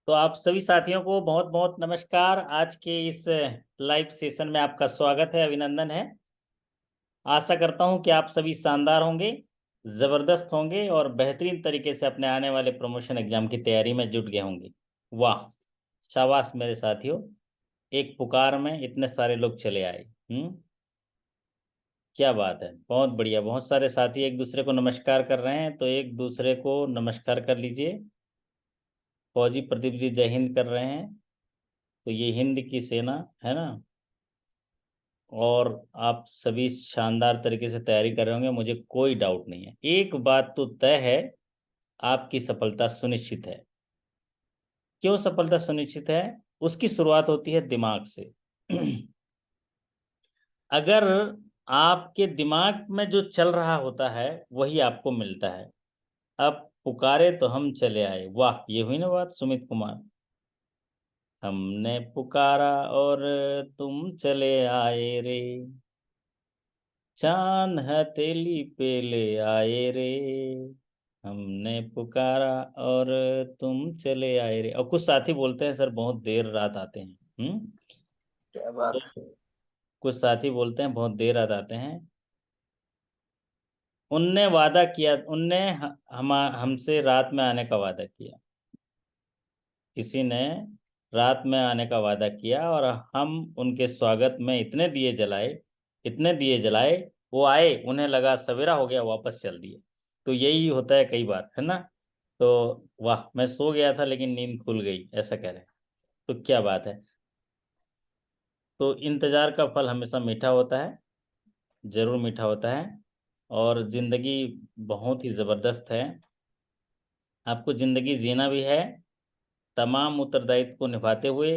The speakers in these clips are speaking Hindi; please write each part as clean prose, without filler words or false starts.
तो आप सभी साथियों को बहुत बहुत नमस्कार। आज के इस लाइव सेशन में आपका स्वागत है, अभिनंदन है। आशा करता हूं कि आप सभी शानदार होंगे, ज़बरदस्त होंगे और बेहतरीन तरीके से अपने आने वाले प्रमोशन एग्जाम की तैयारी में जुट गए होंगे। वाह, शाबाश मेरे साथियों, एक पुकार में इतने सारे लोग चले आए। क्या बात है, बहुत बढ़िया। बहुत सारे साथी एक दूसरे को नमस्कार कर रहे हैं, तो एक दूसरे को नमस्कार कर लीजिए। फौजी प्रदीप जी जय हिंद कर रहे हैं, तो ये हिंद की सेना है ना। और आप सभी शानदार तरीके से तैयारी कर रहे होंगे, मुझे कोई डाउट नहीं है। एक बात तो तय है, आपकी सफलता सुनिश्चित है। क्यों सफलता सुनिश्चित है? उसकी शुरुआत होती है दिमाग से। अगर आपके दिमाग में जो चल रहा होता है वही आपको मिलता है। अब पुकारे तो हम चले आए, वाह, ये हुई ना बात सुमित कुमार। हमने पुकारा और तुम चले आए रे, चांद हथेली पे ले आए रे, हमने पुकारा और तुम चले आए रे। और कुछ साथी बोलते हैं सर बहुत देर रात आते हैं। क्या बात है। तो कुछ साथी बोलते हैं बहुत देर रात आते हैं। उनने वादा किया, उनने हमसे रात में आने का वादा किया। किसी ने रात में आने का वादा किया और हम उनके स्वागत में इतने दिए जलाए, इतने दिए जलाए। वो आए, उन्हें लगा सवेरा हो गया, वापस चल दिए। तो यही होता है कई बार, है ना। तो वाह, मैं सो गया था लेकिन नींद खुल गई, ऐसा कह रहे हैं। तो क्या बात है। तो इंतजार का फल हमेशा मीठा होता है, जरूर मीठा होता है। और जिंदगी बहुत ही ज़बरदस्त है। आपको जिंदगी जीना भी है, तमाम उत्तरदायित्व को निभाते हुए।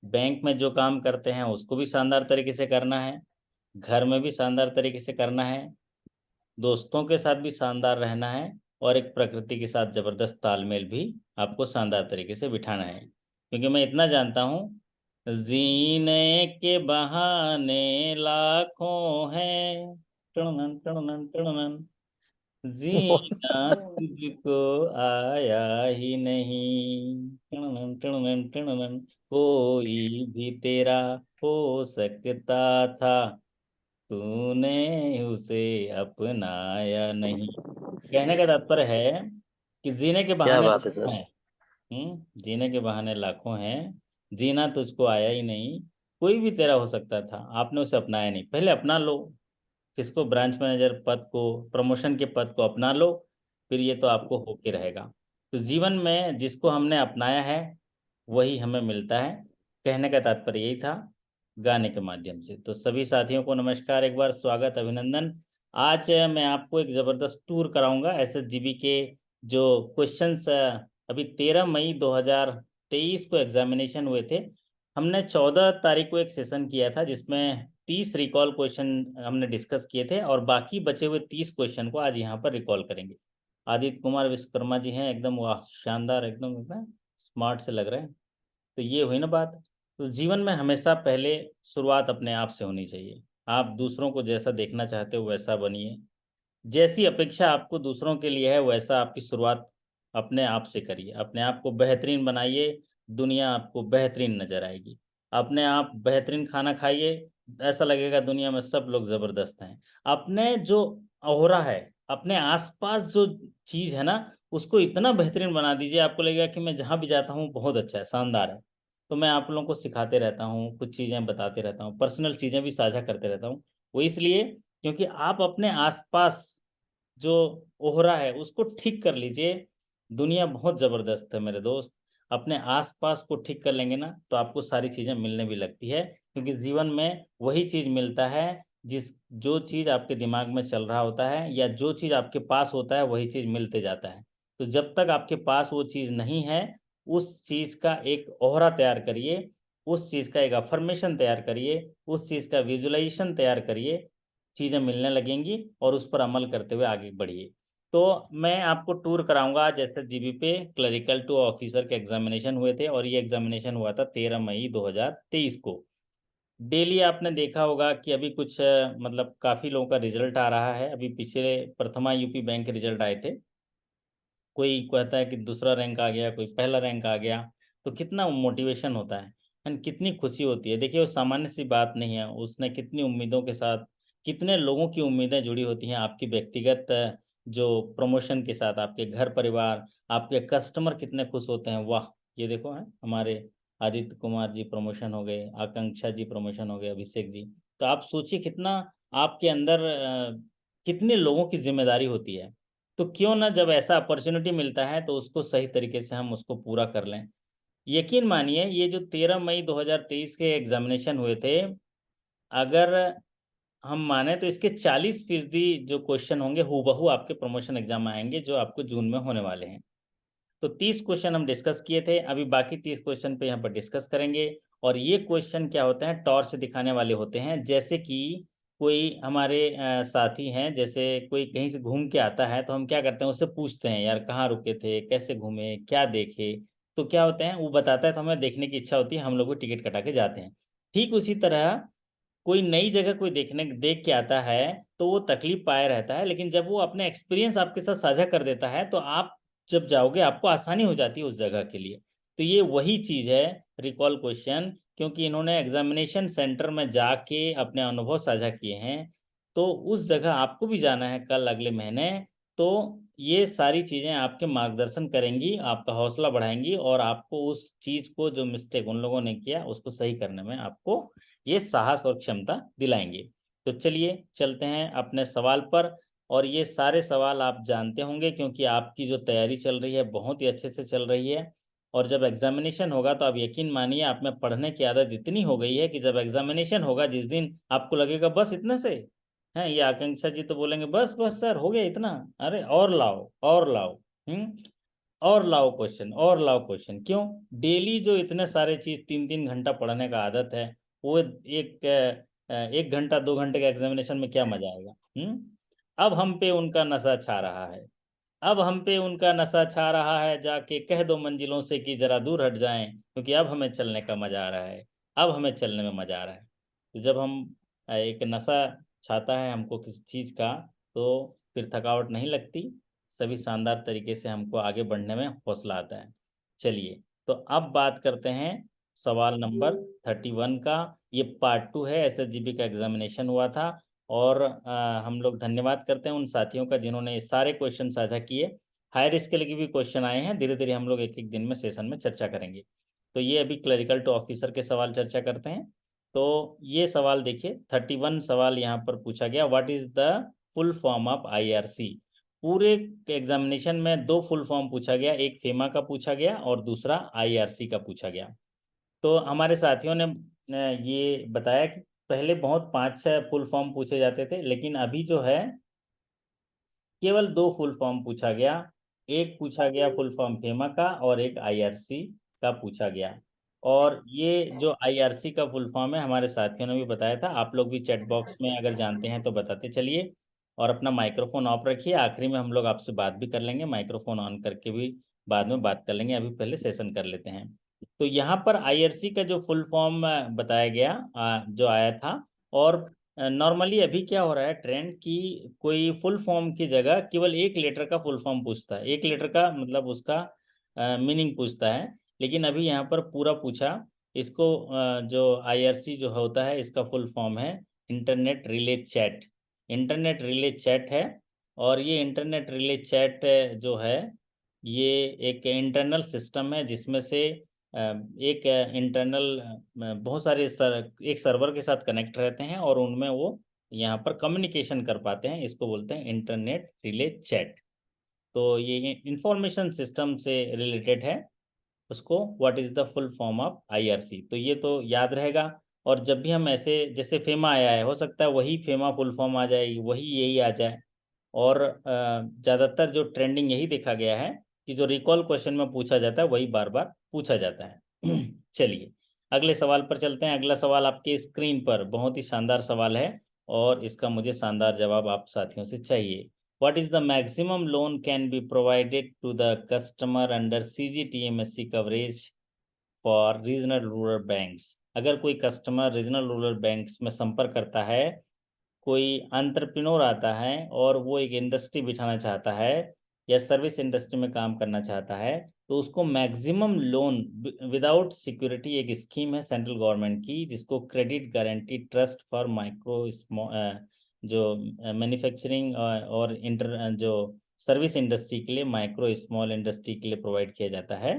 बैंक में जो काम करते हैं उसको भी शानदार तरीके से करना है, घर में भी शानदार तरीके से करना है, दोस्तों के साथ भी शानदार रहना है, और एक प्रकृति के साथ जबरदस्त तालमेल भी आपको शानदार तरीके से बिठाना है। क्योंकि मैं इतना जानता हूँ, जीने के बहाने लाखों हैं, टणनन टणनन टणनन, जीना तुझको आया ही नहीं, टणनन टणनन टणनन, कोई भी तेरा हो सकता था, तूने उसे अपनाया नहीं। कहने का तात्पर्य है कि जीने के क्या बहाने बात है लाखों सर। हैं। जीने के बहाने लाखों हैं, जीना तुझको आया ही नहीं। कोई भी तेरा हो सकता था, आपने उसे अपनाया नहीं। पहले अपना लो, किसको? ब्रांच मैनेजर पद को, प्रमोशन के पद को अपना लो, फिर ये तो आपको होके रहेगा। तो जीवन में जिसको हमने अपनाया है वही हमें मिलता है। कहने का तात्पर्य यही था, गाने के माध्यम से। तो सभी साथियों को नमस्कार, एक बार स्वागत, अभिनंदन। आज मैं आपको एक ज़बरदस्त टूर कराऊंगा एसएसजीबी के। जो क्वेश्चंस अभी 13 मई 2023 को एग्जामिनेशन हुए थे, हमने 14 तारीख को एक सेशन किया था जिसमें 30 रिकॉल क्वेश्चन हमने डिस्कस किए थे, और बाकी बचे हुए 30 क्वेश्चन को आज यहाँ पर रिकॉल करेंगे। आदित्य कुमार विश्वकर्मा जी हैं, एकदम वाह, शानदार, एकदम स्मार्ट से लग रहे हैं। तो ये हुई ना बात। तो जीवन में हमेशा पहले शुरुआत अपने आप से होनी चाहिए। आप दूसरों को जैसा देखना चाहते हो वैसा बनिए, जैसी अपेक्षा आपको दूसरों के लिए है वैसा आपकी शुरुआत अपने आप से करिए। अपने आप को बेहतरीन बनाइए, दुनिया आपको बेहतरीन नजर आएगी। अपने आप बेहतरीन खाना खाइए, ऐसा लगेगा दुनिया में सब लोग जबरदस्त हैं। अपने जो ओहरा है, अपने आसपास जो चीज है ना, उसको इतना बेहतरीन बना दीजिए, आपको लगेगा कि मैं जहाँ भी जाता हूँ बहुत अच्छा है, शानदार है। तो मैं आप लोगों को सिखाते रहता हूँ, कुछ चीज़ें बताते रहता हूँ, पर्सनल चीज़ें भी साझा करते रहता हूँ। वो इसलिए क्योंकि आप अपने आसपास जो ओहरा है उसको ठीक कर लीजिए। दुनिया बहुत ज़बरदस्त है मेरे दोस्त। अपने आसपास को ठीक कर लेंगे ना तो आपको सारी चीज़ें मिलने भी लगती है। क्योंकि जीवन में वही चीज़ मिलता है जिस जो चीज़ आपके दिमाग में चल रहा होता है, या जो चीज़ आपके पास होता है वही चीज़ मिलते जाता है। तो जब तक आपके पास वो चीज़ नहीं है, उस चीज़ का एक ओहरा तैयार करिए, उस चीज़ का एक अफर्मेशन तैयार करिए, उस चीज़ का विजुलाइजेशन तैयार करिए। चीज़ें मिलने लगेंगी और उस पर अमल करते हुए आगे बढ़िए। तो मैं आपको टूर कराऊंगा आज एसएसजीबी पे। क्लरिकल टू ऑफिसर के एग्जामिनेशन हुए थे, और ये एग्जामिनेशन हुआ था 13 मई 2023 को। डेली आपने देखा होगा कि अभी कुछ मतलब काफ़ी लोगों का रिजल्ट आ रहा है। अभी पिछले प्रथमा यूपी बैंक के रिजल्ट आए थे। कोई कहता है कि दूसरा रैंक आ गया, कोई पहला रैंक आ गया। तो कितना मोटिवेशन होता है एंड कितनी खुशी होती है। देखिए वो सामान्य सी बात नहीं है, उसने कितनी उम्मीदों के साथ, कितने लोगों की उम्मीदें जुड़ी होती हैं आपकी व्यक्तिगत जो प्रमोशन के साथ, आपके घर परिवार, आपके कस्टमर कितने खुश होते हैं। वाह, ये देखो है हमारे आदित्य कुमार जी प्रमोशन हो गए, आकांक्षा जी प्रमोशन हो गए, अभिषेक जी। तो आप सोचिए कितना आपके अंदर कितने लोगों की जिम्मेदारी होती है। तो क्यों ना जब ऐसा अपॉर्चुनिटी मिलता है तो उसको सही तरीके से हम उसको पूरा कर लें। यकीन मानिए ये जो 13 मई 2023 के एग्जामिनेशन हुए थे, अगर हम माने तो इसके 40% जो क्वेश्चन होंगे हूबहू आपके प्रमोशन एग्जाम में आएंगे जो आपको जून में होने वाले हैं। तो 30 क्वेश्चन हम डिस्कस किए थे, अभी बाकी 30 क्वेश्चन पे यहाँ पर डिस्कस करेंगे। और ये क्वेश्चन क्या होते हैं, टॉर्च दिखाने वाले होते हैं। जैसे कि कोई हमारे साथी हैं, जैसे कोई कहीं से घूम के आता है तो हम क्या करते हैं, उससे पूछते हैं यार कहाँ रुके थे, कैसे घूमे, क्या देखे। तो क्या होते हैं, वो बताता है तो हमें देखने की इच्छा होती है, हम लोग को टिकट कटा के जाते हैं। ठीक उसी तरह कोई नई जगह कोई देख के आता है तो वो तकलीफ पाए रहता है, लेकिन जब वो अपने एक्सपीरियंस आपके साथ साझा कर देता है तो आप जब जाओगे आपको आसानी हो जाती है उस जगह के लिए। तो ये वही चीज है रिकॉल क्वेश्चन, क्योंकि इन्होंने एग्जामिनेशन सेंटर में जाके अपने अनुभव साझा किए हैं। तो उस जगह आपको भी जाना है कल अगले महीने। तो ये सारी चीजें आपके मार्गदर्शन करेंगी, आपका हौसला बढ़ाएंगी और आपको उस चीज को जो मिस्टेक उन लोगों ने किया उसको सही करने में आपको ये साहस और क्षमता दिलाएंगे। तो चलिए चलते हैं अपने सवाल पर। और ये सारे सवाल आप जानते होंगे क्योंकि आपकी जो तैयारी चल रही है बहुत ही अच्छे से चल रही है। और जब एग्जामिनेशन होगा तो आप यकीन मानिए आप में पढ़ने की आदत इतनी हो गई है कि जब एग्जामिनेशन होगा जिस दिन आपको लगेगा बस इतने से हैं, ये आकांक्षा जी तो बोलेंगे बस बस सर हो गया इतना, अरे और लाओ और लाओ। और लाओ क्वेश्चन और लाओ क्वेश्चन। क्यों, डेली जो इतने सारे चीज 3-3 घंटा पढ़ने का आदत है, वो एक 1 घंटा 2 घंटे का एग्जामिनेशन में क्या मजा आएगा। अब हम पे उनका नशा छा रहा है, अब हम पे उनका नशा छा रहा है, जाके कह दो मंजिलों से कि जरा दूर हट जाएं, क्योंकि अब हमें चलने का मजा आ रहा है, अब हमें चलने में मजा आ रहा है। तो जब हम एक नशा छाता है हमको किसी चीज का, तो फिर थकावट नहीं लगती, सभी शानदार तरीके से हमको आगे बढ़ने में हौसला आता है। चलिए, तो अब बात करते हैं सवाल नंबर 31 का। ये पार्ट 2 है, एसएसजीबी का एग्जामिनेशन हुआ था। और हम लोग धन्यवाद करते हैं उन साथियों का जिन्होंने ये सारे क्वेश्चन साझा किए। हाई रिस्क के लिए भी क्वेश्चन आए हैं, धीरे धीरे हम लोग एक एक दिन में सेशन में चर्चा करेंगे। तो ये अभी क्लरिकल टू ऑफिसर के सवाल चर्चा करते हैं। तो ये सवाल देखिए, 31 सवाल यहाँ पर पूछा गया, what is the full form of IRC. पूरे एग्जामिनेशन में 2 फुल फॉर्म पूछा गया, एक फेमा का पूछा गया और दूसरा आईआरसी का पूछा गया। तो हमारे साथियों ने ये बताया कि पहले बहुत 5-6 फुल फॉर्म पूछे जाते थे, लेकिन अभी जो है केवल 2 फुल फॉर्म पूछा गया। एक पूछा गया फुल फॉर्म फेमा का और एक आईआरसी का पूछा गया। और ये जो आईआरसी का फुल फॉर्म है हमारे साथियों ने भी बताया था, आप लोग भी चैट बॉक्स में अगर जानते हैं तो बताते चलिए। और अपना माइक्रोफोन ऑफ रखिए, आखिरी में हम लोग आपसे बात भी कर लेंगे, माइक्रोफोन ऑन करके भी बाद में बात कर लेंगे, अभी पहले सेशन कर लेते हैं। तो यहाँ पर आईआरसी का जो फुल फॉर्म बताया गया जो आया था। और नॉर्मली अभी क्या हो रहा है ट्रेंड की, कोई फुल फॉर्म की जगह केवल एक लेटर का फुल फॉर्म पूछता है, एक लेटर का मतलब उसका मीनिंग पूछता है। लेकिन अभी यहाँ पर पूरा पूछा। इसको जो आईआरसी जो होता है इसका फुल फॉर्म है internet relay chat. Internet relay chat है। और ये इंटरनेट रिले चैट जो है ये एक इंटरनल सिस्टम है जिसमें से एक इंटरनल बहुत सारे एक सर्वर के साथ कनेक्ट रहते हैं और उनमें वो यहाँ पर कम्युनिकेशन कर पाते हैं, इसको बोलते हैं इंटरनेट रिले चैट। तो ये इंफॉर्मेशन सिस्टम से रिलेटेड है, उसको what is the full form of IRC, तो ये तो याद रहेगा। और जब भी हम ऐसे जैसे फेमा आया है, हो सकता है वही फेमा फुल फॉर्म आ जाए, वही यही आ जाए। और ज़्यादातर जो ट्रेंडिंग यही देखा गया है कि जो रिकॉल क्वेश्चन में पूछा जाता है वही बार बार पूछा जाता है। चलिए अगले सवाल पर चलते हैं। अगला सवाल आपके स्क्रीन पर बहुत ही शानदार सवाल है और इसका मुझे शानदार जवाब आप साथियों से चाहिए। What is the maximum loan can be provided to the customer under CGTMSC coverage for regional rural banks? अगर कोई कस्टमर रीजनल रूरल बैंक्स में संपर्क करता है, कोई अंतरप्रेन्योर आता है और वो एक इंडस्ट्री बिठाना चाहता है, या सर्विस इंडस्ट्री में काम करना चाहता है तो उसको मैक्सिमम लोन विदाउट सिक्योरिटी, एक स्कीम है सेंट्रल गवर्नमेंट की जिसको credit guarantee trust for micro small, जो मैन्युफैक्चरिंग और इंटर जो सर्विस इंडस्ट्री के लिए, माइक्रो स्मॉल इंडस्ट्री के लिए प्रोवाइड किया जाता है,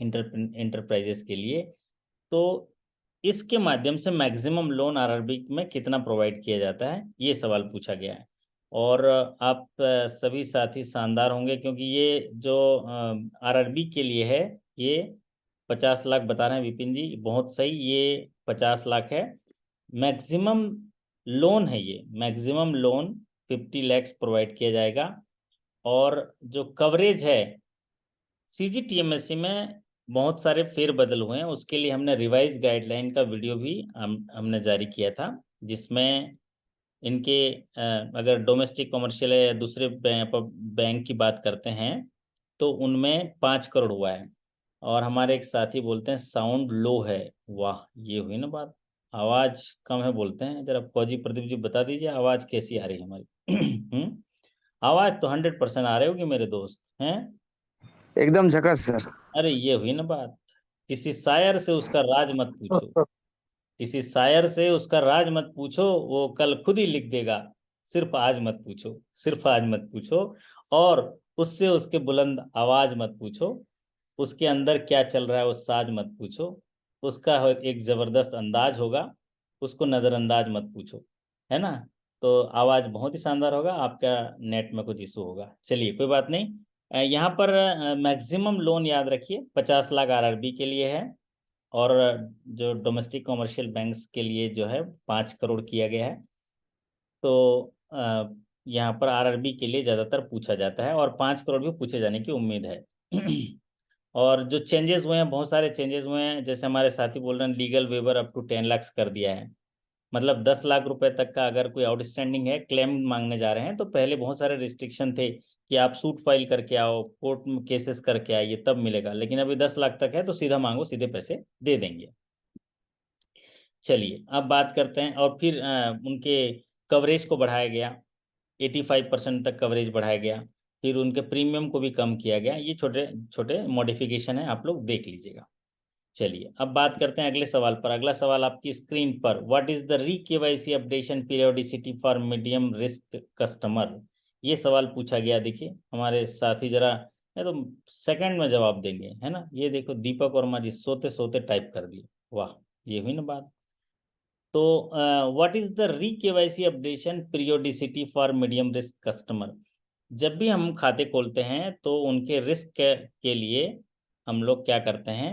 इंटरप्राइजेस के लिए। तो इसके माध्यम से मैक्सिमम लोन आरआरबी में कितना प्रोवाइड किया जाता है, ये सवाल पूछा गया है। और आप सभी साथी शानदार होंगे क्योंकि ये जो आरआरबी के लिए है ये 50 लाख बता रहे हैं विपिन जी, बहुत सही, ये 50 लाख है। मैक्सिमम लोन है ये, मैक्सिमम लोन 50 लाख प्रोवाइड किया जाएगा। और जो कवरेज है सीजीटीएमएससी में बहुत सारे फेरबदल हुए हैं, उसके लिए हमने रिवाइज गाइडलाइन का वीडियो भी हमने जारी किया था, जिसमें इनके अगर डोमेस्टिक कमर्शियल या दूसरे बैंक की बात करते हैं तो उनमें 5 करोड़ हुआ है। और हमारे एक साथी बोलते हैं साउंड लो है, वाह ये हुई ना बात, आवाज़ कम है बोलते हैं। जरा फौजी प्रदीप जी बता दीजिए आवाज़ कैसी आ रही है हमारी। आवाज़ तो 100% आ रही होगी मेरे दोस्त हैं। एकदम झकास सर। अरे ये हुई ना बात, किसी शायर से उसका राज मत पूछो, किसी शायर से उसका राज मत पूछो, वो कल खुद ही लिख देगा। सिर्फ आज मत पूछो, सिर्फ आज मत पूछो। और उससे उसके बुलंद आवाज मत पूछो, उसके अंदर क्या चल रहा है वो साज मत पूछो, उसका एक जबरदस्त अंदाज होगा, उसको नजरअंदाज मत पूछो, है ना। तो आवाज बहुत ही शानदार होगा, आपका नेट में कुछ इशू होगा, चलिए कोई बात नहीं। यहाँ पर मैक्सिमम लोन याद रखिए 50 लाख आरआरबी के लिए है, और जो डोमेस्टिक कमर्शियल बैंक्स के लिए जो है 5 करोड़ किया गया है। तो यहाँ पर आरआरबी के लिए ज़्यादातर पूछा जाता है और 5 करोड़ भी पूछे जाने की उम्मीद है। और जो चेंजेस हुए हैं, बहुत सारे चेंजेस हुए हैं, जैसे हमारे साथी बोल रहे हैं legal waiver up to 10 lakh कर दिया है। मतलब 10 लाख रुपए तक का अगर कोई आउटस्टैंडिंग है, क्लेम मांगने जा रहे हैं, तो पहले बहुत सारे रिस्ट्रिक्शन थे कि आप सूट फाइल करके आओ, कोर्ट में केसेस करके आइए तब मिलेगा, लेकिन अभी 10 लाख तक है तो सीधा मांगो सीधे पैसे दे देंगे। चलिए अब बात करते हैं, और फिर उनके कवरेज को बढ़ाया गया, 85% तक कवरेज बढ़ाया गया, फिर उनके प्रीमियम को भी कम किया गया। ये छोटे छोटे मॉडिफिकेशन है, आप लोग देख लीजिएगा। चलिए अब बात करते हैं अगले सवाल पर। अगला सवाल आपकी स्क्रीन पर, व्हाट इज द री KYC updation periodicity for medium risk customer, ये सवाल पूछा गया। देखिए हमारे साथी जरा, ये तो सेकंड में जवाब देंगे, है ना। ये देखो दीपक वर्मा जी सोते सोते टाइप कर दिए, वाह ये हुई ना बात। तो व्हाट इज द री KYC updation periodicity for medium risk customer, जब भी हम खाते खोलते हैं तो उनके रिस्क के लिए हम लोग क्या करते हैं,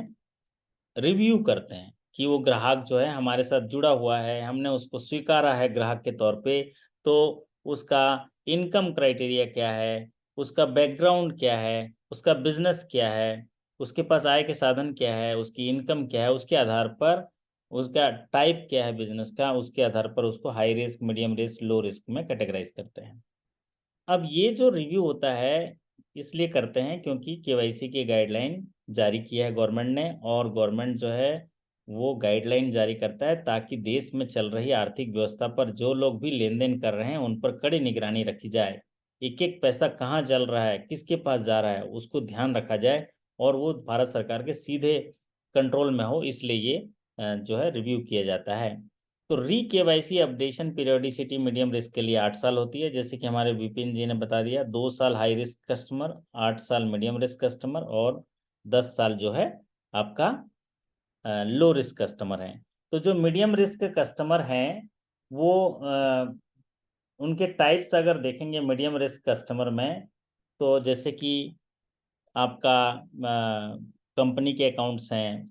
रिव्यू करते हैं कि वो ग्राहक जो है हमारे साथ जुड़ा हुआ है, हमने उसको स्वीकारा है ग्राहक के तौर पे, तो उसका इनकम क्राइटेरिया क्या है, उसका बैकग्राउंड क्या है, उसका बिजनेस क्या है, उसके पास आय के साधन क्या है, उसकी इनकम क्या है, उसके आधार पर उसका टाइप क्या है बिजनेस का, उसके आधार पर उसको high risk, medium risk, low risk में कैटेगराइज करते हैं। अब ये जो रिव्यू होता है इसलिए करते हैं क्योंकि केवाईसी की गाइडलाइन जारी किया है गवर्नमेंट ने, और गवर्नमेंट जो है वो गाइडलाइन जारी करता है ताकि देश में चल रही आर्थिक व्यवस्था पर जो लोग भी लेन देन कर रहे हैं उन पर कड़ी निगरानी रखी जाए, एक एक पैसा कहाँ चल रहा है, किसके पास जा रहा है, उसको ध्यान रखा जाए, और वो भारत सरकार के सीधे कंट्रोल में हो, इसलिए ये जो है रिव्यू किया जाता है। तो री KYC updation periodicity medium risk के लिए 8 साल होती है, जैसे कि हमारे विपिन जी ने बता दिया, 2 साल हाई रिस्क कस्टमर, 8 साल मीडियम रिस्क कस्टमर, और 10 साल जो है आपका लो रिस्क कस्टमर है। तो जो मीडियम रिस्क कस्टमर हैं वो उनके टाइप्स अगर देखेंगे मीडियम रिस्क कस्टमर में, तो जैसे कि आपका कंपनी के अकाउंट्स हैं,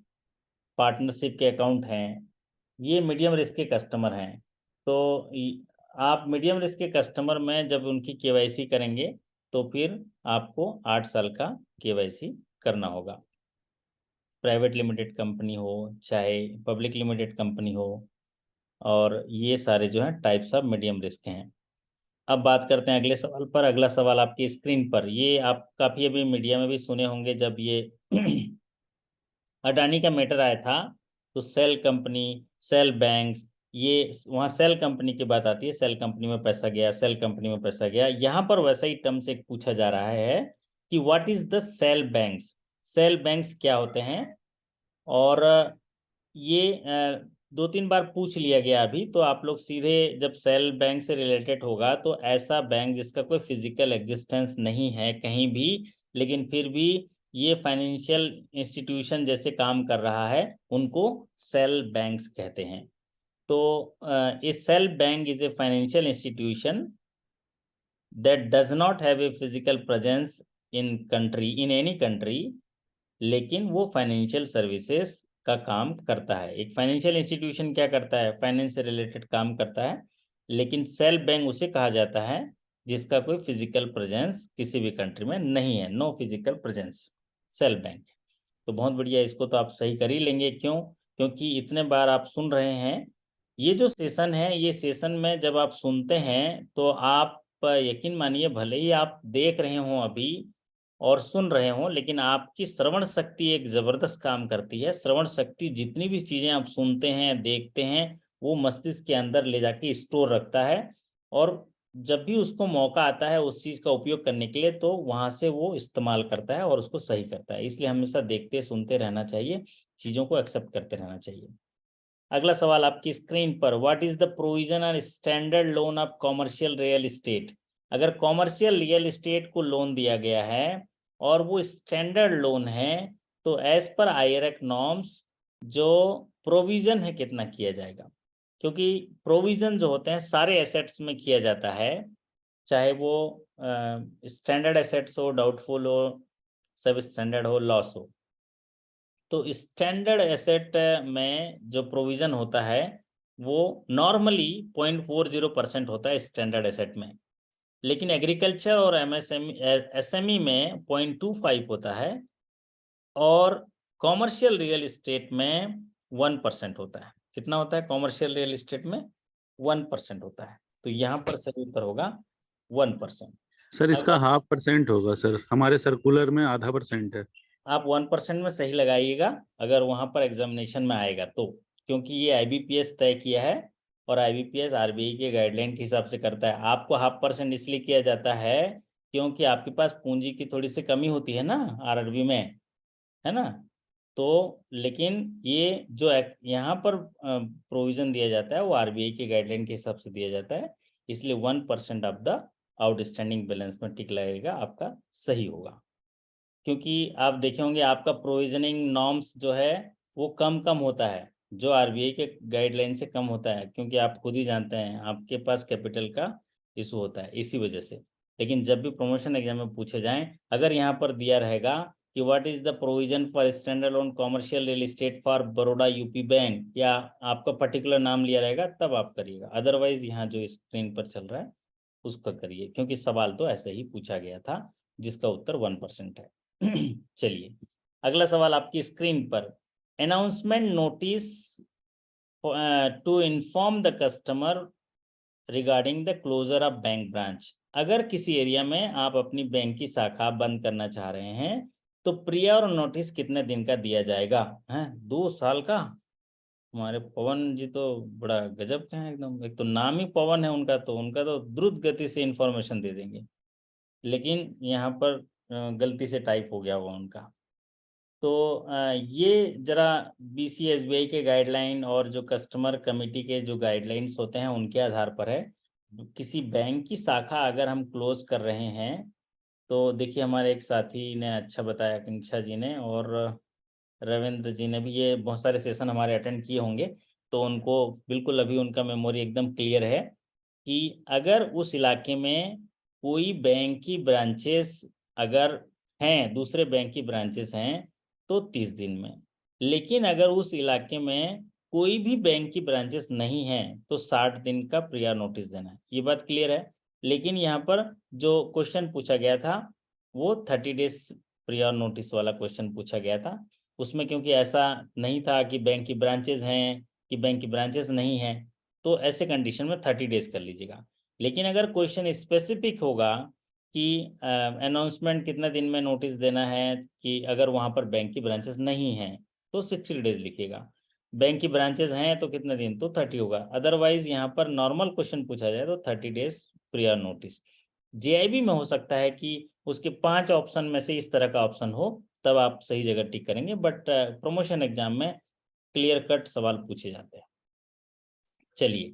पार्टनरशिप के अकाउंट हैं, ये मीडियम रिस्क के कस्टमर हैं। तो आप मीडियम रिस्क के कस्टमर में जब उनकी केवाईसी करेंगे तो फिर आपको 8 साल का केवाईसी करना होगा। प्राइवेट लिमिटेड कंपनी हो चाहे पब्लिक लिमिटेड कंपनी हो, और ये सारे जो हैं टाइप्स ऑफ मीडियम रिस्क हैं। अब बात करते हैं अगले सवाल पर। अगला सवाल आपकी स्क्रीन पर, ये आप काफ़ी अभी मीडिया में भी सुने होंगे, जब ये अडानी का मैटर आया था तो सेल कंपनी, सेल बैंक्स, ये वहाँ सेल कंपनी की बात आती है, सेल कंपनी में पैसा गया, सेल कंपनी में पैसा गया। यहाँ पर वैसा ही टर्म से पूछा जा रहा है कि what is the shell banks, shell banks क्या होते हैं। और ये 2-3 बार पूछ लिया गया अभी, तो आप लोग सीधे जब सेल बैंक से रिलेटेड होगा तो ऐसा बैंक जिसका कोई फिजिकल एग्जिस्टेंस नहीं है कहीं भी, लेकिन फिर भी ये फाइनेंशियल इंस्टीट्यूशन जैसे काम कर रहा है, उनको सेल बैंक्स कहते हैं। तो a shell bank is a financial institution that does not have a physical presence in country, in any country, लेकिन वो फाइनेंशियल सर्विसेज का काम करता है। एक फाइनेंशियल इंस्टीट्यूशन क्या करता है, फाइनेंस से रिलेटेड काम करता है, लेकिन सेल बैंक उसे कहा जाता है जिसका कोई फिजिकल प्रेजेंस किसी भी कंट्री में नहीं है, no physical presence, shell bank. तो बहुत बढ़िया, इसको तो आप सही कर ही लेंगे। क्यों? क्योंकि इतने बार आप सुन रहे हैं। ये जो सेशन है, ये सेशन में जब आप सुनते हैं तो आप यकीन मानिए, भले ही आप देख रहे हों अभी और सुन रहे हों, लेकिन आपकी श्रवण शक्ति एक जबरदस्त काम करती है। श्रवण शक्ति जितनी भी चीजें आप सुनते हैं, देखते हैं, वो मस्तिष्क के अंदर ले जाके स्टोर रखता है, और जब भी उसको मौका आता है उस चीज का उपयोग करने के लिए, तो वहां से वो इस्तेमाल करता है और उसको सही करता है। इसलिए हमेशा देखते सुनते रहना चाहिए, चीजों को एक्सेप्ट करते रहना चाहिए। अगला सवाल आपकी स्क्रीन पर, what is the provision on standard loan of commercial real estate. अगर कॉमर्शियल रियल एस्टेट को लोन दिया गया है और वो स्टैंडर्ड लोन है, तो एज पर आईआरएक नॉर्म्स जो प्रोविजन है कितना किया जाएगा। क्योंकि प्रोविजन जो होते हैं सारे एसेट्स में किया जाता है, चाहे वो स्टैंडर्ड एसेट्स हो, डाउटफुल हो, सब स्टैंडर्ड हो, लॉस हो। तो स्टैंडर्ड एसेट में जो प्रोविजन होता है वो नॉर्मली 0.40% होता है स्टैंडर्ड एसेट में, लेकिन एग्रीकल्चर और एसएमई में 0.25 होता है, और कॉमर्शियल रियल एस्टेट में 1% होता है। कितना होता है कॉमर्शियल रियल एस्टेट में? 1% होता है। तो यहाँ पर सही उत्तर होगा 1%। सर इसका 0.5% होगा सर, हमारे सर्कुलर में 0.5% है। आप 1% में सही लगाइएगा अगर वहां पर एग्जामिनेशन में आएगा तो, क्योंकि ये आईबीपीएस तय किया है और आईबीपीएस आरबीआई के गाइडलाइन के हिसाब से करता है। आपको 0.5% इसलिए किया जाता है क्योंकि आपके पास पूंजी की थोड़ी सी कमी होती है ना आरआरबी में, है ना। तो लेकिन ये जो यहाँ पर प्रोविजन दिया जाता है वो आरबीआई के गाइडलाइन के हिसाब से दिया जाता है, इसलिए 1% ऑफ द आउटस्टैंडिंग बैलेंस में टिक लगेगा, आपका सही होगा। क्योंकि आप देखे होंगे आपका प्रोविजनिंग नॉर्म्स जो है वो कम कम होता है, जो आरबीआई के गाइडलाइन से कम होता है, क्योंकि आप खुद ही जानते हैं आपके पास कैपिटल का इशू होता है इसी वजह से। लेकिन जब भी प्रमोशन एग्जाम में पूछे जाएं, अगर यहाँ पर दिया रहेगा कि what is the provision for standard loan commercial real estate for Baroda UP bank, या आपका पर्टिकुलर नाम लिया रहेगा, तब आप करिएगा। अदरवाइज यहाँ जो स्क्रीन पर चल रहा है उसका करिए, क्योंकि सवाल तो ऐसे ही पूछा गया था जिसका उत्तर 1% है। चलिए अगला सवाल आपकी स्क्रीन पर, announcement notice to inform the customer regarding the closure of bank branch. अगर किसी एरिया में आप अपनी बैंक की शाखा बंद करना चाह रहे हैं तो प्रियर नोटिस कितने दिन का दिया जाएगा? हैं 2 साल का? हमारे पवन जी तो बड़ा गजब के हैं एकदम, एक तो नाम ही पवन है उनका, तो उनका तो द्रुत गति से इंफॉर्मेशन दे देंगे, लेकिन यहाँ पर गलती से टाइप हो गया वो उनका। तो ये जरा बीसीएसबीआई के गाइडलाइन और जो कस्टमर कमेटी के जो गाइडलाइंस होते हैं उनके आधार पर है। किसी बैंक की शाखा अगर हम क्लोज कर रहे हैं तो देखिए, हमारे एक साथी ने अच्छा बताया, कंक्षा जी ने और रविंद्र जी ने भी, ये बहुत सारे सेशन हमारे अटेंड किए होंगे, तो उनको बिल्कुल अभी उनका मेमोरी एकदम क्लियर है कि अगर उस इलाके में कोई बैंक की ब्रांचेस अगर हैं, दूसरे बैंक की ब्रांचेस हैं, तो 30 दिन में। लेकिन अगर उस इलाके में कोई भी बैंक की ब्रांचेस नहीं है तो 60 दिन का प्रियर नोटिस देना है। ये बात क्लियर है। लेकिन यहाँ पर जो क्वेश्चन पूछा गया था वो 30 डेज प्रियर नोटिस वाला क्वेश्चन पूछा गया था। उसमें क्योंकि ऐसा नहीं था कि बैंक की ब्रांचेस हैं कि बैंक की ब्रांचेस नहीं हैं, तो ऐसे कंडीशन में 30 डेज कर लीजिएगा। लेकिन अगर क्वेश्चन स्पेसिफिक होगा कि अनाउंसमेंट कितने दिन में नोटिस देना है, कि अगर वहाँ पर बैंक की ब्रांचेस नहीं हैं, तो 60 डेज लिखिएगा। बैंक की ब्रांचेज हैं तो कितने दिन, तो 30 होगा। अदरवाइज यहाँ पर नॉर्मल क्वेश्चन पूछा जाए तो 30 डेज प्रियर नोटिस। जेआईबी में हो सकता है कि उसके 5 ऑप्शन में से इस तरह का ऑप्शन हो, तब आप सही जगह टिक करेंगे, बट प्रमोशन एग्जाम में क्लियर कट सवाल पूछे जाते हैं। चलिए,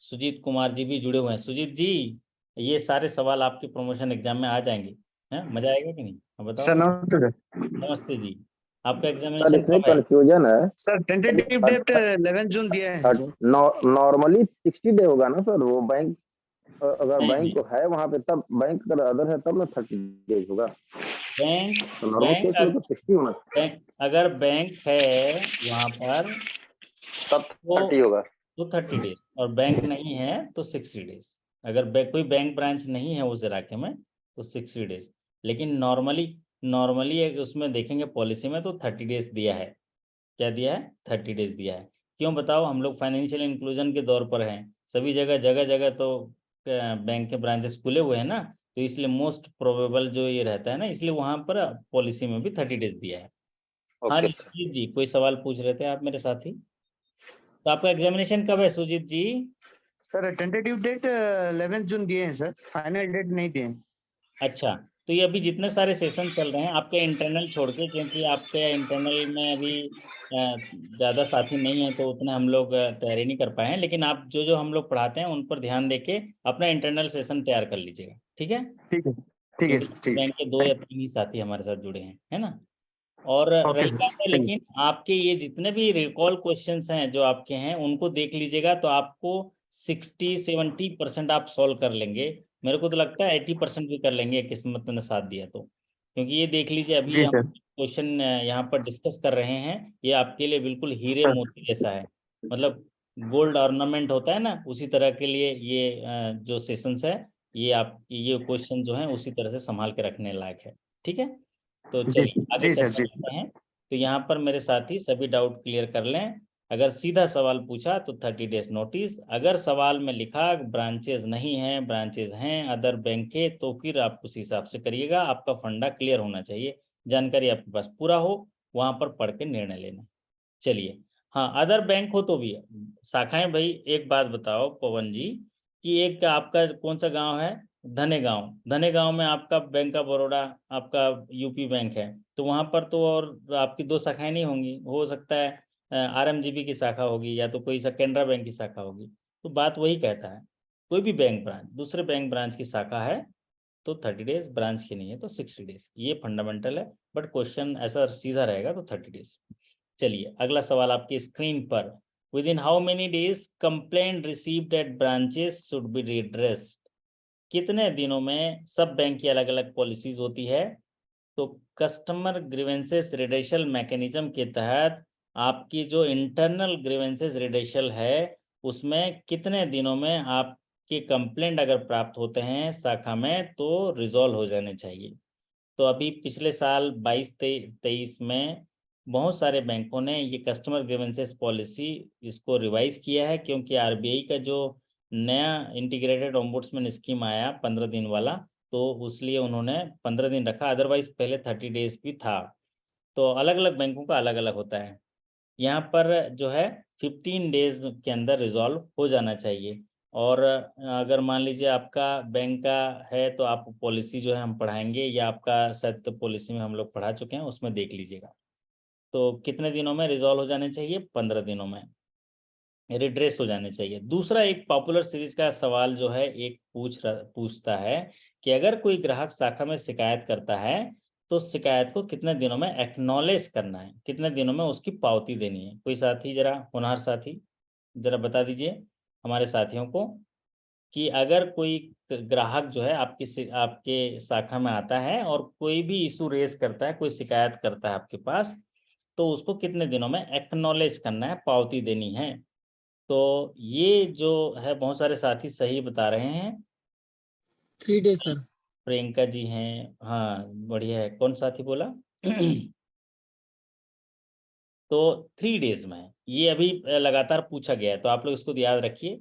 सुजीत कुमार जी भी जुड़े हुए हैं। सुजीत जी, ये सारे सवाल आपके प्रमोशन एग्जाम में आ जाएंगे, हैं? मजा आएगा कि नहीं, अब बताओ। सर नमस्ते सर। नमस्ते जी, आपका सर एग्जामिनेशन इसमें कब है? कंफ्यूजन है। सर टेंटेटिव डेट 11 जून दिया है। नॉर्मली 60 डे होगा ना सर, वो बैंक अगर नहीं बैंक नहीं, है वहां पे, तब बैंक अगर अदर है तब ना 30 डेज होगा। बैंक तो नॉर्मल बैंक केस में तो 60 होना चाहिए, बैंक अगर बैंक है वहां पर तब तो 30 होगा। 30 डेज, और बैंक नहीं है तो 60 डेज। अगर कोई बैंक ब्रांच नहीं है उस इलाके में तो 60 डेज। लेकिन नॉर्मली नॉर्मली उसमें देखेंगे पॉलिसी में तो 30 डेज दिया है। क्या दिया है? 30 डेज दिया है। क्यों बताओ, हम लोग फाइनेंशियल इंक्लूजन के दौर पर हैं, सभी जगह जगह जगह तो बैंक के ब्रांचेस खुले हुए हैं ना, तो इसलिए मोस्ट प्रोबेबल जो ये रहता है ना, इसलिए वहां पर पॉलिसी में भी 30 डेज दिया है। हाँ ओके जी, सर। सुजीत जी कोई सवाल पूछ रहे थे आप मेरे साथी। तो आपका एग्जामिनेशन कब है सुजीत जी? सर टेंटेटिव डेट 11 जून दिए हैं सर, फाइनल डेट नहीं दिए हैं। अच्छा, तो ये अभी जितने सारे सेशन चल रहे हैं आपके इंटरनल छोड़ के, क्योंकि आपके इंटरनल में अभी ज़्यादा साथी नहीं है तो उतना हम लोग तैयारी नहीं कर पाए हैं, लेकिन आप जो जो हम लोग पढ़ाते हैं उन पर ध्यान देके अपना इंटरनल सेशन तैयार कर लीजिएगा, ठीक है? ठीक है, ठीक है क्योंकि सर, ठीक बैंक के 2 या 3 ही साथी हमारे साथ जुड़े हैं, है ना? और है। ओके रही सर, बात है, थैंक लेकिन आपके ये जितने भी रिकॉल क्वेश्चंस हैं जो आपके हैं उनको देख लीजिएगा, तो आपको 60-70% आप सॉल्व कर लेंगे। मेरे को तो लगता है 80% भी कर लेंगे, किस्मत ने साथ दिया तो। क्योंकि ये देख लीजिए, यू। अभी जी हम सर। क्वेश्चन यहाँ पर डिस्कस कर रहे हैं, ये आपके लिए बिल्कुल हीरे सर मोती जैसा है। मतलब गोल्ड ऑर्नामेंट होता है ना, उसी तरह के लिए ये जो सेशंस है, ये आप ये क्वेश्चन जो है उसी तरह से संभाल के रखने लायक है, ठीक है? तो जी, चलिए आगे जी सर चलते जी। रहते हैं। तो यहाँ पर मेरे साथी सभी डाउट क्लियर कर लें। अगर सीधा सवाल पूछा तो 30 डेज नोटिस, अगर सवाल में लिखा ब्रांचेज नहीं है, ब्रांचेज हैं अदर बैंक के, तो फिर आप उस हिसाब से करिएगा। आपका फंडा क्लियर होना चाहिए, जानकारी आपके पास पूरा हो, वहां पर पढ़ के निर्णय लेना। चलिए, हाँ, अदर बैंक हो तो भी शाखाएं। भाई एक बात बताओ पवन जी, कि एक आपका कौन सा गांव है? धने गांव। धने गांव में आपका बैंक ऑफ बड़ौदा, आपका यूपी बैंक है, तो वहां पर तो और आपकी 2 शाखाएं नहीं होंगी, हो सकता है आरएमजीबी की शाखा होगी या तो कोई सा कैनरा बैंक की शाखा होगी। तो बात वही कहता है, कोई भी बैंक ब्रांच दूसरे बैंक ब्रांच की शाखा है तो 30 डेज, ब्रांच की नहीं है तो 60 डेज, ये फंडामेंटल है। बट क्वेश्चन ऐसा सीधा रहेगा तो 30 डेज। चलिए अगला सवाल आपकी स्क्रीन पर, within how many days complaint received at branches should be redressed. कितने दिनों में, सब बैंक की अलग अलग पॉलिसीज होती है, तो कस्टमर ग्रीवेंसेस रिडेशल मैकेनिज्म के तहत आपकी जो इंटरनल ग्रीवेंसेस रिडेशल है, उसमें कितने दिनों में आपके कंप्लेंट अगर प्राप्त होते हैं शाखा में तो रिजॉल्व हो जाने चाहिए। तो अभी पिछले साल 22-23 में बहुत सारे बैंकों ने ये कस्टमर ग्रीवेंसेस पॉलिसी इसको रिवाइज किया है, क्योंकि आरबीआई का जो नया इंटीग्रेटेड ओम्बुड्समैन स्कीम आया 15 दिन वाला, तो उसलिए उन्होंने 15 दिन रखा, अदरवाइज पहले 30 डेज भी था। तो अलग अलग बैंकों का अलग अलग होता है। यहाँ पर जो है 15 डेज के अंदर रिजॉल्व हो जाना चाहिए। और अगर मान लीजिए आपका बैंक का है तो आप पॉलिसी जो है हम पढ़ाएंगे, या आपका शायद तो पॉलिसी में हम लोग पढ़ा चुके हैं, उसमें देख लीजिएगा। तो कितने दिनों में रिजॉल्व हो जाने चाहिए? 15 दिनों में रिड्रेस हो जाने चाहिए। दूसरा एक पॉपुलर सीरीज का सवाल जो है, एक पूछता है कि अगर कोई ग्राहक शाखा में शिकायत करता है तो शिकायत को कितने दिनों में एक्नॉलेज करना है, कितने दिनों में उसकी पावती देनी है? कोई साथी जरा, होनहार साथी जरा बता दीजिए हमारे साथियों को, कि अगर कोई ग्राहक जो है आपके शाखा में आता है और कोई भी इशू रेज करता है, कोई शिकायत करता है आपके पास, तो उसको कितने दिनों में एक्नॉलेज करना है, पावती देनी है? तो ये जो है बहुत सारे साथी सही बता रहे हैं। 3 days सर। प्रियंका जी हैं, हाँ बढ़िया है। कौन साथी बोला? तो 3 डेज में है। ये अभी लगातार पूछा गया है, तो आप लोग इसको याद रखिए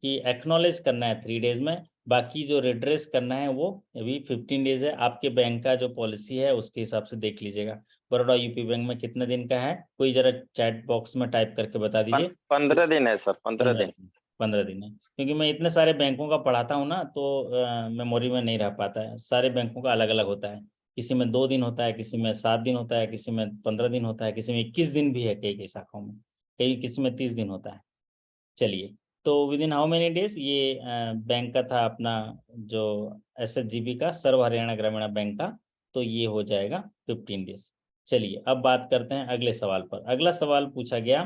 कि एक्नॉलेज करना है 3 डेज में, बाकी जो रिड्रेस करना है वो अभी 15 डेज है। आपके बैंक का जो पॉलिसी है उसके हिसाब से देख लीजिएगा। बड़ौदा यूपी बैंक में कितने दिन का है? कोई जरा चैट बॉक्स में टाइप करके बता दीजिए। 15 दिन है सर, 15 दिन। 15 दिन है, क्योंकि मैं इतने सारे बैंकों का पढ़ाता हूँ ना, तो मेमोरी में नहीं रह पाता है। सारे बैंकों का अलग अलग होता है, किसी में 2 दिन होता है, किसी में 7 दिन होता है, किसी में 15 दिन होता है, किसी में 21 दिन भी है, कई कई शाखाओं में, कई किसी में 30 दिन होता है। चलिए, तो with in how many days ये बैंक का था अपना जो SHGB का, सर्व हरियाणा ग्रामीण बैंक का, तो ये हो जाएगा 15 डेज। चलिए अब बात करते हैं अगले सवाल पर। अगला सवाल पूछा गया,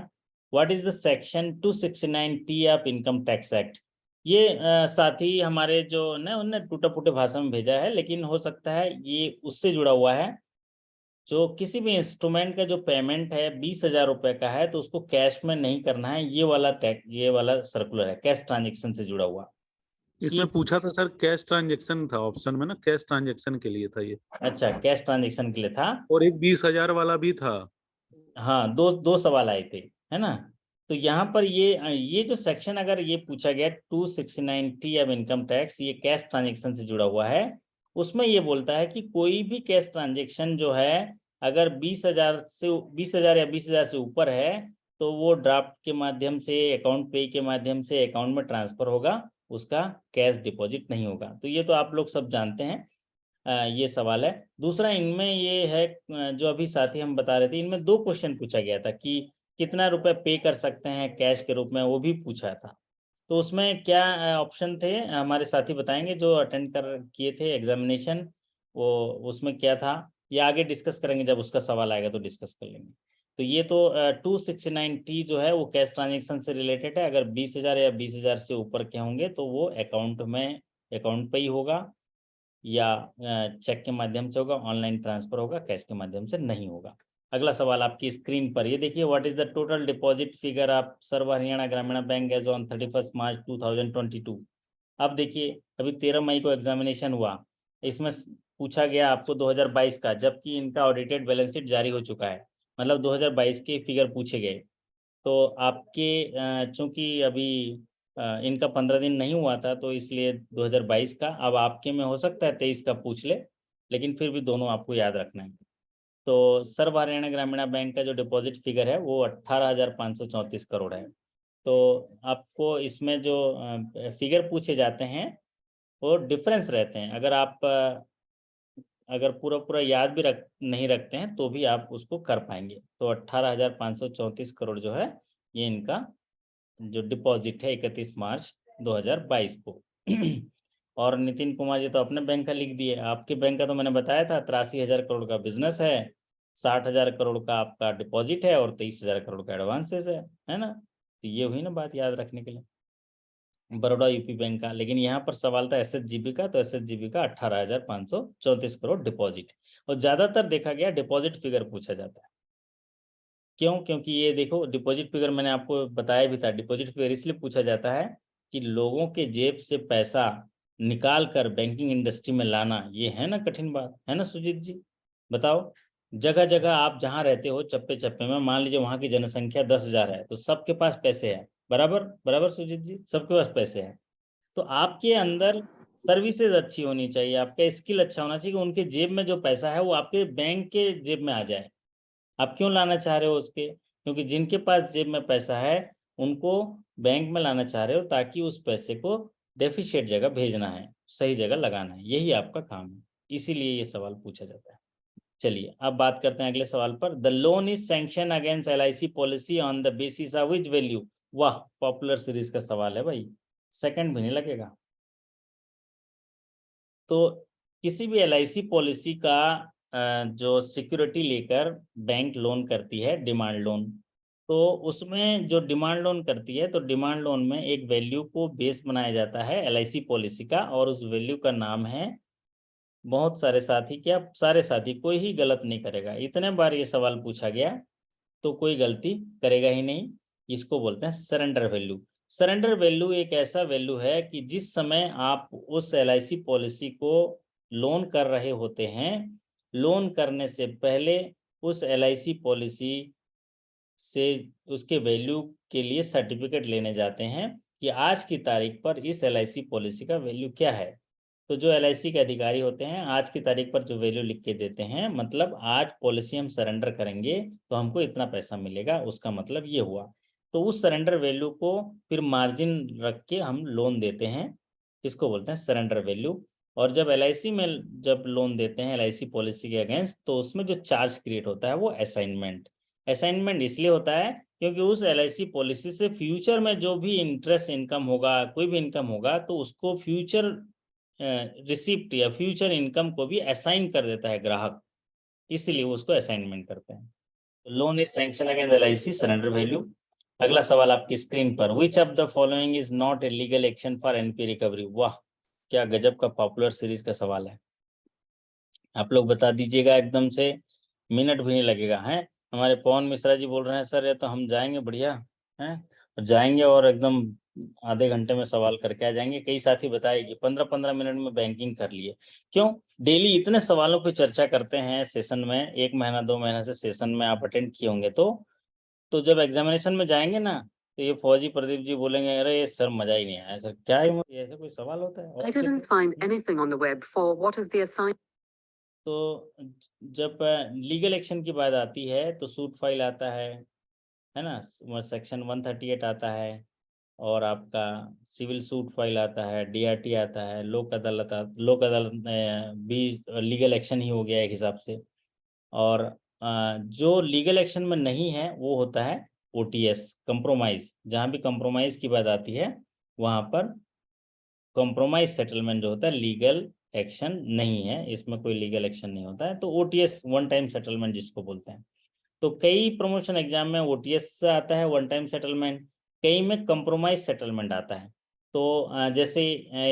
what is the section 269T of income tax act. ये साथी हमारे जो ना उन्होंने टूटा फूटे भाषा में भेजा है, लेकिन हो सकता है ये उससे जुड़ा हुआ है। जो किसी भी इंस्ट्रूमेंट का जो पेमेंट है 20,000 रुपए का है, तो उसको कैश में नहीं करना है। ये वाला सर्कुलर है, कैश ट्रांजेक्शन से जुड़ा हुआ। इसमें कि पूछा था सर, कैश ट्रांजेक्शन था ऑप्शन में ना, कैश ट्रांजेक्शन के लिए था ये। अच्छा, कैश ट्रांजेक्शन के लिए था। और एक 20,000 वाला भी था। हाँ, दो दो सवाल आए थे, है ना। तो यहाँ पर ये जो सेक्शन अगर ये पूछा गया 269T ऑफ इनकम टैक्स, ये कैश ट्रांजेक्शन से जुड़ा हुआ है। उसमें ये बोलता है कि कोई भी कैश ट्रांजेक्शन जो है अगर 20,000 या 20,000 से ऊपर है, तो वो ड्राफ्ट के माध्यम से, अकाउंट पे के माध्यम से अकाउंट में ट्रांसफर होगा, उसका कैश डिपॉजिट नहीं होगा। तो ये तो आप लोग सब जानते हैं। ये सवाल है। दूसरा इनमें ये है, जो अभी साथी हम बता रहे थे, इनमें 2 क्वेश्चन पूछा गया था कि कितना रुपए पे कर सकते हैं कैश के रूप में, वो भी पूछा था। तो उसमें क्या ऑप्शन थे, हमारे साथी बताएंगे जो अटेंड कर किए थे एग्जामिनेशन, वो उसमें क्या था, ये आगे डिस्कस करेंगे, जब उसका सवाल आएगा तो डिस्कस कर लेंगे। तो ये तो 269T जो है वो कैश ट्रांजेक्शन से रिलेटेड है। अगर 20,000 या 20,000 से ऊपर के होंगे तो वो अकाउंट पे ही होगा, या चेक के माध्यम से होगा, ऑनलाइन ट्रांसफर होगा, कैश के माध्यम से नहीं होगा। अगला सवाल आपकी स्क्रीन पर ये देखिए, what is the total deposit figure of Sarva Haryana Gramin bank as on 31 मार्च 2022। अब देखिए, अभी 13 मई को एग्जामिनेशन हुआ, इसमें पूछा गया आपको 2022 का, जबकि इनका ऑडिटेड बैलेंस शीट जारी हो चुका है, मतलब 2022 के फिगर पूछे गए। तो आपके चूंकि अभी इनका 15 दिन नहीं हुआ था, तो इसलिए 2022 का, अब आपके में हो सकता है 23 का पूछ ले, लेकिन फिर भी दोनों आपको याद रखना है। तो सर्व हरियाणा ग्रामीण बैंक का जो डिपॉजिट फिगर है वो 18,534 करोड़ है। तो आपको इसमें जो फिगर पूछे जाते हैं वो डिफरेंस रहते हैं। अगर आप अगर पूरा पूरा याद भी नहीं रखते हैं तो भी आप उसको कर पाएंगे। तो 18,534 करोड़ जो है, ये इनका जो डिपॉजिट है 31 मार्च 2022 को। और नितिन कुमार जी तो अपने बैंक का लिख दिए, आपके बैंक का तो मैंने बताया था 83,000 करोड़ का बिजनेस है, 60,000 करोड़ का आपका डिपॉजिट है और 23,000 करोड़ का एडवांसेस है ना। तो ये हुई ना बात याद रखने के लिए, बड़ौदा यूपी बैंक का। लेकिन यहाँ पर सवाल था SHGB का, तो SHGB का 18,534 करोड़ डिपॉजिट। और ज्यादातर देखा गया डिपॉजिट फिगर पूछा जाता है। क्यों? क्योंकि ये देखो, डिपॉजिट फिगर मैंने आपको बताया भी था, डिपॉजिट फिगर इसलिए पूछा जाता है कि लोगों के जेब से पैसा निकाल कर बैंकिंग इंडस्ट्री में लाना, ये है ना कठिन बात, है ना सुजीत जी? बताओ, जगह जगह आप जहाँ रहते हो, चप्पे चप्पे में, मान लीजिए वहाँ की जनसंख्या 10,000 है, तो सबके पास पैसे है, बराबर बराबर सुजीत जी, सबके पास पैसे हैं। तो आपके अंदर सर्विसेज अच्छी होनी चाहिए, आपका स्किल अच्छा होना चाहिए कि उनके जेब में जो पैसा है वो आपके बैंक के जेब में आ जाए। आप क्यों लाना चाह रहे हो उसके? क्योंकि जिनके पास जेब में पैसा है उनको बैंक में लाना चाह रहे हो, ताकि उस पैसे को डेफिशिएट जगह भेजना है, सही जगह लगाना है, यही आपका काम है। इसीलिए ये सवाल पूछा जाता है। चलिए अब बात करते हैं अगले सवाल पर। The loan is sanction against LIC policy on the basis of which value. वाह, पॉपुलर सीरीज का सवाल है भाई, सेकंड भी नहीं लगेगा। तो किसी भी LIC पॉलिसी का जो सिक्योरिटी लेकर बैंक लोन करती है, डिमांड लोन, तो उसमें जो डिमांड लोन करती है, तो डिमांड लोन में एक वैल्यू को बेस बनाया जाता है LIC पॉलिसी का, और उस वैल्यू का नाम है, बहुत सारे साथी, क्या सारे साथी, कोई ही गलत नहीं करेगा, इतने बार ये सवाल पूछा गया तो कोई गलती करेगा ही नहीं। इसको बोलते हैं सरेंडर वैल्यू। सरेंडर वैल्यू एक ऐसा वैल्यू है कि जिस समय आप उस LIC पॉलिसी को लोन कर रहे होते हैं, लोन करने से पहले उस LIC पॉलिसी से उसके वैल्यू के लिए सर्टिफिकेट लेने जाते हैं कि आज की तारीख पर इस LIC पॉलिसी का वैल्यू क्या है। तो जो LIC के अधिकारी होते हैं आज की तारीख पर जो वैल्यू लिख के देते हैं, मतलब आज पॉलिसी हम सरेंडर करेंगे तो हमको इतना पैसा मिलेगा, उसका मतलब ये हुआ। तो उस सरेंडर वैल्यू को फिर मार्जिन रख के हम लोन देते हैं, इसको बोलते हैं सरेंडर वैल्यू। और जब LIC में जब लोन देते हैं LIC पॉलिसी के अगेंस्ट, तो उसमें जो चार्ज क्रिएट होता है वो असाइनमेंट। असाइनमेंट इसलिए होता है क्योंकि उस LIC पॉलिसी से फ्यूचर में जो भी इंटरेस्ट इनकम होगा, कोई भी इनकम होगा, तो उसको फ्यूचर रिसिप्ट या फ्यूचर इनकम को भी असाइन कर देता है ग्राहक, इसीलिए वो उसको असाइनमेंट करते हैं। Loan is sanction against LIC surrender value. अगला सवाल आपकी स्क्रीन पर, which of the following is not a legal action for NP recovery. वाह, क्या गजब का पॉपुलर सीरीज का सवाल है। आप लोग बता दीजिएगा, एकदम से मिनट भी नहीं लगेगा। है हमारे पवन मिश्रा जी बोल रहे हैं सर ये तो हम जाएंगे, बढ़िया है, जाएंगे और एकदम आधे घंटे में सवाल करके आ जाएंगे। कई साथी बताएगी 15-15 मिनट में बैंकिंग कर लिए। क्यों? डेली इतने सवालों पे चर्चा करते हैं सेशन में, 1 महीना 2 महीना से सेशन में आप अटेंड किए होंगे। तो जब एग्जामिनेशन में जाएंगे ना, तो ये फौजी प्रदीप जी बोलेंगे अरे ये सर मजा ही नहीं आया सर, क्या है ये ऐसा कोई सवाल होता है? I didn't find anything on the web for what is the assignment. तो जब लीगल एक्शन की बात आती है तो सूट फाइल आता है ना, सेक्शन 138 आता है, और आपका सिविल सूट फाइल आता है, DRT आता है, लोक अदालत भी लीगल एक्शन ही हो गया एक हिसाब से। और जो लीगल एक्शन में नहीं है वो होता है OTS कंप्रोमाइज। जहाँ भी कंप्रोमाइज की बात आती है वहाँ पर कंप्रोमाइज सेटलमेंट जो होता है लीगल एक्शन नहीं है, इसमें कोई लीगल एक्शन नहीं होता है। तो OTS वन टाइम सेटलमेंट जिसको बोलते हैं। तो कई प्रमोशन एग्जाम में OTS से आता है वन टाइम सेटलमेंट, कई में कंप्रोमाइज सेटलमेंट आता है। तो जैसे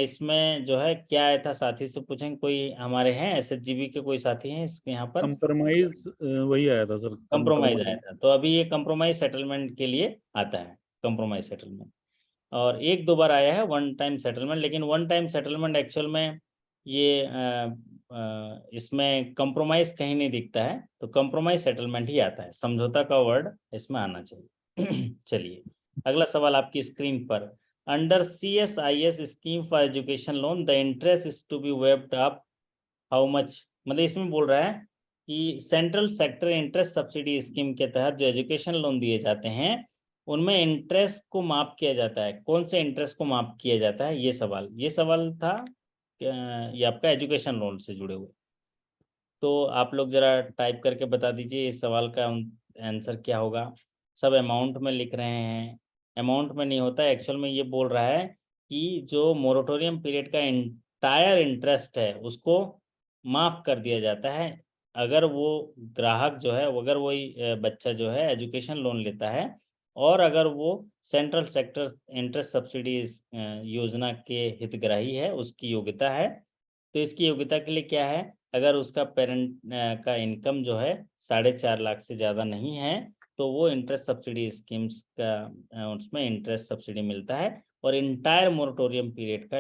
इसमें जो है क्या आया था, साथी से पूछेंगे, कोई हमारे हैं SHGB के कोई साथी हैं इसके यहाँ पर? कंप्रोमाइज वही आया था सर, कंप्रोमाइज आया था, तो अभी ये कंप्रोमाइज सेटलमेंट के लिए आता है कंप्रोमाइज सेटलमेंट। और 1-2 बार आया है वन टाइम सेटलमेंट, लेकिन वन टाइम सेटलमेंट एक्चुअल में ये इसमें कंप्रोमाइज कहीं नहीं दिखता है, तो कंप्रोमाइज सेटलमेंट ही आता है, समझौता का वर्ड इसमें आना चाहिए। चलिए अगला सवाल आपकी स्क्रीन पर, under CSIS scheme for education loan the interest is to be waived up how much. मतलब इसमें बोल रहा है कि central sector interest subsidy scheme के तहत जो एजुकेशन लोन दिए जाते हैं उनमें इंटरेस्ट को माफ किया जाता है। कौन से इंटरेस्ट को माफ किया जाता है, ये सवाल था ये आपका एजुकेशन लोन से जुड़े हुए। तो आप लोग जरा टाइप करके बता दीजिए इस सवाल का आंसर क्या होगा। सब अमाउंट में लिख रहे हैं, अमाउंट में नहीं होता है एक्चुअल में। ये बोल रहा है कि जो मोरेटोरियम पीरियड का इंटायर इंटरेस्ट है उसको माफ कर दिया जाता है अगर वो ग्राहक जो है, अगर वही बच्चा जो है एजुकेशन लोन लेता है, और अगर वो सेंट्रल सेक्टर इंटरेस्ट सब्सिडी योजना के हितग्राही है, उसकी योग्यता है। तो इसकी योग्यता के लिए क्या है, अगर उसका पेरेंट का इनकम जो है 4.5 लाख से ज़्यादा नहीं है तो वो इंटरेस्ट सब्सिडी स्कीम्स का उसमें इंटरेस्ट सब्सिडी मिलता है, और इंटायर मोरेटोरियम पीरियड का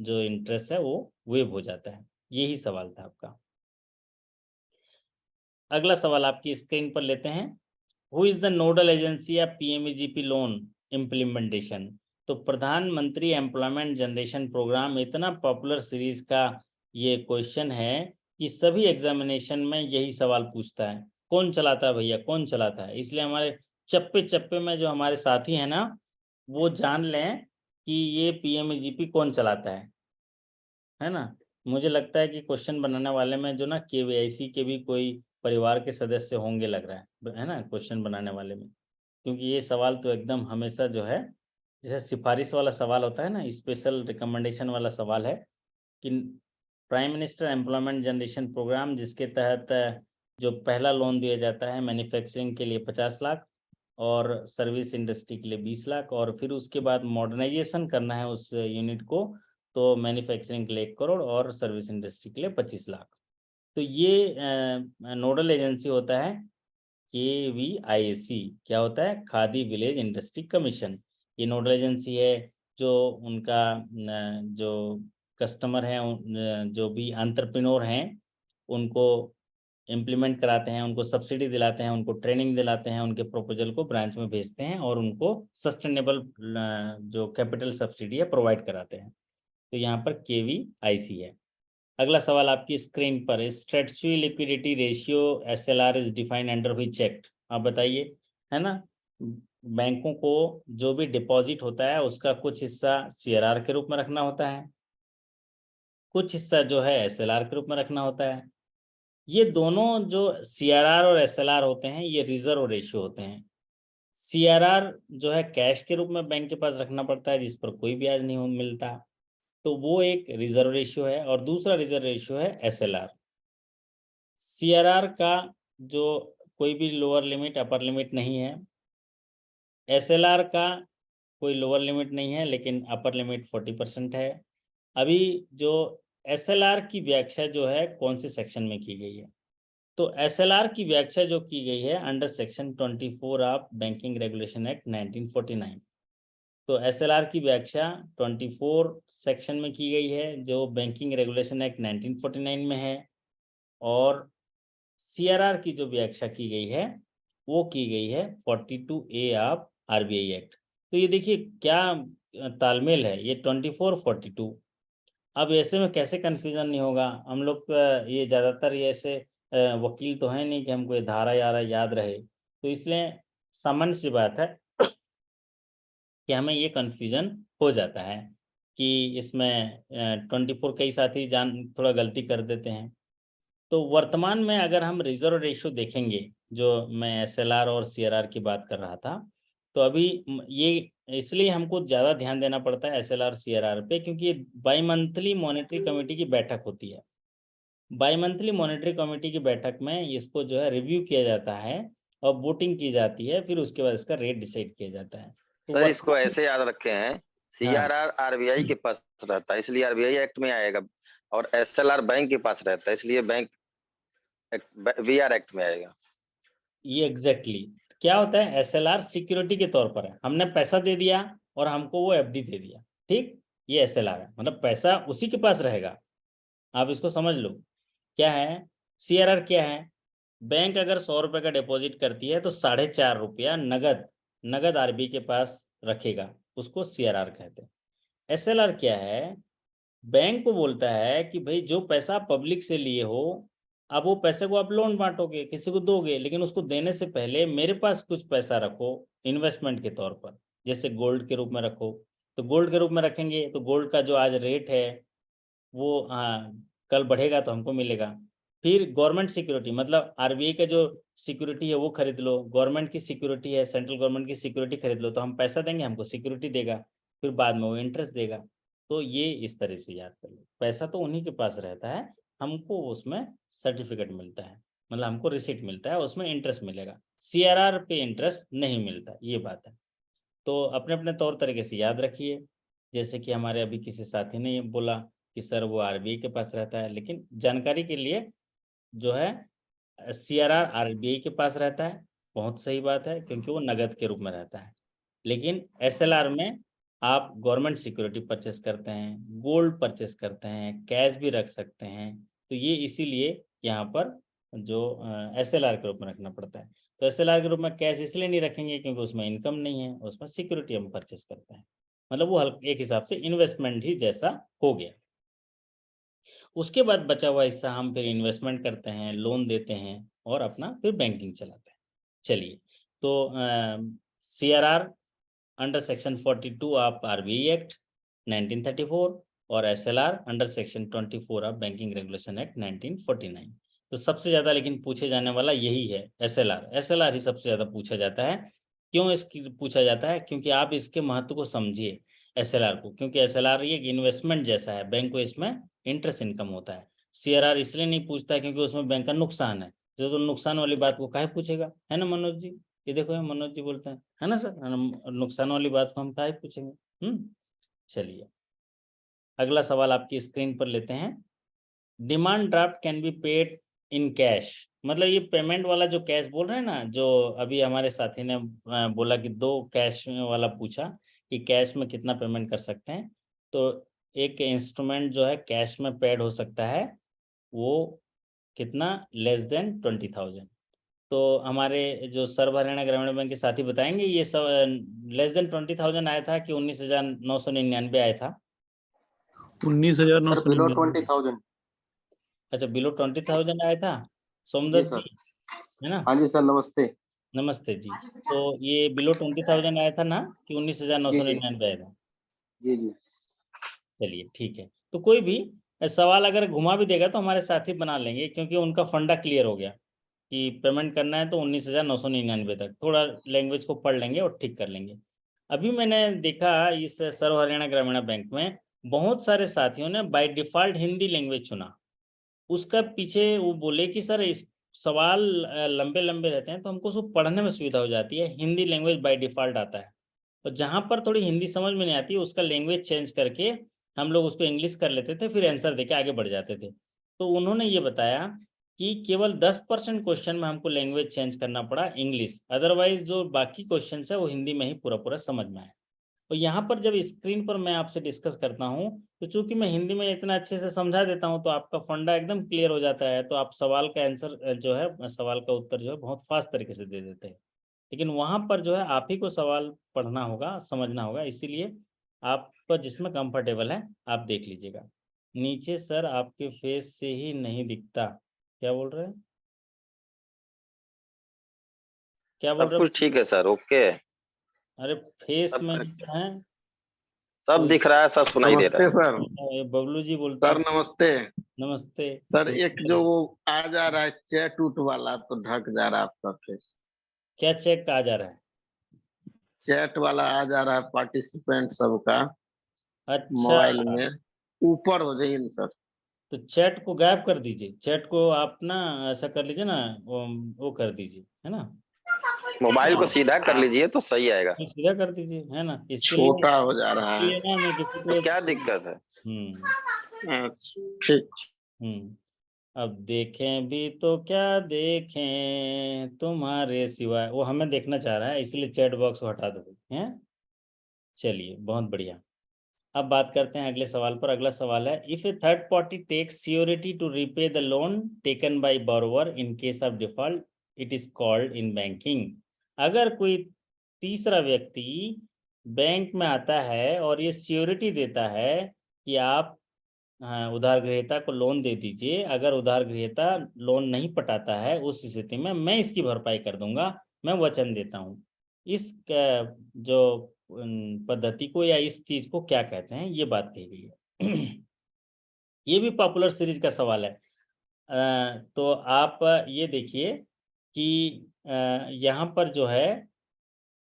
जो इंटरेस्ट है वो वेव हो जाता है। यही सवाल था आपका। अगला सवाल आपकी स्क्रीन पर लेते हैं, who is the nodal agency of PMEGP loan implementation. तो प्रधानमंत्री एम्प्लॉयमेंट जनरेशन प्रोग्राम इतना पॉपुलर सीरीज का ये क्वेश्चन है कि सभी एग्जामिनेशन में यही सवाल पूछता है, कौन चलाता है भैया, कौन चलाता है। इसलिए हमारे चप्पे चप्पे में जो हमारे साथी हैं ना, वो जान लें कि ये PMEGP कौन चलाता है ना। मुझे लगता है कि क्वेश्चन बनाने वाले में जो ना KYC के भी कोई परिवार के सदस्य होंगे लग रहा है ना, क्वेश्चन बनाने वाले में। क्योंकि ये सवाल तो एकदम हमेशा जो है, जैसे सिफारिश वाला सवाल होता है ना, स्पेशल रिकमेंडेशन वाला सवाल है कि prime minister employment generation programme, जिसके तहत जो पहला लोन दिया जाता है मैन्युफैक्चरिंग के लिए 50 लाख और सर्विस इंडस्ट्री के लिए 20 लाख, और फिर उसके बाद मॉडर्नाइजेशन करना है उस यूनिट को, तो मैन्युफैक्चरिंग के लिए 1 करोड़ और सर्विस इंडस्ट्री के लिए 25 लाख। तो ये नोडल एजेंसी होता है KVIC। क्या होता है? Khadi village industry commission. ये नोडल एजेंसी है जो उनका जो कस्टमर हैं, जो भी एंटरप्रेन्योर हैं, उनको इम्प्लीमेंट कराते हैं, उनको सब्सिडी दिलाते हैं, उनको ट्रेनिंग दिलाते हैं, उनके प्रपोजल को ब्रांच में भेजते हैं और उनको सस्टेनेबल जो कैपिटल सब्सिडी है प्रोवाइड कराते हैं। तो यहाँ पर KVIC है। अगला सवाल आपकी स्क्रीन पर, statutory liquidity ratio SLR is defined under which act? आप बताइए, है ना। बैंकों को जो भी डिपॉजिट होता है उसका कुछ हिस्सा CRR के रूप में रखना होता है, कुछ हिस्सा जो है SLR के रूप में रखना होता है। ये दोनों जो CRR और SLR होते हैं ये रिजर्व रेशियो होते हैं। CRR जो है कैश के रूप में बैंक के पास रखना पड़ता है जिस पर कोई ब्याज नहीं मिलता, तो वो एक रिजर्व रेशियो है। और दूसरा रिजर्व रेशियो है SLR। CRR का जो कोई भी लोअर लिमिट अपर लिमिट नहीं है, SLR का कोई लोअर लिमिट नहीं है लेकिन अपर लिमिट 40% है। अभी जो SLR की व्याख्या जो है कौन से सेक्शन में की गई है, तो SLR की व्याख्या जो की गई है under section 24 of banking regulation act 1949। तो SLR की व्याख्या 24 सेक्शन में की गई है जो बैंकिंग रेगुलेशन एक्ट 1949 में है, और CRR की जो व्याख्या की गई है वो की गई है 42A ऑफ RBI एक्ट। तो ये देखिए क्या तालमेल है, ये 24 42। अब ऐसे में कैसे कन्फ्यूजन नहीं होगा हम लोग ये ज़्यादातर ये ऐसे वकील तो है नहीं कि हमको ये धारा याद रहे, तो इसलिए सामान्य सी बात है कि हमें ये कन्फ्यूजन हो जाता है कि इसमें 24 कई साथी थोड़ा गलती कर देते हैं। तो वर्तमान में अगर हम रिजर्व रेशियो देखेंगे, जो मैं SLR और CRR की बात कर रहा था, तो अभी ये इसलिए हमको ज़्यादा ध्यान देना पड़ता है SLR CRR पे क्योंकि ये बाई मंथली मॉनेटरी कमेटी की बैठक होती है। बाई मंथली मॉनेटरी कमेटी की बैठक में इसको जो है रिव्यू किया जाता है और वोटिंग की जाती है, फिर उसके बाद इसका रेट डिसाइड किया जाता है। तो सर इसको ऐसे याद रखे हैं, हाँ, CRR RBI के पास रहता है इसलिए RBI एक्ट में आएगा, और SLR बैंक के पास रहता है इसलिए बैंक VR एक्ट में आएगा। ये एग्जैक्टली क्या होता है, SLR सिक्योरिटी के तौर पर है, हमने पैसा दे दिया और हमको वो FD दे दिया, ठीक, ये SLR है, मतलब पैसा उसी के पास रहेगा। आप इसको समझ लो क्या है। CRR क्या है, बैंक अगर 100 रुपए का डिपॉजिट करती है तो 4.5 रुपया नगद RBI के पास रखेगा, उसको CRR कहते हैं। SLR क्या है, बैंक को बोलता है कि भाई जो पैसा पब्लिक से लिए हो, अब वो पैसे को आप लोन बांटोगे, किसी को दोगे, लेकिन उसको देने से पहले मेरे पास कुछ पैसा रखो इन्वेस्टमेंट के तौर पर, जैसे गोल्ड के रूप में रखो। तो गोल्ड के रूप में रखेंगे तो गोल्ड का जो आज रेट है वो कल बढ़ेगा तो हमको मिलेगा। फिर गवर्नमेंट सिक्योरिटी, मतलब RBI का जो सिक्योरिटी है वो खरीद लो, गवर्नमेंट की सिक्योरिटी है, सेंट्रल गवर्नमेंट की सिक्योरिटी खरीद लो, तो हम पैसा देंगे, हमको सिक्योरिटी देगा, फिर बाद में वो इंटरेस्ट देगा। तो ये इस तरह से याद कर लो, पैसा तो उन्हीं के पास रहता है, हमको उसमें सर्टिफिकेट मिलता है, मतलब हमको रिसिप्ट मिलता है, उसमें इंटरेस्ट मिलेगा। CRR पे इंटरेस्ट नहीं मिलता, ये बात है। तो अपने अपने तौर तरीके से याद रखिए। जैसे कि हमारे अभी किसी साथी ने ये बोला कि सर वो RBI के पास रहता है, लेकिन जानकारी के लिए जो है CRR RBI के पास रहता है, बहुत सही बात है क्योंकि वो नगद के रूप में रहता है। लेकिन SLR में आप गवर्नमेंट सिक्योरिटी परचेस करते हैं, गोल्ड परचेस करते हैं, कैश भी रख सकते हैं, तो ये इसीलिए यहाँ पर जो SLR के रूप में रखना पड़ता है। तो SLR के रूप में कैश इसलिए नहीं रखेंगे क्योंकि उसमें इनकम नहीं है, उसमें सिक्योरिटी हम परचेस करते हैं, मतलब वो एक हिसाब से इन्वेस्टमेंट ही जैसा हो गया। उसके बाद बचा हुआ हिस्सा हम फिर इन्वेस्टमेंट करते हैं, लोन देते हैं और अपना फिर बैंकिंग चलाते हैं। चलिए, तो CRR under section 42 of RBI act 1934 और SLR under section 24 of banking regulation act 1949। तो सबसे ज़्यादा लेकिन पूछे जाने वाला यही है, SLR ही सबसे ज़्यादा पूछा जाता है। क्यों इसकी पूछा जाता है, क्योंकि आप इसके महत्व को समझिए SLR को, क्योंकि SLR ये एक इन्वेस्टमेंट जैसा है, बैंक को इसमें इंटरेस्ट इनकम होता है। CRR इसलिए नहीं पूछता है क्योंकि उसमें बैंक का नुकसान है, तो नुकसान वाली बात को काहे पूछेगा, है ना मनोज जी? ये देखो मनोज जी बोलते हैं, है ना सर, नुकसान वाली बात को हम काहे पूछेंगे। चलिए, अगला सवाल आपकी स्क्रीन पर लेते हैं। Demand draft can be paid in cash, मतलब ये पेमेंट वाला जो कैश बोल रहे हैं ना, जो अभी हमारे साथी ने बोला कि 2 कैश वाला पूछा कि कैश में कितना पेमेंट कर सकते हैं, तो एक इंस्ट्रूमेंट जो है कैश में पेड हो सकता है, वो कितना, लेस देन 20,000। तो हमारे जो सर्व हरियाणा ग्रामीण बैंक के साथी बताएंगे ये सब लेस देन 20,000 आया था कि 19,999 आया था? 19,999। Sir below 20,000। अच्छा, बिलो 20,000 आया था जी सोमदत्त सर। जी, है ना? हाँ जी सर, नमस्ते। नमस्ते जी। तो ये बिलो 20,000 आया था ना कि 19,999 आया था? जी जी। चलिए ठीक है। तो कोई भी सवाल अगर घुमा भी देगा तो हमारे साथी बना लेंगे, क्योंकि उनका फंडा क्लियर हो गया कि पेमेंट करना है तो 19,999 तक। थोड़ा लैंग्वेज को पढ़ लेंगे और ठीक कर लेंगे। अभी मैंने देखा इस सर्व हरियाणा ग्रामीण बैंक में बहुत सारे साथियों ने बाय डिफॉल्ट हिंदी लैंग्वेज चुना। उसका पीछे वो बोले कि सर इस सवाल लंबे लंबे रहते हैं तो हमको उसको पढ़ने में सुविधा हो जाती है, हिंदी लैंग्वेज बाय डिफॉल्ट आता है। तो जहाँ पर थोड़ी हिंदी समझ में नहीं आती उसका लैंग्वेज चेंज करके हम लोग उसको इंग्लिश कर लेते थे, फिर आंसर देके आगे बढ़ जाते थे। तो उन्होंने ये बताया कि केवल 10% क्वेश्चन में हमको लैंग्वेज चेंज करना पड़ा इंग्लिश, अदरवाइज जो बाकी क्वेश्चन है वो हिंदी में ही पूरा पूरा समझ में आया। और यहाँ पर जब स्क्रीन पर मैं आपसे डिस्कस करता हूँ तो चूंकि मैं हिंदी में इतना अच्छे से समझा देता हूँ तो आपका फंडा एकदम क्लियर हो जाता है, तो आप सवाल का आंसर जो है, सवाल का उत्तर जो है बहुत फास्ट तरीके से दे देते हैं। लेकिन वहां पर जो है आप ही को सवाल पढ़ना होगा, समझना होगा, इसीलिए आप पर जिसमें कंफर्टेबल है आप देख लीजिएगा। नीचे सर आपके फेस से ही नहीं दिखता, क्या बोल रहे हैं? क्या बोल सब रहे कुछ ठीक है सर, ओके है। अरे फेस सब में correct है। है सब दिख रहा है, सब सुनाई दे रहा नमस्ते है। सर। बबलू जी बोलते सर हैं। नमस्ते। नमस्ते। सर तो एक जो वो आ जा रहा है चैट उट वाला तो ढक जा रहा है आपका फेस। क्या चेक आ जा रहा है? चैट वाला आ जा रहा है पार्टिसिपेंट सबका अच्छा, मोबाइल में, ऊपर हो जाइए ना सर। तो चैट को गायब कर दीजिए, चैट को आप ना ऐसा कर लीजिए ना, वो कर दीजिए, है ना? मोबाइल को सीधा कर लीजिए तो सही आएगा। सीधा कर दीजिए, है ना? इसके लिए छोटा हो जा रहा है। ना मैं किसी तो को क्या दिक्कत है? अच्छा ठीक। हम्म। अब देखें भी तो क्या देखें तुम्हारे सिवाय, वो हमें देखना चाह रहा है इसलिए चैट बॉक्स को हटा दो, हैं? चलिए बहुत बढ़िया। अब बात करते हैं अगले सवाल पर। अगला सवाल है, if a third party takes security to repay the loan taken by borrower in case of default, it is called in banking. अगर कोई तीसरा व्यक्ति बैंक में आता है और ये सियोरिटी देता है कि आप उधार ग्रहीता को लोन दे दीजिए, अगर उधार ग्रहीता लोन नहीं पटाता है उस स्थिति में मैं इसकी भरपाई कर दूंगा, मैं वचन देता हूँ। इस जो पद्धति को या इस चीज को क्या कहते हैं, ये बात कही गई है। ये भी पॉपुलर सीरीज का सवाल है। तो आप ये देखिए कि यहाँ पर जो है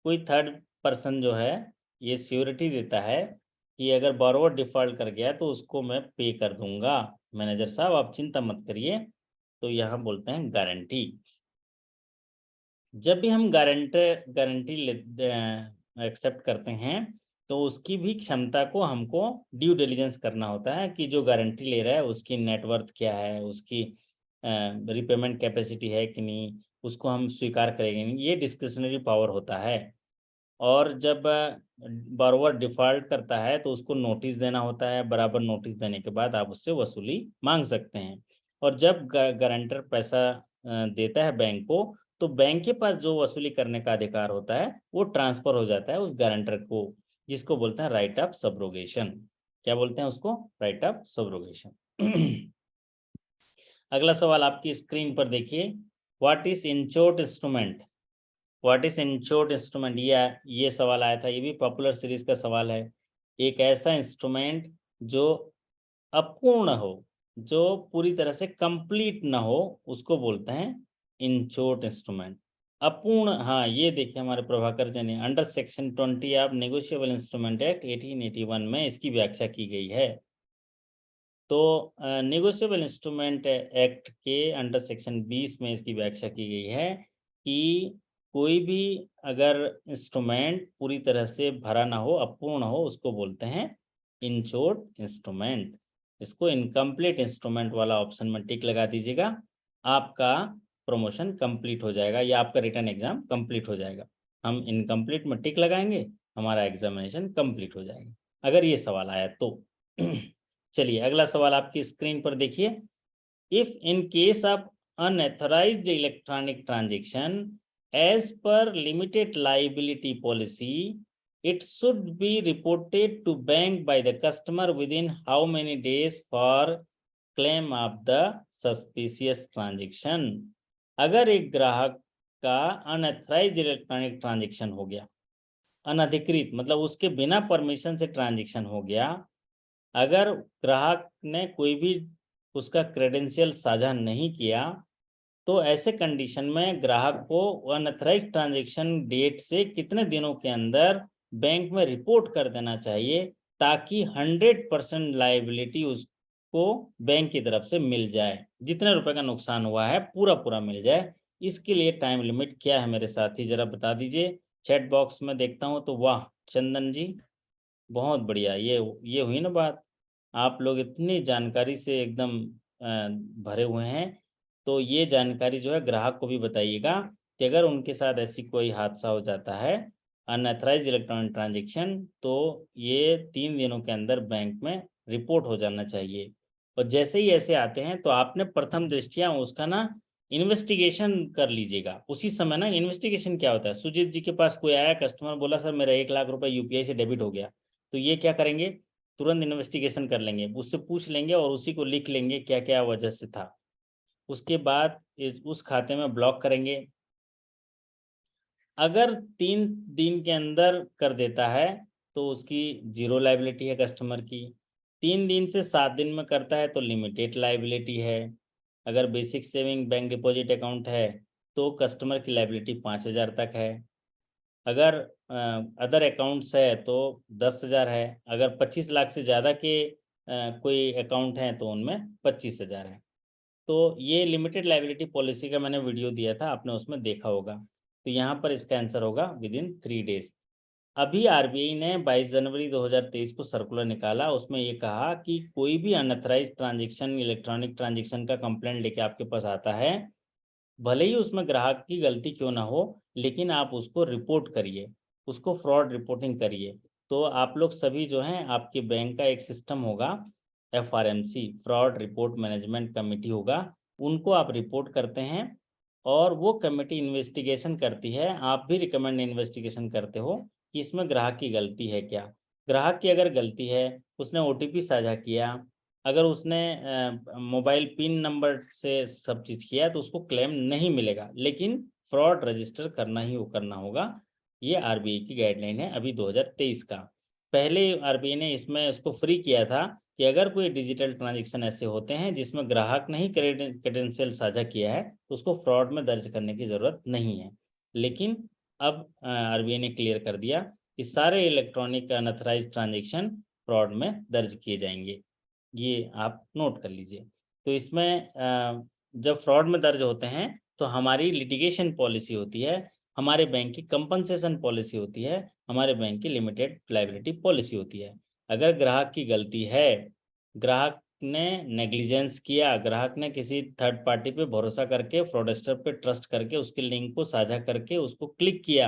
कोई थर्ड पर्सन जो है ये सियोरिटी देता है कि अगर बोरोवर डिफॉल्ट कर गया तो उसको मैं पे कर दूंगा। मैनेजर साहब आप चिंता मत करिए। तो यहाँ बोलते हैं गारंटी। जब भी हम गारंटी एक्सेप्ट करते हैं तो उसकी भी क्षमता को हमको ड्यू डिलिजेंस करना होता है कि जो गारंटी ले रहा है उसकी नेटवर्थ क्या है, उसकी रिपेमेंट कैपेसिटी है कि नहीं, उसको हम स्वीकार करेंगे नहीं, ये डिस्क्रिशनरी पावर होता है। और जब बोरोवर डिफॉल्ट करता है तो उसको नोटिस देना होता है, बराबर नोटिस देने के बाद आप उससे वसूली मांग सकते हैं। और जब गारंटर पैसा देता है बैंक को तो बैंक के पास जो वसूली करने का अधिकार होता है वो ट्रांसफर हो जाता है उस गारंटर को, जिसको बोलते हैं राइट ऑफ सब्रोगेशन। क्या बोलते हैं उसको? Right of subrogation. अगला सवाल आपकी स्क्रीन पर देखिए, what is insured instrument? What is insured instrument, ये सवाल आया था, ये भी पॉपुलर सीरीज का सवाल है। एक ऐसा इंस्ट्रूमेंट जो अपूर्ण हो, जो पूरी तरह से कंप्लीट ना हो, उसको बोलते हैं इंश्योर्ड इंस्ट्रूमेंट। अपूर्ण, हाँ ये देखिए हमारे प्रभाकर जी ने under section 20 of negotiable instrument act 1881 में इसकी व्याख्या की गई है। तो नेगोशिएबल इंस्ट्रूमेंट एक्ट के अंडर सेक्शन 20 में इसकी व्याख्या की गई है कि कोई भी अगर इंस्ट्रूमेंट पूरी तरह से भरा ना हो, अपूर्ण हो, उसको बोलते हैं इंश्योर्ड इंस्ट्रूमेंट। इसको इनकम्प्लीट इंस्ट्रूमेंट वाला ऑप्शन में टिक लगा दीजिएगा, आपका प्रमोशन कंप्लीट हो जाएगा या आपका रिटर्न एग्जाम कंप्लीट हो जाएगा। हम इनकम्प्लीट में टिक लगाएंगे, हमारा एग्जामिनेशन कंप्लीट हो जाएगा, अगर ये सवाल आया तो। चलिए अगला सवाल आपकी स्क्रीन पर देखिए, if in case of unauthorised electronic transaction as per limited liability policy It should be reported to bank by the customer within how many days for claim of the suspicious transaction. अगर एक ग्राहक का अनऑथराइज्ड इलेक्ट्रॉनिक ट्रांजैक्शन हो गया, अनधिकृत मतलब उसके बिना परमिशन से ट्रांजैक्शन हो गया, अगर ग्राहक ने कोई भी उसका क्रेडेंशियल साझा नहीं किया, तो ऐसे कंडीशन में ग्राहक को अनऑथराइज्ड ट्रांजैक्शन डेट से कितने दिनों के अंदर बैंक में रिपोर्ट कर देना चाहिए, ताकि 100% लायबिलिटी उसको बैंक की तरफ से मिल जाए, जितने रुपए का नुकसान हुआ है पूरा मिल जाए। इसके लिए टाइम लिमिट क्या है मेरे साथी, जरा बता दीजिए। चैट बॉक्स में देखता हूं तो वाह चंदन जी, बहुत बढ़िया, ये हुई ना बात। आप लोग इतनी जानकारी से एकदम भरे हुए हैं, तो ये जानकारी जो है ग्राहक को भी बताइएगा कि अगर उनके साथ ऐसी कोई हादसा हो जाता है अनऑथराइज्ड इलेक्ट्रॉनिक ट्रांजैक्शन, तो ये 3 दिनों के अंदर बैंक में रिपोर्ट हो जाना चाहिए। और जैसे ही ऐसे आते हैं तो आपने प्रथम दृष्टया उसका ना इन्वेस्टिगेशन कर लीजिएगा। उसी समय ना इन्वेस्टिगेशन क्या होता है, सुजीत जी के पास कोई आया, कस्टमर बोला सर मेरा 1 लाख रुपए यूपीआई से डेबिट हो गया, तो ये क्या करेंगे, तुरंत इन्वेस्टिगेशन कर लेंगे, उससे पूछ लेंगे और उसी को लिख लेंगे क्या क्या वजह से था। उसके बाद उस खाते में ब्लॉक करेंगे। अगर 3 दिन के अंदर कर देता है तो उसकी 0 लायबिलिटी है कस्टमर की। 3 दिन से 7 दिन में करता है तो लिमिटेड लायबिलिटी है। अगर basic saving bank deposit account है तो कस्टमर की लायबिलिटी 5,000 तक है। अगर अदर अकाउंट्स है तो 10,000 है। अगर 25 लाख से ज़्यादा के कोई अकाउंट हैं तो उनमें 25,000 है। तो ये लिमिटेड लायबिलिटी पॉलिसी का मैंने वीडियो दिया था, आपने उसमें देखा होगा। तो यहाँ पर इसका आंसर होगा विदिन 3 डेज। अभी आरबीआई ने 22 जनवरी 2023 को सर्कुलर निकाला, उसमें ये कहा कि कोई भी अनऑथराइज्ड ट्रांजैक्शन, इलेक्ट्रॉनिक ट्रांजैक्शन का कंप्लेंट लेके आपके पास आता है, भले ही उसमें ग्राहक की गलती क्यों ना हो, लेकिन आप उसको रिपोर्ट करिए, उसको फ्रॉड रिपोर्टिंग करिए। तो आप लोग सभी जो हैं, आपके बैंक का एक सिस्टम होगा FRMC, fraud report management committee होगा, उनको आप रिपोर्ट करते हैं और वो कमेटी इन्वेस्टिगेशन करती है। आप भी रिकमेंड इन्वेस्टिगेशन करते हो कि इसमें ग्राहक की गलती है क्या। ग्राहक की अगर गलती है, उसने OTP साझा किया, अगर उसने मोबाइल पिन नंबर से सब चीज़ किया तो उसको क्लेम नहीं मिलेगा, लेकिन फ्रॉड रजिस्टर करना होगा। ये आरबीआई की गाइडलाइन है अभी 2023 का। पहले आरबीआई ने इसमें इसको फ्री किया था कि अगर कोई डिजिटल ट्रांजैक्शन ऐसे होते हैं जिसमें ग्राहक ने ही क्रेडेंशियल साझा किया है तो उसको फ्रॉड में दर्ज करने की ज़रूरत नहीं है। लेकिन अब आरबीआई ने क्लियर कर दिया कि सारे इलेक्ट्रॉनिक अनऑथराइज्ड ट्रांजैक्शन फ्रॉड में दर्ज किए जाएंगे। ये आप नोट कर लीजिए। तो इसमें जब फ्रॉड में दर्ज होते हैं तो हमारी लिटिगेशन पॉलिसी होती है, हमारे बैंक की कंपनसेशन पॉलिसी होती है, हमारे बैंक की लिमिटेड लायबिलिटी पॉलिसी होती है। अगर ग्राहक की गलती है, ग्राहक ने नेग्लिजेंस किया, ग्राहक ने किसी थर्ड पार्टी पे भरोसा करके, फ्रॉडस्टर पे ट्रस्ट करके उसके लिंक को साझा करके उसको क्लिक किया,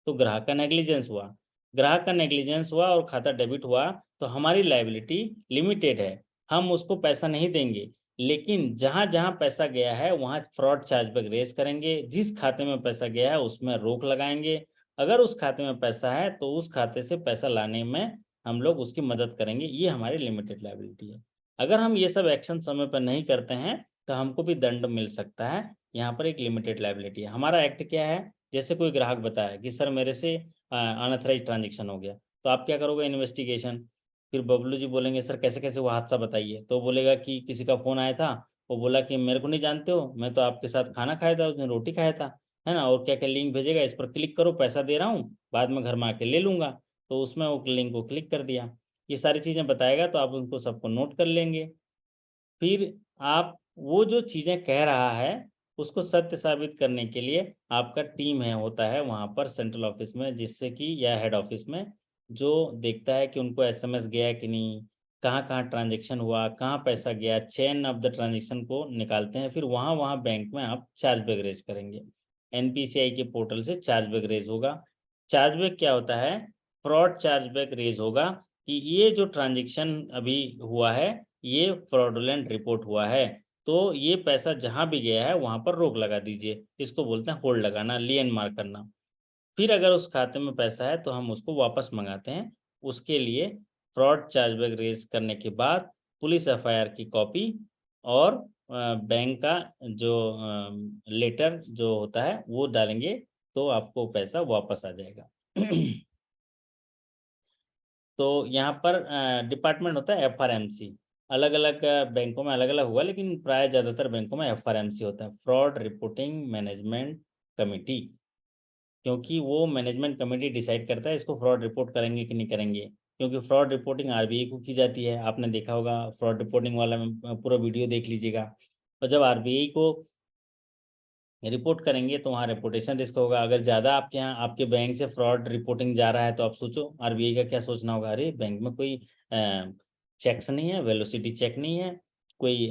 तो ग्राहक का नेग्लिजेंस हुआ। ग्राहक का नेग्लिजेंस हुआ और खाता डेबिट हुआ तो हमारी लायबिलिटी लिमिटेड है, हम उसको पैसा नहीं देंगे। लेकिन जहाँ-जहाँ पैसा गया है वहाँ फ्रॉड चार्जबैक रेज करेंगे। जिस खाते में पैसा गया है उसमें रोक लगाएंगे। अगर उस खाते में पैसा है तो उस खाते से पैसा लाने में हम लोग उसकी मदद करेंगे। ये हमारी लिमिटेड लायबिलिटी है। अगर हम ये सब एक्शन समय पर नहीं करते हैं तो हमको भी दंड मिल सकता है। यहाँ पर एक लिमिटेड लायबिलिटी है। हमारा एक्ट क्या है, जैसे कोई ग्राहक बताया कि सर मेरे से अनऑथराइज्ड ट्रांजैक्शन हो गया, तो आप क्या करोगे, इन्वेस्टिगेशन। फिर बबलू जी बोलेंगे सर कैसे-कैसे वो हादसा बताइए, तो बोलेगा कि किसी का फ़ोन आया था, वो बोला कि मेरे को नहीं जानते हो, मैं तो आपके साथ खाना खाया था, उस दिन रोटी खाया था, है ना? और क्या-क्या लिंक भेजेगा, इस पर क्लिक करो, पैसा दे रहा हूँ, बाद में घर में आके ले लूँगा। तो उसमें वो लिंक को क्लिक कर दिया। ये सारी चीज़ें बताएगा तो आप उनको सबको नोट कर लेंगे। फिर आप वो जो चीज़ें कह रहा है, उसको सत्य साबित करने के लिए आपका टीम होता है वहाँ पर सेंट्रल ऑफ़िस में, जिससे कि या हेड ऑफ़िस में, जो देखता है कि उनको एसएमएस गया है कि नहीं, कहाँ-कहाँ ट्रांज़ैक्शन हुआ, कहाँ पैसा गया, चेन ऑफ द ट्रांज़ैक्शन को निकालते हैं। फिर वहाँ-वहाँ बैंक में आप चार्जबैक रेज़ करेंगे। एनपीसीआई के पोर्टल से चार्जबैक रेज़ होगा। चार्जबैक क्या होता है? फ्रॉड चार्जबैक रेज़ होगा कि ये जो ट्रांज़ैक्शन अभी हुआ है, ये फ्रॉडुलेंट रिपोर्ट हुआ है, तो ये पैसा जहाँ भी गया है वहाँ पर रोक लगा दीजिए। इसको बोलते हैं होल्ड लगाना, लियन मार्क करना। फिर अगर उस खाते में पैसा है तो हम उसको वापस मंगाते हैं। उसके लिए फ्रॉड चार्जबैक रेज करने के बाद पुलिस एफआईआर की कॉपी और बैंक का जो लेटर जो होता है वो डालेंगे तो आपको पैसा वापस आ जाएगा। तो यहाँ पर डिपार्टमेंट होता है एफआरएमसी। अलग अलग बैंकों में अलग अलग हुआ, लेकिन प्राय ज़्यादातर बैंकों में एफआरएमसी होता है, फ्रॉड रिपोर्टिंग मैनेजमेंट कमेटी, क्योंकि वो मैनेजमेंट कमेटी डिसाइड करता है इसको फ्रॉड रिपोर्ट करेंगे कि नहीं करेंगे। क्योंकि फ्रॉड रिपोर्टिंग आरबीआई को की जाती है, आपने देखा होगा फ्रॉड रिपोर्टिंग वाला में पूरा वीडियो देख लीजिएगा। और जब आरबीआई को रिपोर्ट करेंगे तो वहाँ रेपुटेशन रिस्क होगा। अगर ज़्यादा आपके यहाँ आपके बैंक से फ्रॉड रिपोर्टिंग जा रहा है तो आप सोचो आरबीआई का क्या सोचना होगा, अरे बैंक में कोई चेक्स नहीं है, वेलोसिटी चेक नहीं है, कोई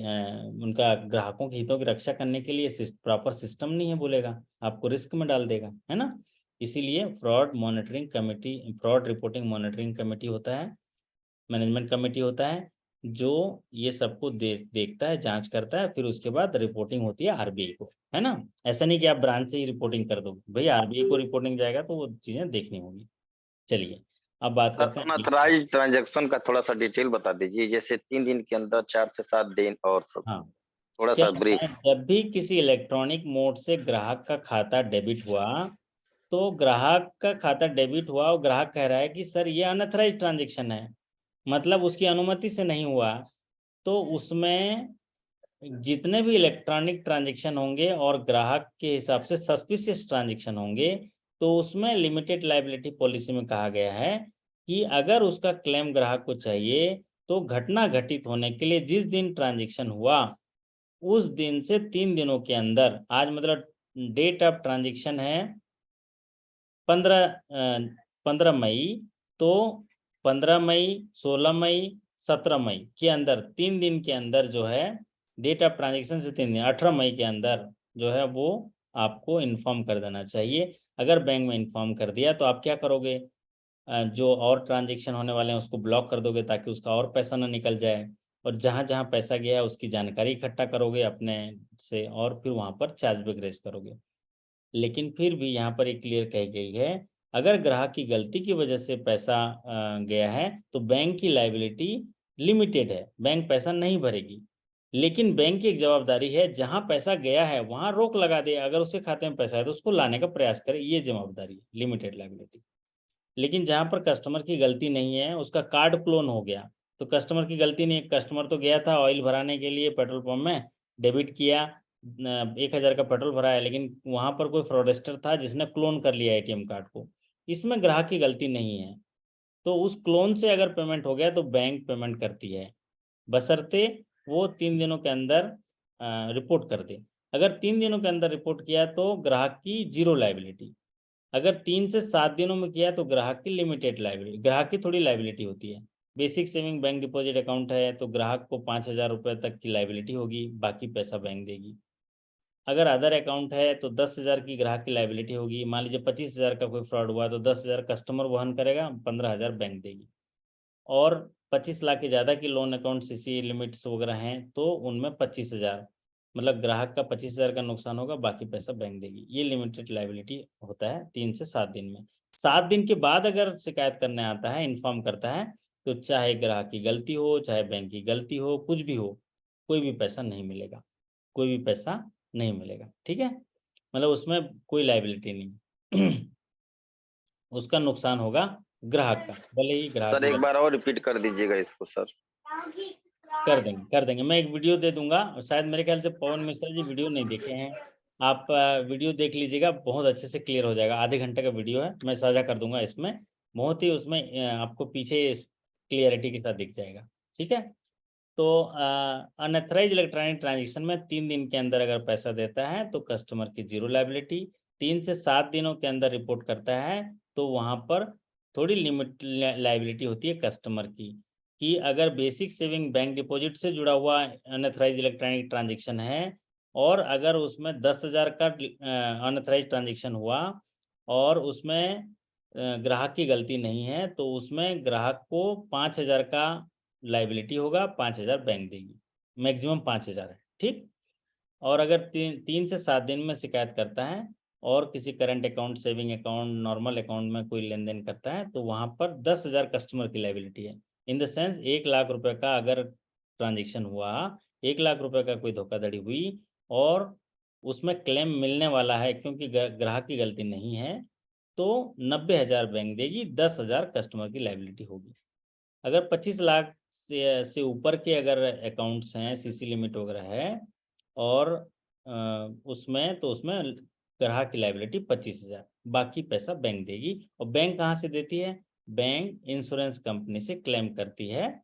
उनका ग्राहकों के हितों की रक्षा करने के लिए प्रॉपर सिस्टम नहीं है, बोलेगा आपको रिस्क में डाल देगा, है ना। इसीलिए fraud monitoring committee, fraud reporting monitoring committee होता है, मैनेजमेंट कमेटी होता है, जो ये सबको देखता है, जांच करता है, फिर उसके बाद रिपोर्टिंग होती है आरबीआई को, है ना। ऐसा नहीं कि आप ब्रांच से ही रिपोर्टिंग कर दो, भाई आरबीआई को रिपोर्टिंग जाएगा तो वो चीजें देखनी होगी। चलिए अब बात सर करते हैं अनऑथराइज्ड ट्रांजैक्शन का थोड़ा सा डिटेल बता दीजिए, जैसे 3 दिन के अंदर, 4 से 7 दिन और सब, हाँ, थोड़ा क्या सा होता ब्रीफ। है, जब भी किसी इलेक्ट्रॉनिक मोड से ग्राहक का खाता डेबिट हुआ तो ग्राहक का खाता डेबिट हुआ और ग्राहक कह रहा है कि सर ये अनऑथराइज्ड ट्रांजेक्शन है, मतलब उसकी अनुमति से नहीं हुआ, तो उसमें जितने भी इलेक्ट्रॉनिक ट्रांजैक्शन होंगे और ग्राहक के हिसाब से सस्पिशियस ट्रांजैक्शन होंगे तो उसमें लिमिटेड लायबिलिटी पॉलिसी में कहा गया है कि अगर उसका क्लेम ग्राहक को चाहिए तो घटना घटित होने के लिए जिस दिन ट्रांजैक्शन हुआ उस दिन से 3 दिनों के अंदर, आज मतलब डेट ऑफ ट्रांजैक्शन है 15 मई, तो 15 मई, 16 मई, 17 मई के अंदर 3 दिन के अंदर जो है डेट ऑफ ट्रांजैक्शन से 3 दिन 18 मई के अंदर जो है वो आपको इन्फॉर्म कर देना चाहिए। अगर बैंक में इन्फॉर्म कर दिया तो आप क्या करोगे, जो और ट्रांजैक्शन होने वाले हैं उसको ब्लॉक कर दोगे ताकि उसका और पैसा ना निकल जाए, और जहाँ जहाँ पैसा गया है उसकी जानकारी इकट्ठा करोगे अपने से और फिर वहाँ पर चार्जबैक रेज करोगे। लेकिन फिर भी यहाँ पर एक क्लियर कही गई है, अगर ग्राहक की गलती की वजह से पैसा गया है तो बैंक की लायबिलिटी लिमिटेड है, बैंक पैसा नहीं भरेगी। लेकिन बैंक की एक जवाबदारी है, जहां पैसा गया है वहां रोक लगा दे, अगर उसके खाते में पैसा है तो उसको लाने का प्रयास करे, ये जवाबदारी है, लिमिटेड लायबिलिटी। लेकिन जहां पर कस्टमर की गलती नहीं है, उसका कार्ड क्लोन हो गया तो कस्टमर की गलती नहीं है, कस्टमर तो गया था ऑयल भराने के लिए पेट्रोल पंप में, डेबिट किया, 1,000 का पेट्रोल भराया, लेकिन वहां पर कोई फ्रॉडस्टर था जिसने क्लोन कर लिया एटीएम कार्ड को, इसमें ग्राहक की गलती नहीं है। तो उस क्लोन से अगर पेमेंट हो गया तो बैंक पेमेंट करती है, बशर्ते वो 3 दिनों के अंदर रिपोर्ट कर दे। अगर 3 दिनों के अंदर रिपोर्ट किया तो ग्राहक की जीरो लायबिलिटी, अगर 3 से 7 दिनों में किया तो ग्राहक की लिमिटेड लायबिलिटी, ग्राहक की थोड़ी लायबिलिटी होती है। Basic saving bank deposit account है तो ग्राहक को 5,000 रुपये तक की लायबिलिटी होगी, बाकी पैसा बैंक देगी। अगर अदर अकाउंट है तो 10,000 की ग्राहक की लायबिलिटी होगी। मान लीजिए 25,000 का कोई फ्रॉड हुआ तो 10,000 कस्टमर वहन करेगा, 15,000 बैंक देगी। और 25 लाख के ज़्यादा की लोन अकाउंट सीसी लिमिट्स वगैरह हैं तो उनमें 25,000, मतलब ग्राहक का 25,000 का नुकसान होगा, बाकी पैसा बैंक देगी। ये लिमिटेड लायबिलिटी होता है 3 से 7 दिन में। 7 दिन के बाद अगर शिकायत करने आता है, इन्फॉर्म करता है, तो चाहे ग्राहक की गलती हो, चाहे बैंक की गलती हो, कुछ भी हो, कोई भी पैसा नहीं मिलेगा, कोई भी पैसा नहीं मिलेगा, ठीक है। मतलब उसमें कोई लायबिलिटी नहीं उसका नुकसान होगा ग्राहक का, भले ही ग्राहक सर की एक गलती। बार और रिपीट कर दीजिएगा इसको सर। कर देंगे, मैं एक वीडियो दे दूंगा, शायद मेरे ख्याल से पवन मिश्रा जी वीडियो नहीं देखे हैं, आप वीडियो देख लीजिएगा, बहुत अच्छे से क्लियर हो जाएगा। आधे घंटे का वीडियो है, मैं साझा कर दूंगा इसमें, बहुत ही उसमें आपको पीछे क्लियरिटी के साथ दिख जाएगा, ठीक है। तो अनऑथराइज इलेक्ट्रॉनिक ट्रांजेक्शन में 3 दिन के अंदर अगर पैसा देता है तो कस्टमर की जीरो लायबिलिटी, 3 से 7 दिनों के अंदर रिपोर्ट करता है तो वहाँ पर थोड़ी लिमिट लायबिलिटी होती है कस्टमर की, कि अगर बेसिक सेविंग बैंक डिपॉजिट से जुड़ा हुआ अनऑथराइज इलेक्ट्रॉनिक ट्रांजेक्शन है और अगर उसमें 10,000 का अनऑथराइज ट्रांजेक्शन हुआ और उसमें ग्राहक की गलती नहीं है तो उसमें ग्राहक को 5,000 का लायबिलिटी होगा, 5,000 बैंक देगी, मैक्सिमम 5,000 है, ठीक। और अगर 3 से 7 दिन में शिकायत करता है और किसी current account, saving account, normal account में कोई लेन देन करता है तो वहाँ पर 10,000 कस्टमर की लायबिलिटी है। इन द सेंस 1 लाख रुपए का अगर ट्रांजेक्शन हुआ, 1 लाख रुपए का कोई धोखाधड़ी हुई और उसमें क्लेम मिलने वाला है क्योंकि ग्राहक की गलती नहीं है, तो 90,000 बैंक देगी, 10,000 कस्टमर की लायबिलिटी होगी। अगर 25 लाख से ऊपर के अगर अकाउंट्स हैं, सीसी लिमिट वगैरह है और उसमें ग्राहक की लायबिलिटी 25,000, बाकी पैसा बैंक देगी। और बैंक कहाँ से देती है? बैंक इंश्योरेंस कंपनी से क्लेम करती है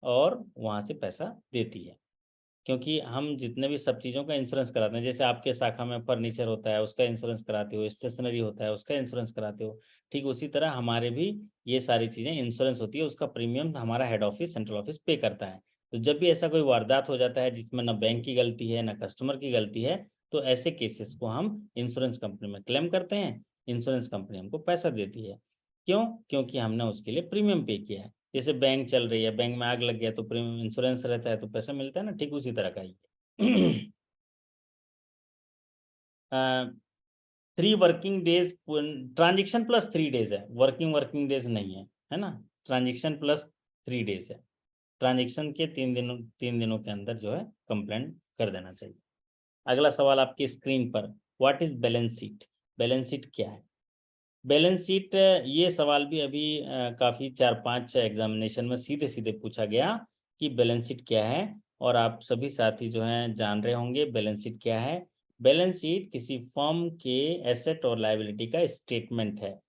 और वहाँ से पैसा देती है, क्योंकि हम जितने भी सब चीज़ों का इंश्योरेंस कराते हैं, जैसे आपके शाखा में फर्नीचर होता है उसका इंश्योरेंस कराते हो, स्टेशनरी होता है उसका इंश्योरेंस कराते हो, ठीक उसी तरह हमारे भी ये सारी चीज़ें इंश्योरेंस होती है, उसका प्रीमियम हमारा हेड ऑफिस, सेंट्रल ऑफिस पे करता है। तो जब भी ऐसा कोई वारदात हो जाता है जिसमें ना बैंक की गलती है ना कस्टमर की गलती है, तो ऐसे केसेस को हम इंश्योरेंस कंपनी में क्लेम करते हैं, इंश्योरेंस कंपनी हमको पैसा देती है। क्यों? क्योंकि हमने उसके लिए प्रीमियम पे किया है। जैसे बैंक चल रही है, बैंक में आग लग गया तो प्रीमियम इंश्योरेंस रहता है तो पैसा मिलता है ना, ठीक उसी तरह का ही 3 working days, transaction plus 3 days है, वर्किंग डेज नहीं है ना, ट्रांजेक्शन प्लस 3 डेज है। ट्रांजेक्शन के 3 दिनों के अंदर जो है कंप्लेंट कर देना चाहिए। अगला सवाल आपकी स्क्रीन पर, what is balance sheet? Balance sheet क्या है? बैलेंस शीट, ये सवाल भी अभी काफ़ी 4-5 एग्जामिनेशन में सीधे सीधे पूछा गया कि बैलेंस शीट क्या है, और आप सभी साथी जो हैं जान रहे होंगे बैलेंस शीट क्या है। बैलेंस शीट किसी फर्म के एसेट और लायबिलिटी का स्टेटमेंट है।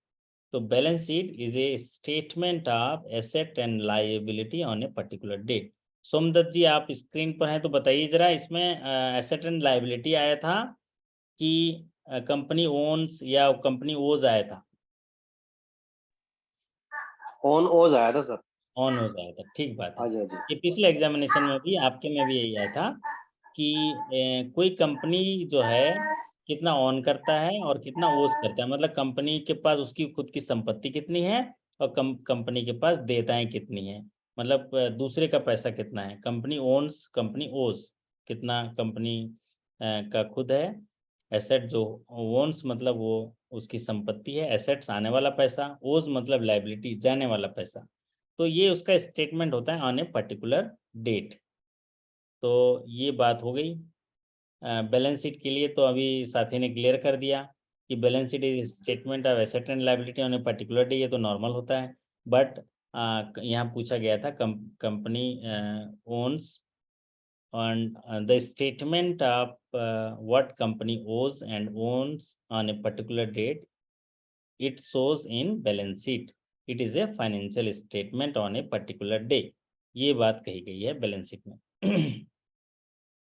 तो balance sheet is a statement of asset and liability on a particular date. Somdatt ji आप स्क्रीन पर हैं तो बताइए जरा, इसमें एसेट एंड लायबिलिटी आया था कि कंपनी ओन्स या कंपनी ओज आया था? ऑन ओज आया था सर। ऑन ओज आया था, ठीक बात है। हाँ जी, हाँ जी। ये पिछले एग्जामिनेशन में भी आपके में भी यही आया था कि कोई कंपनी जो है कितना ऑन करता है और कितना ओज करता है, मतलब कंपनी के पास उसकी खुद की संपत्ति कितनी है और कंपनी के पास देयताएं कितनी है, मतलब दूसरे का पैसा कितना है। कंपनी ओन्स, कंपनी ओज, कितना कंपनी का खुद है। एसेट जो ओन्स मतलब वो उसकी संपत्ति है, एसेट्स आने वाला पैसा, ओज मतलब लायबिलिटी जाने वाला पैसा। तो ये उसका स्टेटमेंट होता है ऑन ए पर्टिकुलर डेट। तो ये बात हो गई बैलेंस शीट के लिए। तो अभी साथी ने क्लियर कर दिया कि balance sheet is statement of asset and liability on a particular day, ये तो नॉर्मल होता है। बट यहाँ पूछा गया था company ons on the statement of what company owes and owns on a particular date, it shows in balance sheet. It is a financial statement on a particular day. ये बात कही गई है बैलेंस शीट में।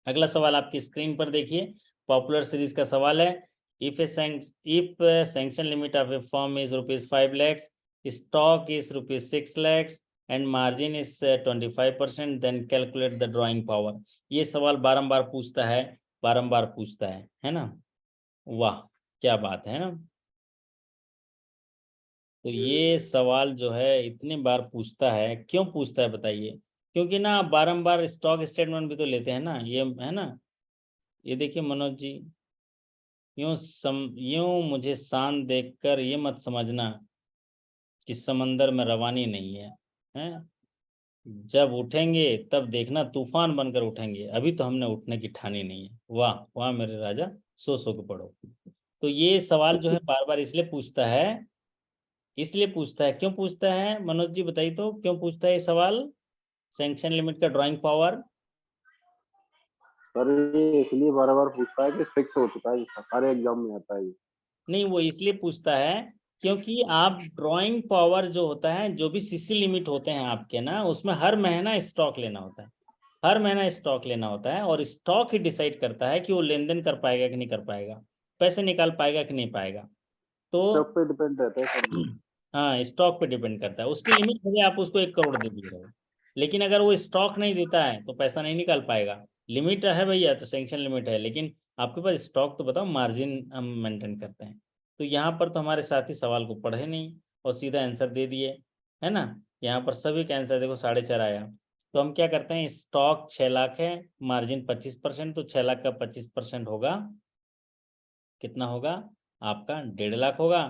अगला सवाल आपकी स्क्रीन पर देखिए, पॉपुलर सीरीज का सवाल है। If sanction limit of a firm is ₹5 lakhs, stock is ₹6 lakhs and margin is 25%, then calculate the drawing power. ये सवाल बारंबार पूछता है ना? वाह क्या बात है ना। तो ये सवाल जो है इतने बार पूछता है, क्यों पूछता है बताइए? क्योंकि ना बारंबार स्टॉक स्टेटमेंट भी तो लेते हैं ना, ये है ना। ये देखिए मनोज जी, यूं मुझे शान देखकर ये मत समझना कि समंदर में रवानी नहीं है, हैं? जब उठेंगे तब देखना तूफान बनकर उठेंगे, अभी तो हमने उठने की ठानी नहीं है। वाह वाह मेरे राजा, सो के पढ़ो। तो ये सवाल जो है बार बार इसलिए पूछता है, क्यों पूछता है मनोज जी बताइए तो, क्यों पूछता है ये सवाल सैंक्शन लिमिट का ड्राइंग पावर? सर ये इसलिए बार बार पूछता है कि फिक्स हो चुका है, सारे एग्जाम में आता है ये। नहीं, वो इसलिए पूछता है क्योंकि आप ड्राइंग पावर जो होता है, जो भी सीसी लिमिट होते हैं आपके ना, उसमें हर महीना स्टॉक लेना होता है, हर महीना स्टॉक लेना होता है, और स्टॉक ही डिसाइड करता है कि वो लेन देन कर पाएगा कि नहीं कर पाएगा, पैसे निकाल पाएगा कि नहीं पाएगा। तो स्टॉक पे डिपेंड रहता है सर। हाँ, स्टॉक पे डिपेंड करता है। उसकी लिमिट भले आप उसको 1 करोड़ दे दिए रहो, लेकिन अगर वो स्टॉक नहीं देता है तो पैसा नहीं निकाल पाएगा। लिमिट है भैया तो सैंक्शन लिमिट है, लेकिन आपके पास स्टॉक तो बताओ, मार्जिन हम मेंटेन करते हैं। तो यहाँ पर तो हमारे साथी सवाल को पढ़े नहीं और सीधा आंसर दे दिए, है ना। यहाँ पर सभी का आंसर देखो 4.5 आया। तो हम क्या करते हैं, स्टॉक 6 लाख है, मार्जिन 25%, तो 6 लाख का 25% होगा, कितना होगा? आपका 1.5 लाख होगा।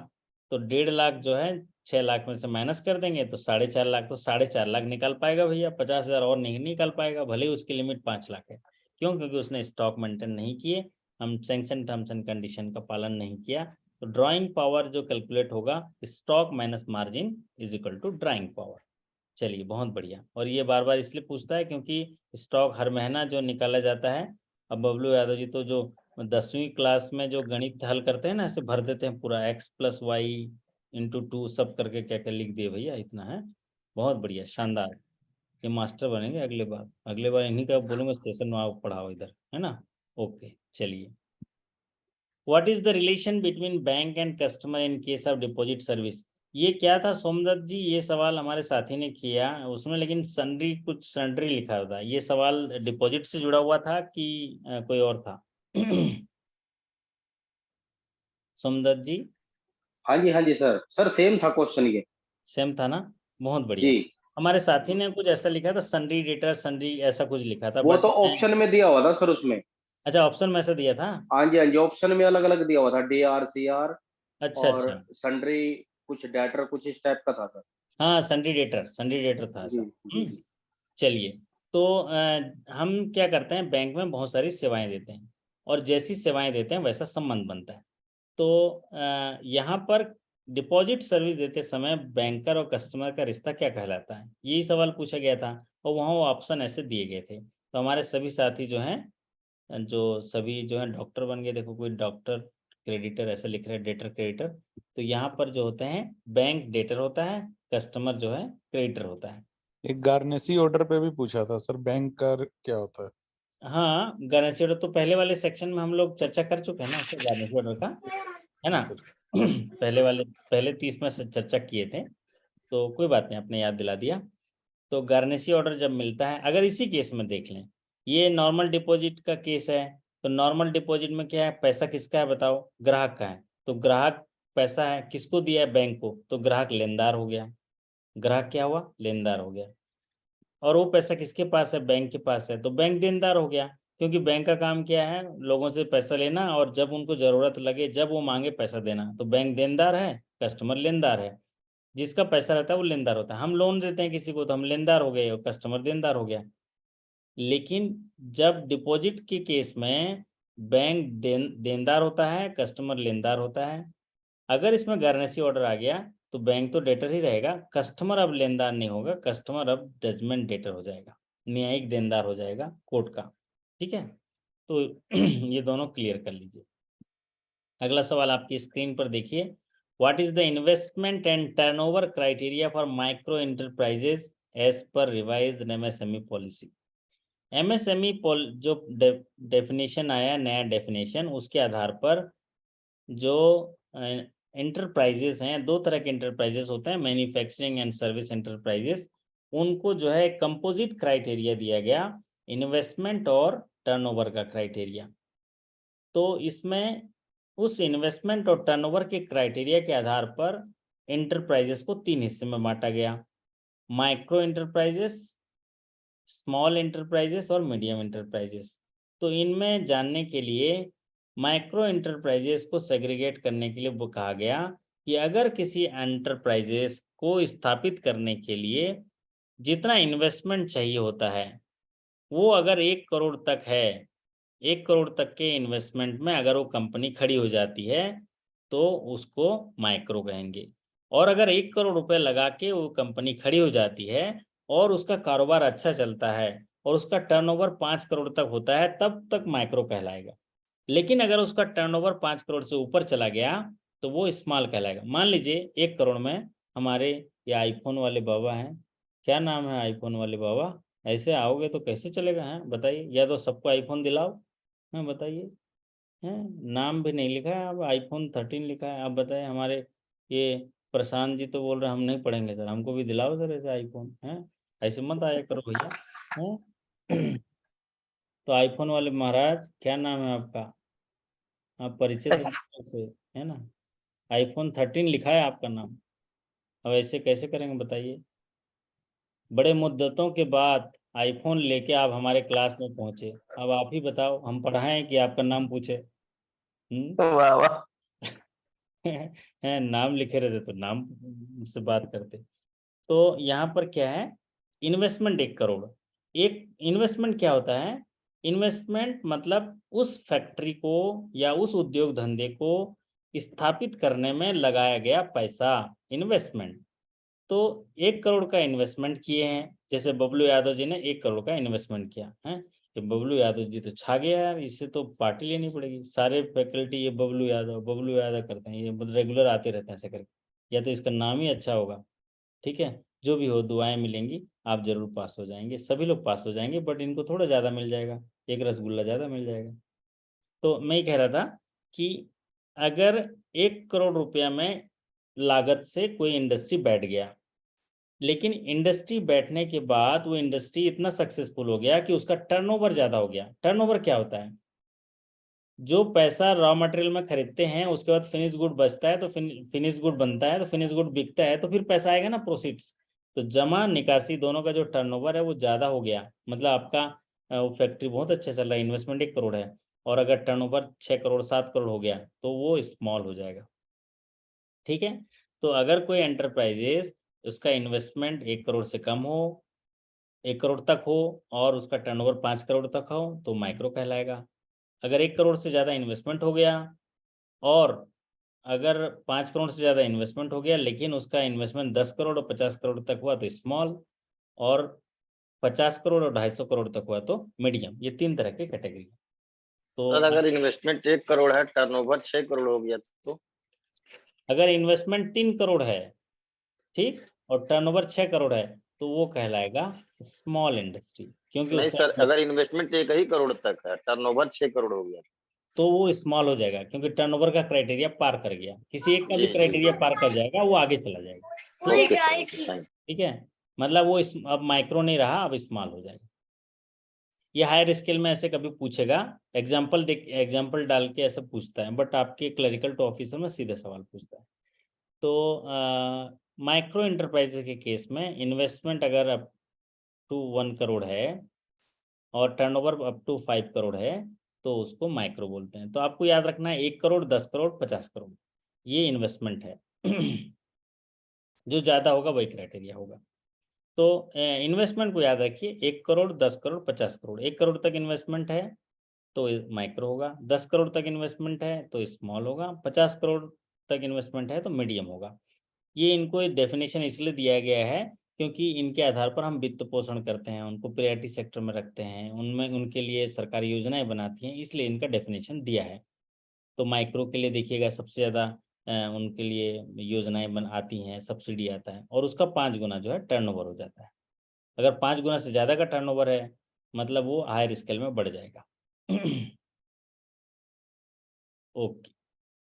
तो 1.5 लाख जो है 6 लाख में से माइनस कर देंगे तो 4.5 लाख, तो 4.5 लाख निकाल पाएगा भैया, 50,000 और नहीं निकाल पाएगा, भले ही उसकी लिमिट 5 लाख है। क्यों? क्योंकि उसने स्टॉक मेंटेन नहीं किए, हम सैंक्शन टर्म्स एंड कंडीशन का पालन नहीं किया। तो ड्राइंग पावर जो कैलकुलेट होगा, stock minus margin is equal to drawing power. चलिए बहुत बढ़िया। और ये बार बार इसलिए पूछता है क्योंकि स्टॉक हर महीना जो निकाला जाता है। अब बबलू यादव जी तो जो 10वीं क्लास में जो गणित हल करते हैं ना, ऐसे भर देते हैं पूरा x + y × 2 सब करके क्या क्या लिख दिए भैया, इतना है। बहुत बढ़िया, शानदार। ये मास्टर बनेंगे अगले बार इन्हीं का बोलूँगा सेशन में आप पढ़ाओ इधर, है ना। ओके चलिए। What is the relation between bank and customer in case of deposit service? ये क्या था सोमदत्त जी? ये सवाल हमारे साथी ने किया उसमें, लेकिन सन्ड्री लिखा था। ये सवाल डिपॉजिट से जुड़ा हुआ था कि कोई और था? सोमदत्त जी हाँ जी सर सेम था क्वेश्चन ये। सेम था ना, बहुत बढ़िया। जी हमारे साथी ने कुछ ऐसा लिखा था, सन्ड्री डेटर सन्ड्री ऐसा कुछ लिखा था, वो बट तो ऑप्शन में दिया हुआ था सर उसमें। अच्छा ऑप्शन में ऐसा दिया था। हाँ जी ऑप्शन में अलग अलग दिया हुआ था, DR CR अच्छा और अच्छा, सन्ड्री कुछ डेटर कुछ इस टाइप का था सर। हाँ सन्ड्री डेटर था जी ऐसा। जी चलिए। तो हम क्या करते हैं, बैंक में बहुत सारी सेवाएं देते हैं और जैसी सेवाएं देते हैं वैसा संबंध बनता है। तो यहाँ पर डिपॉजिट सर्विस देते समय बैंकर और कस्टमर का रिश्ता क्या कहलाता है, यही सवाल पूछा गया था और वहाँ वो ऑप्शन ऐसे दिए गए थे। तो हमारे सभी साथी जो हैं सभी जो हैं डॉक्टर बन गए, देखो कोई डॉक्टर क्रेडिटर ऐसे लिख रहे हैं, डेटर क्रेडिटर। तो यहाँ पर जो होते हैं बैंक डेटर होता है, कस्टमर जो है क्रेडिटर होता है। एक गार्नेसी ऑर्डर पे भी पूछा था सर, बैंक का क्या होता है? हाँ गारंटी ऑर्डर तो पहले वाले सेक्शन में हम लोग चर्चा कर चुके हैं ना, सर गारंटी ऑर्डर का, है ना। सर पहले 30 में से चर्चा किए थे, तो कोई बात नहीं, आपने याद दिला दिया। तो गारनेसी ऑर्डर जब मिलता है, अगर इसी केस में देख लें, ये नॉर्मल डिपॉजिट का केस है। तो नॉर्मल डिपॉजिट में क्या है, पैसा किसका है बताओ? ग्राहक का है। तो ग्राहक पैसा है किसको दिया है? बैंक को। तो ग्राहक लेनदार हो गया, ग्राहक क्या हुआ? लेनदार हो गया। और वो पैसा किसके पास है? बैंक के पास है, तो बैंक देनदार हो गया। क्योंकि बैंक का काम क्या है? लोगों से पैसा लेना और जब उनको जरूरत लगे, जब वो मांगे पैसा देना। तो बैंक देनदार है, कस्टमर लेनदार है। जिसका पैसा रहता है वो लेनदार होता है। हम लोन देते हैं किसी को तो हम लेनदार हो गए और कस्टमर देनदार हो गया। लेकिन जब डिपॉजिट के केस में बैंक देनदार होता है, कस्टमर लेनदार होता है। अगर इसमें गारंटी ऑर्डर आ गया तो बैंक तो डेटर ही रहेगा, कस्टमर अब लेनदार नहीं होगा, कस्टमर अब जजमेंट डेटर हो जाएगा, न्यायिक देनदार हो जाएगा कोर्ट का। ठीक है, तो ये दोनों क्लियर कर लीजिए। अगला सवाल आपकी स्क्रीन पर देखिए। What is the investment and turnover criteria for micro enterprises as per revised MSME policy? MSME जो डेफिनेशन आया, नया डेफिनेशन, उसके आधार पर जो एंटरप्राइजेस हैं, दो तरह के एंटरप्राइजेस होते हैं, मैन्युफैक्चरिंग एंड सर्विस एंटरप्राइजेस, उनको जो है कंपोजिट क्राइटेरिया दिया गया, इन्वेस्टमेंट और टर्नओवर का क्राइटेरिया। तो इसमें उस इन्वेस्टमेंट और टर्नओवर के क्राइटेरिया के आधार पर एंटरप्राइजेस को 3 हिस्से में बांटा गया, माइक्रो एंटरप्राइजेस, स्मॉल एंटरप्राइजेस और मीडियम एंटरप्राइजेस। तो इनमें जानने के लिए माइक्रो एंटरप्राइजेस को सेग्रीगेट करने के लिए वो कहा गया कि अगर किसी एंटरप्राइजेस को स्थापित करने के लिए जितना इन्वेस्टमेंट चाहिए होता है, वो अगर 1 करोड़ तक है, 1 करोड़ तक के इन्वेस्टमेंट में अगर वो कंपनी खड़ी हो जाती है तो उसको माइक्रो कहेंगे। और अगर 1 करोड़ रुपए लगा के वो कंपनी खड़ी हो जाती है और उसका कारोबार अच्छा चलता है और उसका टर्नओवर 5 करोड़ तक होता है, तब तक माइक्रो कहलाएगा। लेकिन अगर उसका टर्नओवर 5 करोड़ से ऊपर चला गया तो वो स्मॉल कहलाएगा। मान लीजिए 1 करोड़ में हमारे ये आईफोन वाले बाबा हैं, क्या नाम है आईफोन वाले बाबा? ऐसे आओगे तो कैसे चलेगा, हैं बताइए? या तो सबको आईफोन दिलाओ, हैं बताइए। हैं नाम भी नहीं लिखा है, अब आईफोन 13 लिखा है। आप बताइए, हमारे ये प्रशांत जी तो बोल रहे हैं हम नहीं पढ़ेंगे सर, हमको भी दिलाओ सर ऐसे आईफोन। हैं ऐसे मत आया करो भैया। हैं तो आईफोन वाले महाराज, क्या नाम है आपका? आप परिचय दीजिए से, है ना। आईफोन 13 लिखा है आपका नाम, अब ऐसे कैसे करेंगे बताइए? बड़े मुद्दतों के बाद आईफोन लेके आप हमारे क्लास में पहुंचे, अब आप ही बताओ, हम पढ़ाएं कि आपका नाम पूछे? वाह वाह। नाम लिखे रहते तो नाम से बात करते। तो यहाँ पर क्या है, इन्वेस्टमेंट 1 करोड़। एक इन्वेस्टमेंट क्या होता है, इन्वेस्टमेंट मतलब उस फैक्ट्री को या उस उद्योग धंधे को स्थापित करने में लगाया गया पैसा, इन्वेस्टमेंट। तो 1 करोड़ का इन्वेस्टमेंट किए हैं, जैसे बबलू यादव जी ने 1 करोड़ का इन्वेस्टमेंट किया है। ये बबलू यादव जी तो छा गया यार, इससे तो पार्टी लेनी पड़ेगी, सारे फैकल्टी ये बबलू यादव करते हैं, ये रेगुलर आते रहते हैं ऐसे करके, या तो इसका नाम ही अच्छा होगा। ठीक है, जो भी हो दुआएं मिलेंगी, आप जरूर पास हो जाएंगे, सभी लोग पास हो जाएंगे, बट इनको थोड़ा ज़्यादा मिल जाएगा, एक रसगुल्ला ज़्यादा मिल जाएगा। तो मैं ये कह रहा था कि अगर 1 करोड़ रुपया में लागत से कोई इंडस्ट्री बैठ गया, लेकिन इंडस्ट्री बैठने के बाद वो इंडस्ट्री इतना सक्सेसफुल हो गया कि उसका टर्नओवर ज़्यादा हो गया। टर्नओवर क्या होता है, जो पैसा रॉ मटेरियल में खरीदते हैं, उसके बाद फिनिश गुड बचता है, तो फिनिश गुड बनता है, तो फिनिश गुड बिकता है, तो फिर पैसा आएगा ना, प्रोसीड्स। तो जमा निकासी दोनों का जो टर्नओवर है वो ज़्यादा हो गया, मतलब आपका वो फैक्ट्री बहुत अच्छा चल रहा है, इन्वेस्टमेंट 1 करोड़ है, और अगर टर्नओवर 6 करोड़ 7 करोड़ हो गया तो वो स्मॉल हो जाएगा। ठीक है, तो अगर कोई एंटरप्राइजेस उसका इन्वेस्टमेंट 1 करोड़ से कम हो, 1 करोड़ तक हो, और उसका टर्नओवर 5 करोड़ तक हो, तो माइक्रो कहलाएगा। अगर 1 करोड़ से ज़्यादा इन्वेस्टमेंट हो गया, और अगर 5 करोड़ से ज़्यादा इन्वेस्टमेंट हो गया लेकिन उसका इन्वेस्टमेंट 10 करोड़ और 50 करोड़ तक हुआ तो स्मॉल, और 50 करोड़ और 250 करोड़ तक हुआ तो मीडियम। ये 3 तरह के कैटेगरी। तो सर अगर इन्वेस्टमेंट 1 करोड़ है, टर्नओवर 6 करोड़ हो गया तो? अगर इन्वेस्टमेंट 3 करोड़ है, ठीक, और टर्नओवर 6 करोड़ है, तो वो कहलाएगा स्मॉल इंडस्ट्री, क्योंकि नहीं सर, उसका अगर इन्वेस्टमेंट 1 ही करोड़ तक है, टर्नओवर 6 करोड़ हो गया तो वो स्मॉल हो जाएगा, क्योंकि टर्नओवर का क्राइटेरिया पार कर गया, किसी एक का भी जी, क्राइटेरिया जी। पार कर जाएगा, वो आगे चला जाएगा। ठीक है, ओके सर, ठीक है, मतलब वो अब माइक्रो नहीं रहा, अब स्मॉल हो जाएगा। ये हायर स्केल में ऐसे कभी पूछेगा, एग्जाम्पल डाल के ऐसे पूछता है, बट आपके क्लरिकल टू ऑफिसर में सीधे सवाल पूछता है। तो माइक्रो इंटरप्राइजेज के केस में इन्वेस्टमेंट अगर अप टू 1 करोड़ है और टर्नओवर अप टू 5 करोड़ है, तो उसको माइक्रो बोलते हैं। तो आपको याद रखना है 1 करोड़, 10 करोड़, 50 करोड़, ये इन्वेस्टमेंट है। जो ज़्यादा होगा वही क्राइटेरिया होगा। तो इन्वेस्टमेंट को याद रखिए, 1 करोड़, 10 करोड़, 50 करोड़। 1 करोड़ तक इन्वेस्टमेंट है तो माइक्रो होगा, 10 करोड़ तक इन्वेस्टमेंट है तो स्मॉल होगा, 50 करोड़ तक इन्वेस्टमेंट है तो मीडियम होगा। ये इनको डेफिनेशन इसलिए दिया गया है क्योंकि इनके आधार पर हम वित्त पोषण करते हैं, उनको प्रायोरिटी सेक्टर में रखते हैं, उनमें उनके लिए सरकारी योजनाएं बनाती हैं, इसलिए इनका डेफिनेशन दिया है। तो माइक्रो के लिए देखिएगा सबसे ज़्यादा उनके लिए योजनाएं आती हैं, सब्सिडी आता है, और उसका 5 गुना जो है टर्नओवर हो जाता है। अगर 5 गुना से ज़्यादा का टर्नओवर है, मतलब वो हायर स्केल में बढ़ जाएगा। ओके,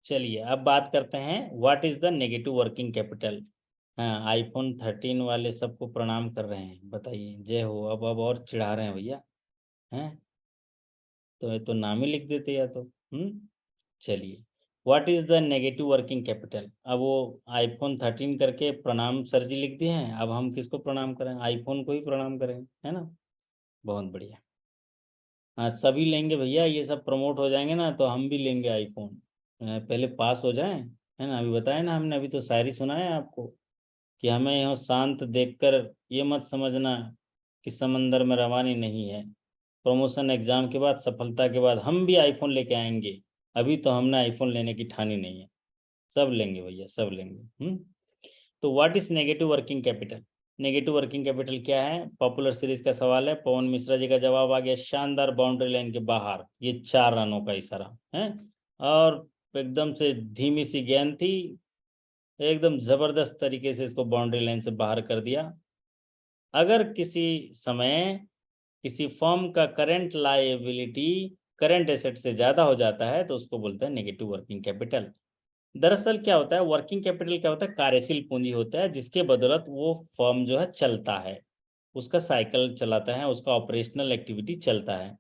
चलिए अब बात करते हैं what is the negative working capital. हाँ, आईफोन 13 वाले सबको प्रणाम कर रहे हैं, बताइए जय हो। अब और चिढ़ा रहे हैं भैया, हैं तो ये तो नाम ही लिख देते या तो। चलिए, what is the negative working capital. अब वो आईफोन 13 करके प्रणाम सर जी लिख दिए हैं, अब हम किसको प्रणाम करें, आईफोन को ही प्रणाम करें, है ना। बहुत बढ़िया, हाँ सभी लेंगे भैया, ये सब प्रमोट हो जाएंगे ना तो हम भी लेंगे आईफोन। पहले पास हो जाएं, है ना। अभी बताया ना हमने, अभी तो शायरी सुना है आपको कि हमें यहाँ शांत देखकर ये मत समझना कि समंदर में रवानी नहीं है। प्रमोशन एग्जाम के बाद, सफलता के बाद हम भी आईफोन लेके आएंगे, अभी तो हमने आईफोन लेने की ठानी नहीं है। सब लेंगे भैया, सब लेंगे। तो what is negative working capital. Negative working capital क्या है, पॉपुलर सीरीज का सवाल है, पवन मिश्रा जी का जवाब आ गया, शानदार बाउंड्री लाइन के बाहर, ये 4 रनों का इशारा है, और एकदम से धीमी सी गेंद थी, एकदम जबरदस्त तरीके से इसको बाउंड्री लाइन से बाहर कर दिया। अगर किसी समय किसी फर्म का करंट लायबिलिटी करंट एसेट से ज्यादा हो जाता है तो उसको बोलते हैं नेगेटिव वर्किंग कैपिटल। दरअसल क्या होता है, वर्किंग कैपिटल क्या होता है, कार्यशील पूंजी होता है, जिसके बदौलत वो फर्म जो है चलता है, उसका साइकिल चलाता है, उसका ऑपरेशनल एक्टिविटी चलता है।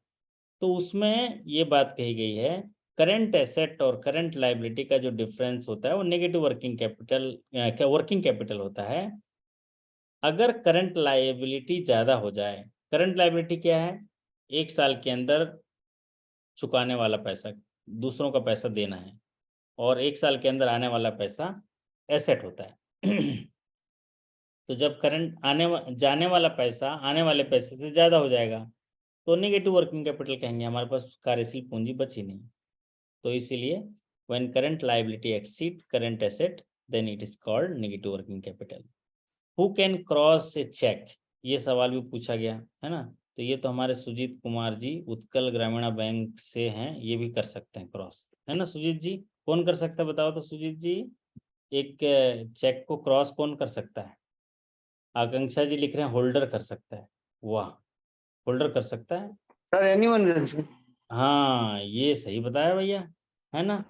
तो उसमें ये बात कही गई है, करंट एसेट और करंट लायबिलिटी का जो डिफरेंस होता है वो नेगेटिव वर्किंग कैपिटल क्या वर्किंग कैपिटल होता है। अगर करंट लायबिलिटी ज़्यादा हो जाए, करंट लायबिलिटी क्या है, 1 साल के अंदर चुकाने वाला पैसा, दूसरों का पैसा देना है, और 1 साल के अंदर आने वाला पैसा एसेट होता है। तो जब करंट जाने वाला पैसा आने वाले पैसे से ज़्यादा हो जाएगा तो नेगेटिव वर्किंग कैपिटल कहेंगे, हमारे पास कार्यशील पूंजी बची नहीं। तो इसीलिए when current liability exceed current asset then it is called negative working capital. Who can cross a cheque, ये सवाल भी पूछा गया है ना। तो ये तो हमारे सुजीत कुमार जी उत्कल ग्रामीण बैंक से हैं, ये भी कर सकते हैं क्रॉस, है ना सुजीत जी। कौन कर सकता है बताओ तो सुजीत जी, एक चेक को क्रॉस कौन कर सकता है? आकांक्षा जी लिख रहे हैं होल्डर कर सकता है। वाह, होल्डर कर सकता है। Sir anyone sir. हाँ ये सही बताया भैया, है ना।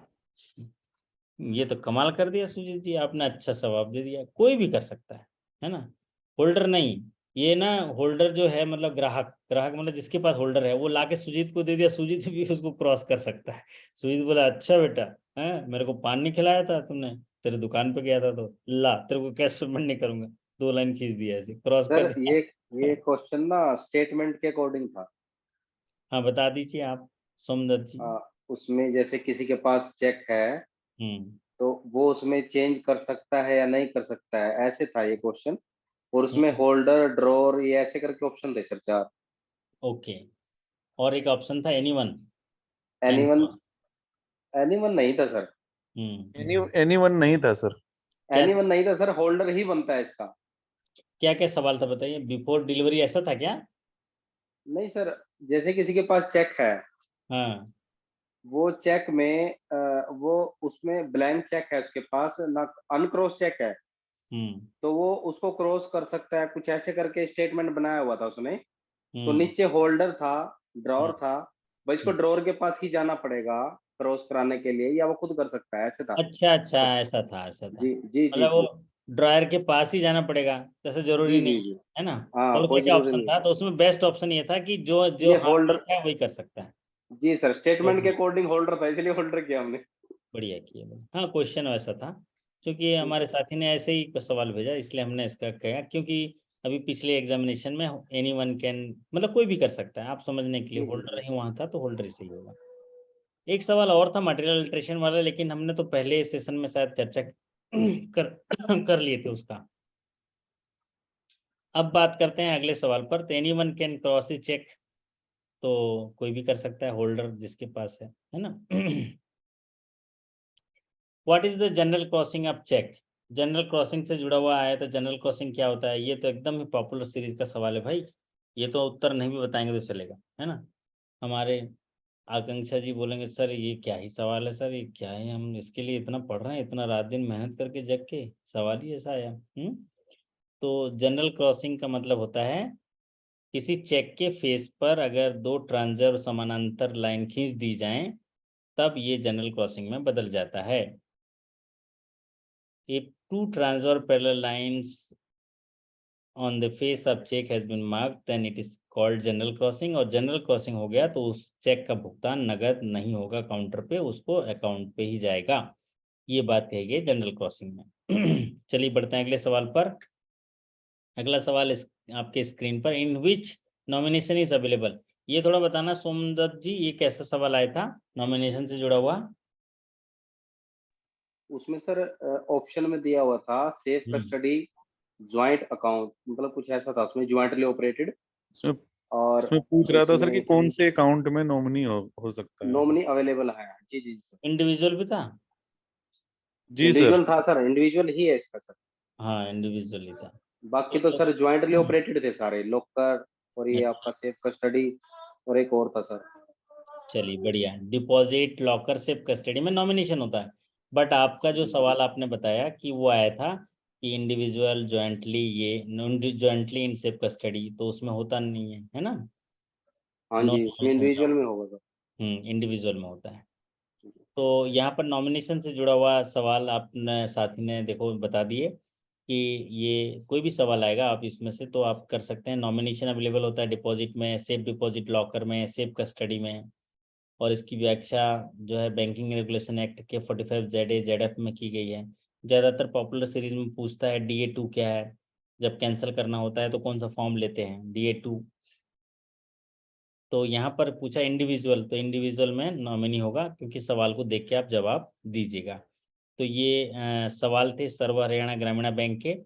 ये तो कमाल कर दिया सुजीत जी, आपने अच्छा जवाब दे दिया, कोई भी कर सकता है ना। होल्डर नहीं, ये ना होल्डर जो है मतलब ग्राहक, ग्राहक मतलब जिसके पास होल्डर है वो लाके सुजीत को दे दिया, सुजीत भी उसको क्रॉस कर सकता है। सुजीत बोला अच्छा बेटा, है मेरे को पान नहीं खिलाया था तुमने, तेरे दुकान पे गया था तो ला तेरे को कैश पेमेंट नहीं करूंगा, 2 लाइन खींच दिया, ऐसे क्रॉस कर सर दिया। ये क्वेश्चन ना स्टेटमेंट के अकॉर्डिंग था। हाँ बता दीजिए आप सोमदत्त जी। उसमें जैसे किसी के पास चेक है तो वो उसमें चेंज कर सकता है या नहीं कर सकता है, ऐसे था ये क्वेश्चन। और उसमें होल्डर ड्रॉर ये ऐसे करके ऑप्शन थे सर 4। ओके, और एक ऑप्शन था एनीवन। एनीवन, एनीवन नहीं था सर। एनीवन नहीं था सर। एनीवन नहीं था सर, होल्डर ही बनता है इसका। क्या क्या सवाल था बताइए, बिफोर डिलीवरी ऐसा था क्या? नहीं सर, जैसे किसी के पास चेक है, हाँ वो चेक में वो उसमें ब्लैंक चेक है उसके पास ना, अनक्रॉस चेक है, तो वो उसको क्रॉस कर सकता है, कुछ ऐसे करके स्टेटमेंट बनाया हुआ था उसने। तो नीचे होल्डर था, ड्रॉर था, भाई इसको ड्रॉर के पास ही जाना पड़ेगा क्रॉस कराने के लिए, या वो खुद कर सकता है, ऐसे था। अच्छा अच्छा, ऐसा था ऐसा था। जी जी जी मतलब वो जी ड्रायर के पास ही जाना पड़ेगा, जैसे जरूरी जी जी नहीं जी। है ना। हाँ और कोई क्या जरूरी ऑप्शन नहीं था? है। तो उसमें बेस्ट ऑप्शन ये था कि जो जो ये हाथ में होल्डर, लिखा है वही कर सकता है। जी सर स्टेटमेंट के तो अकॉर्डिंग होल्डर था, इसलिए होल्डर किया हमने। बढ़िया किया भाई। हाँ क्वेश्चन वैसा था, क्योंकि जी हमारे साथी ने ऐसे ही सवाल भेजा इसलिए हमने इसका कहा, क्योंकि अभी पिछले एग्जामिनेशन में एनी वन कैन मतलब कोई भी कर सकता है, आप समझने के लिए जी जी होल्डर ही वहाँ था तो होल्डर ही सही होगा। एक सवाल और था मटेरियल अल्ट्रेशन वाला, लेकिन हमने तो पहले सेशन में शायद चर्चा कर कर लिए थे उसका। अब बात करते हैं अगले सवाल पर। तो any one can cross the cheque, तो कोई भी कर सकता है होल्डर जिसके पास है ना। What is the general crossing of cheque? General crossing से जुड़ा हुआ आया तो जनरल क्रॉसिंग क्या होता है? ये तो एकदम ही पॉपुलर सीरीज का सवाल है भाई, ये तो उत्तर नहीं भी बताएंगे तो चलेगा, है ना। हमारे आकांक्षा जी बोलेंगे सर ये क्या ही सवाल है सर, ये क्या है, हम इसके लिए इतना पढ़ रहे हैं, इतना रात दिन मेहनत करके जग के सवाल ही ऐसा आया। तो जनरल क्रॉसिंग का मतलब होता है किसी चेक के फेस पर अगर 2 ट्रांसफर समानांतर लाइन खींच दी जाएं तब ये जनरल क्रॉसिंग में बदल जाता है। If 2 transfer parallel lines on the face of check has been marked then it is called general crossing। और जनरल क्रॉसिंग हो गया तो उस चेक का भुगतान नगद नहीं होगा काउंटर पे, उसको अकाउंट पे ही जाएगा। ये बात कही गई जनरल क्रॉसिंग में। चलिए बढ़ते हैं अगले सवाल पर। अगला सवाल आपके स्क्रीन पर, इन विच नॉमिनेशन इज अवेलेबल। ये थोड़ा बताना सोमदत्त जी, ये कैसा सवाल आया था नॉमिनेशन से जुड़ा हुआ? उसमें सर ऑप्शन में दिया हुआ था सेफ कस्टडी ज्वाइंट अकाउंट, मतलब कुछ ऐसा था उसमें, ज्वाइंटली ऑपरेटेड। इसमें और इसमें पूछ रहा था सर कि इसमें कौन से अकाउंट में नॉमिनी हो सकता है। नॉमिनी अवेलेबल है। जी जी सर, इंडिविजुअल भी था? जी सर। इंडिविजुअल था सर, इंडिविजुअल ही है इसका सर। हाँ इंडिविजुअल ही था। बाकी तो सर ज्वाइंटली ऑपरेटेड थे सारे, लॉकर और ये आपका सेफ कस्टडी और एक और था सर। चलिए बढ़िया, डिपॉजिट लॉकर सिर्फ कस्टडी में नॉमिनेशन होता है, बट आपका जो सवाल आपने बताया कि वो आया था कि इंडिविजुअल जॉइंटली, ये जॉइंटली इन सेफ कस्टडी, तो उसमें होता नहीं है ना। हाँ नो जी, उसमें नॉमिनेशन होता इंडिविजुअल में होगा सर। है, इंडिविजुअल में होता है। तो यहाँ पर नॉमिनेशन से जुड़ा हुआ सवाल आपने साथी ने देखो बता दिए कि ये कोई भी सवाल आएगा आप इसमें से तो आप कर सकते हैं। नॉमिनेशन अवेलेबल होता है डिपॉजिट में, सेफ डिपॉजिट लॉकर में, सेफ कस्टडी में, और इसकी व्याख्या जो है बैंकिंग रेगुलेशन एक्ट के 45 ZA-ZF में की गई है। ज़्यादातर पॉपुलर सीरीज में पूछता है DA2 क्या है, जब कैंसिल करना होता है तो कौन सा फॉर्म लेते हैं, DA2। तो यहाँ पर पूछा इंडिविजुअल, तो इंडिविजुअल में नॉमिनी होगा, क्योंकि सवाल को देख के आप जवाब दीजिएगा। तो ये सवाल थे सर्व हरियाणा ग्रामीण बैंक के।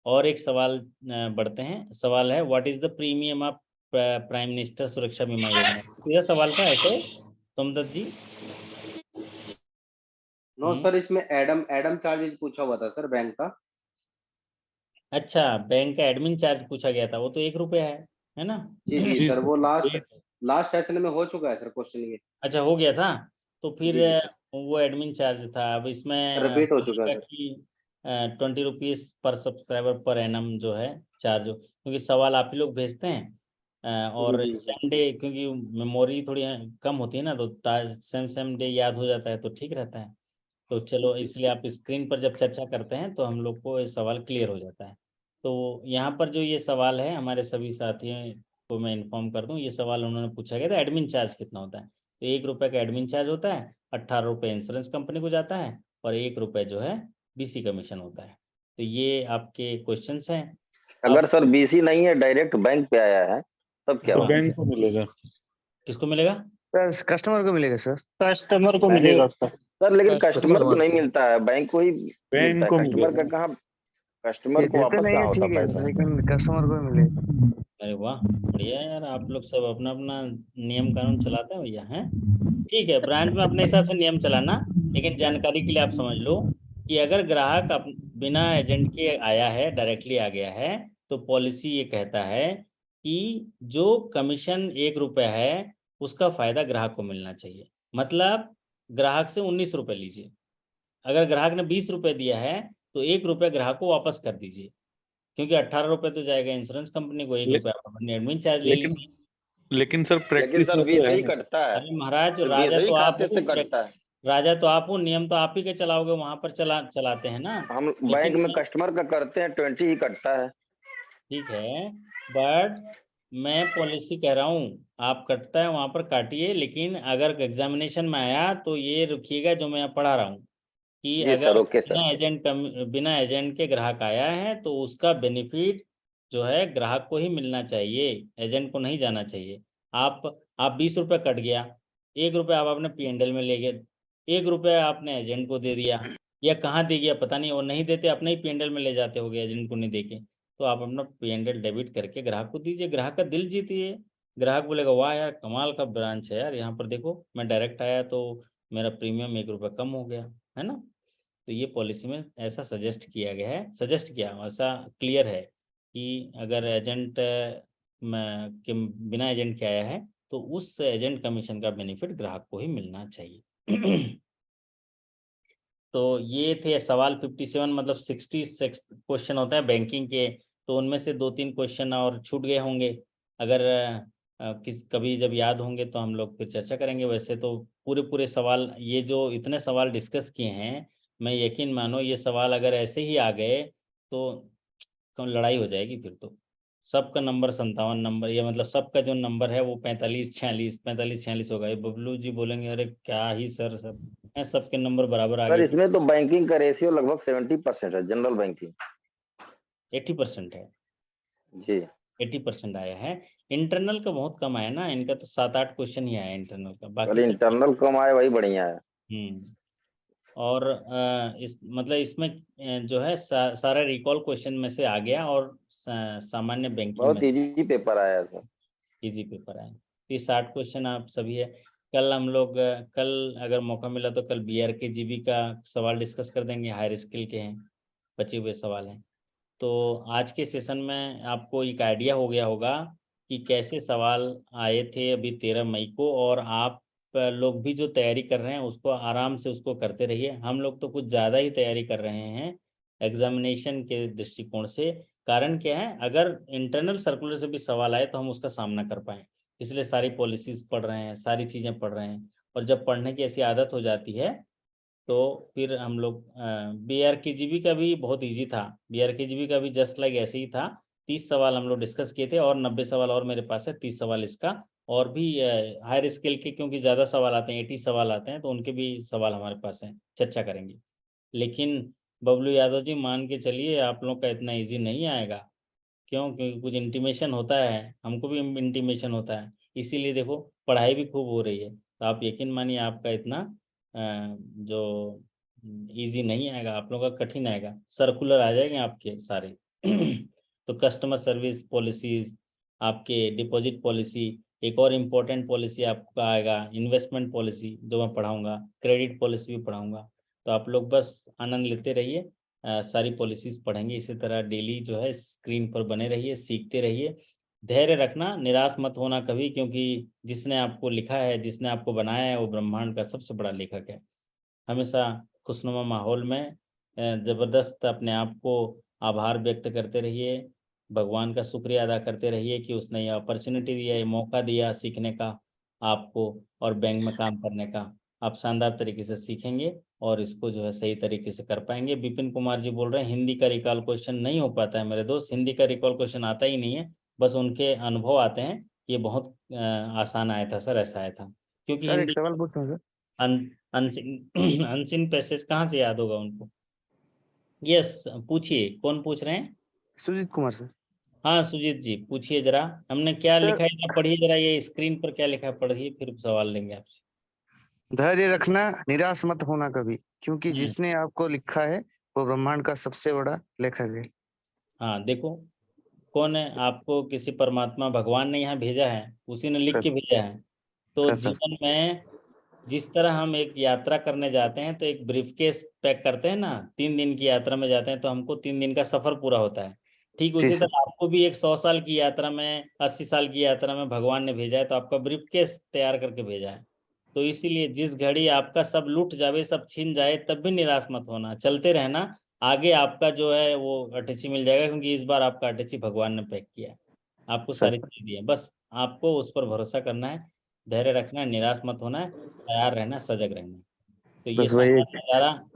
और एक सवाल बढ़ते हैं। सवाल है what is the premium of prime minister सुरक्षा बीमा योजना। सीधा सवाल था ऐसे सोमदत्त जी। नो सर, इसमें एडम चार्जेस पूछा हुआ था सर बैंक का। अच्छा, बैंक का एडमिन चार्ज पूछा गया था, वो तो 1 रुपया है ना? जी जी जी सर, सर। वो लास्ट सेशन में हो चुका है सर क्वेश्चन ये। अच्छा, हो गया था। तो फिर जी जी सर, वो एडमिन चार्ज था। अब इसमें रिपीट हो चुका है सर। कि 20 रुपीज़ पर सब्सक्राइबर पर एनम जो है चार्ज हो, क्योंकि सवाल आप ही लोग भेजते हैं और जी जी सर। सेम डे, क्योंकि मेमोरी थोड़ी कम होती है ना, तो सेम डे याद हो जाता है तो ठीक रहता है। तो चलो, इसलिए आप स्क्रीन पर जब चर्चा करते हैं तो हम लोग को ये सवाल क्लियर हो जाता है। तो यहाँ पर जो ये सवाल है, हमारे सभी साथियों को मैं इन्फॉर्म कर दूं, ये सवाल उन्होंने पूछा गया था एडमिन चार्ज कितना होता है। तो 1 रुपये का एडमिन चार्ज होता है, 18 रुपये इंश्योरेंस कंपनी को जाता है, और 1 रुपये जो है बीसी कमीशन होता है। तो ये आपके क्वेश्चंस हैं। अगर अब सर बीसी नहीं है, डायरेक्ट बैंक पे आया है, तब क्या तो होगा? बैंक को मिलेगा। किसको मिलेगा? सर कस्टमर को मिलेगा सर। कस्टमर को नहीं मिलेगा सर। सर, लेकिन कस्टमर कस्टमर को को। नहीं मिलता है, बैंक को ही बैंक मिलता है। को कस्टमर मिलेगा। का कहाँ, कस्टमर ये को देते वापस नहीं कहाँ है होता ठीक है, पैसा? लेकिन कस्टमर को मिलेगा। अरे वाह, बढ़िया है यार, आप लोग सब अपना अपना नियम कानून चलाते हैं भैया, हैं? ठीक है, ब्रांच में अपने हिसाब से नियम चलाना, लेकिन जानकारी के लिए आप समझ लो कि अगर ग्राहक बिना एजेंट के आया है, डायरेक्टली आ गया है, तो पॉलिसी ये कहता है कि जो कमीशन 1 रुपया है उसका फायदा ग्राहक को मिलना चाहिए। मतलब ग्राहक से 19 रुपये लीजिए। अगर ग्राहक ने 20 रुपये दिया है तो 1 रुपया ग्राहक को वापस कर दीजिए, क्योंकि 18 रुपये तो जाएगा इंश्योरेंस कंपनी को, 1 ले, रुपया आप अपनी एडमिन चार्ज ले लेकिन लीजिए। लेकिन सर लेकिन प्रैक्टिस सर में तो 20 है ही ना। कटता है, अरे महाराज, तो 20 राजा ही तो आप खाते हो, से कटता है। राजा तो आप हो, नियम तो आप ही के चलाओगे, वहां पर चलाते हैं ना। हम बैंक लेकिन में कस्टमर का करते हैं, 20 ही कटता है। ठीक है, बट मैं पॉलिसी कह रहा हूँ, आप कटता है वहां पर काटिए, लेकिन अगर एग्जामिनेशन में आया तो ये रुकिएगा जो मैं पढ़ा रहा हूँ कि जी सर, अगर ओके सर। बिना एजेंट के ग्राहक आया है तो उसका बेनिफिट जो है ग्राहक को ही मिलना चाहिए, एजेंट को नहीं जाना चाहिए। आप 20 रुपये कट गया, 1 रुपया आप अपने P&L में ले गए, 1 रुपया आपने एजेंट को दे दिया, या कहाँ दे गया पता नहीं, और नहीं देते अपने ही P&L में ले जाते हो गए एजेंट को नहीं देके, तो आप अपना P&L डेबिट करके ग्राहक को दीजिए, ग्राहक का दिल जीतिए। ग्राहक बोलेगा वाह यार, कमाल का ब्रांच है यार, यहाँ पर देखो मैं डायरेक्ट आया तो मेरा प्रीमियम 1 रुपया कम हो गया, है ना? तो ये पॉलिसी में ऐसा सजेस्ट किया गया है, सजेस्ट किया ऐसा क्लियर है कि अगर एजेंट के बिना एजेंट के आया है तो उस एजेंट कमीशन का बेनिफिट ग्राहक को ही मिलना चाहिए। तो ये थे सवाल 57, मतलब 66 क्वेश्चन होते हैं बैंकिंग के, तो उनमें से 2-3 क्वेश्चन और छूट गए होंगे। अगर कभी जब याद होंगे तो हम लोग फिर चर्चा करेंगे। वैसे तो पूरे पूरे सवाल, ये जो इतने सवाल डिस्कस किए हैं, मैं यकीन मानो ये सवाल अगर ऐसे ही आ गए तो लड़ाई हो जाएगी फिर तो। सबका नंबर 57 नंबर, या मतलब सबका जो नंबर है वो 45-46 होगा। ये बबलू जी बोलेंगे अरे क्या ही सर, सब सबके नंबर बराबर आ सर गए। इसमें तो बैंकिंग का रेशियो लगभग 70% है, जनरल बैंकिंग। 80% है, जी 80% आया है। इंटरनल का बहुत कम आया ना, इनका तो 7-8 क्वेश्चन ही आया इंटरनल का, बाकी सर, सब ठीक। इंटरनल कम आए वही बढ़िया है। और इस मतलब इसमें जो है सारा रिकॉल क्वेश्चन में से आ गया, और सामान्य बैंकिंग में बहुत इजी पेपर आया है सर। इजी पेपर आए। तो ये 60 क्वेश्चन आप सभी है। कल हम लोग कल अगर मौका मिला तो कल BRK-GB का सवाल डिस्कस कर देंगे, हायर स्किल के हैं, बचे हुए सवाल हैं। तो आज के सेशन में आपको एक आइडिया हो गया होगा कि कैसे सवाल आए थे अभी 13 मई को, और आप लोग भी जो तैयारी कर रहे हैं उसको आराम से उसको करते रहिए। हम लोग तो कुछ ज़्यादा ही तैयारी कर रहे हैं एग्जामिनेशन के दृष्टिकोण से। कारण क्या है, अगर इंटरनल सर्कुलर से भी सवाल आए तो हम उसका सामना कर पाएँ, इसलिए सारी पॉलिसीज़ पढ़ रहे हैं, सारी चीज़ें पढ़ रहे हैं। और जब पढ़ने की ऐसी आदत हो जाती है तो फिर हम लोग BRK-GB का भी बहुत इजी था, BRK-GB का भी जस्ट लाइक ऐसे ही था। 30 सवाल हम लोग डिस्कस किए थे, और 90 सवाल और मेरे पास है, 30 सवाल इसका, और भी हायर स्केल के क्योंकि ज़्यादा सवाल आते हैं, 80 सवाल आते हैं, तो उनके भी सवाल हमारे पास हैं, चर्चा करेंगे। लेकिन बबलू यादव जी मान के चलिए आप लोग का इतना ईजी नहीं आएगा। क्यों? क्योंकि कुछ इंटीमेशन होता है, हमको भी इंटीमेशन होता है, इसीलिए देखो पढ़ाई भी खूब हो रही है। तो आप यकीन मानिए आपका इतना जो इजी नहीं आएगा, आप लोगों का कठिन आएगा। सर्कुलर आ जाएंगे आपके सारे तो कस्टमर सर्विस पॉलिसीज, आपके डिपॉजिट पॉलिसी, एक और इम्पोर्टेंट पॉलिसी आपका आएगा इन्वेस्टमेंट पॉलिसी जो मैं पढ़ाऊंगा, क्रेडिट पॉलिसी भी पढ़ाऊंगा। तो आप लोग बस आनंद लेते रहिए, सारी पॉलिसीज पढ़ेंगे। इसी तरह डेली जो है स्क्रीन पर बने रहिए, सीखते रहिए, धैर्य रखना, निराश मत होना कभी, क्योंकि जिसने आपको लिखा है, जिसने आपको बनाया है, वो ब्रह्मांड का सबसे बड़ा लेखक है। हमेशा खुशनुमा माहौल में ज़बरदस्त अपने आप को आभार व्यक्त करते रहिए, भगवान का शुक्रिया अदा करते रहिए कि उसने ये अपॉर्चुनिटी दिया, ये मौका दिया सीखने का आपको और बैंक में काम करने का। आप शानदार तरीके से सीखेंगे और इसको जो है सही तरीके से कर पाएंगे। विपिन कुमार जी बोल रहे हैं हिंदी का रिकॉल क्वेश्चन नहीं हो पाता है। मेरे दोस्त, हिंदी का रिकॉल क्वेश्चन आता ही नहीं है, बस उनके अनुभव आते हैं। ये बहुत आसान आया था सर, ऐसा आया था, क्योंकि सर एक हिंदी सवाल पूछूं सर? अनसीन पैसेज कहाँ से याद होगा उनको? यस, पूछिए, कौन पूछ रहे हैं? सुजीत कुमार सर। हाँ सुजीत जी, पूछिए जरा, हमने क्या सर- लिखा है जरा पढ़िए जरा, ये स्क्रीन पर क्या लिखा है पढ़िए, फिर सवाल लेंगे आपसे। धैर्य रखना, निराश मत होना कभी, क्योंकि जिसने आपको लिखा है वो ब्रह्मांड का सबसे बड़ा लेखक है। हाँ देखो, कौन है आपको? किसी परमात्मा भगवान ने यहाँ भेजा है, उसी ने लिख सर। के भेजा है। तो सर। जीवन में जिस तरह हम एक यात्रा करने जाते हैं तो एक ब्रीफकेस पैक करते हैं ना, 3 दिन की यात्रा में जाते हैं तो हमको 3 दिन का सफर पूरा होता है। ठीक जी उसी सर। तरह आपको भी एक 100 साल की यात्रा में, 80 साल की यात्रा में भगवान ने भेजा है, तो आपका ब्रीफकेस तैयार करके भेजा है। तो इसीलिए जिस घड़ी आपका सब लूट जावे, सब छीन जाए, तब भी निराश मत होना, चलते रहना। आगे आपका जो है वो अटैची मिल जाएगा, क्योंकि इस बार आपका अटैची भगवान ने पैक किया है, आपको सर। सारी चीज दी है। बस आपको उस पर भरोसा करना है, धैर्य रखना है, निराश मत होना है, तैयार रहना, सजग रहना। तो बस वही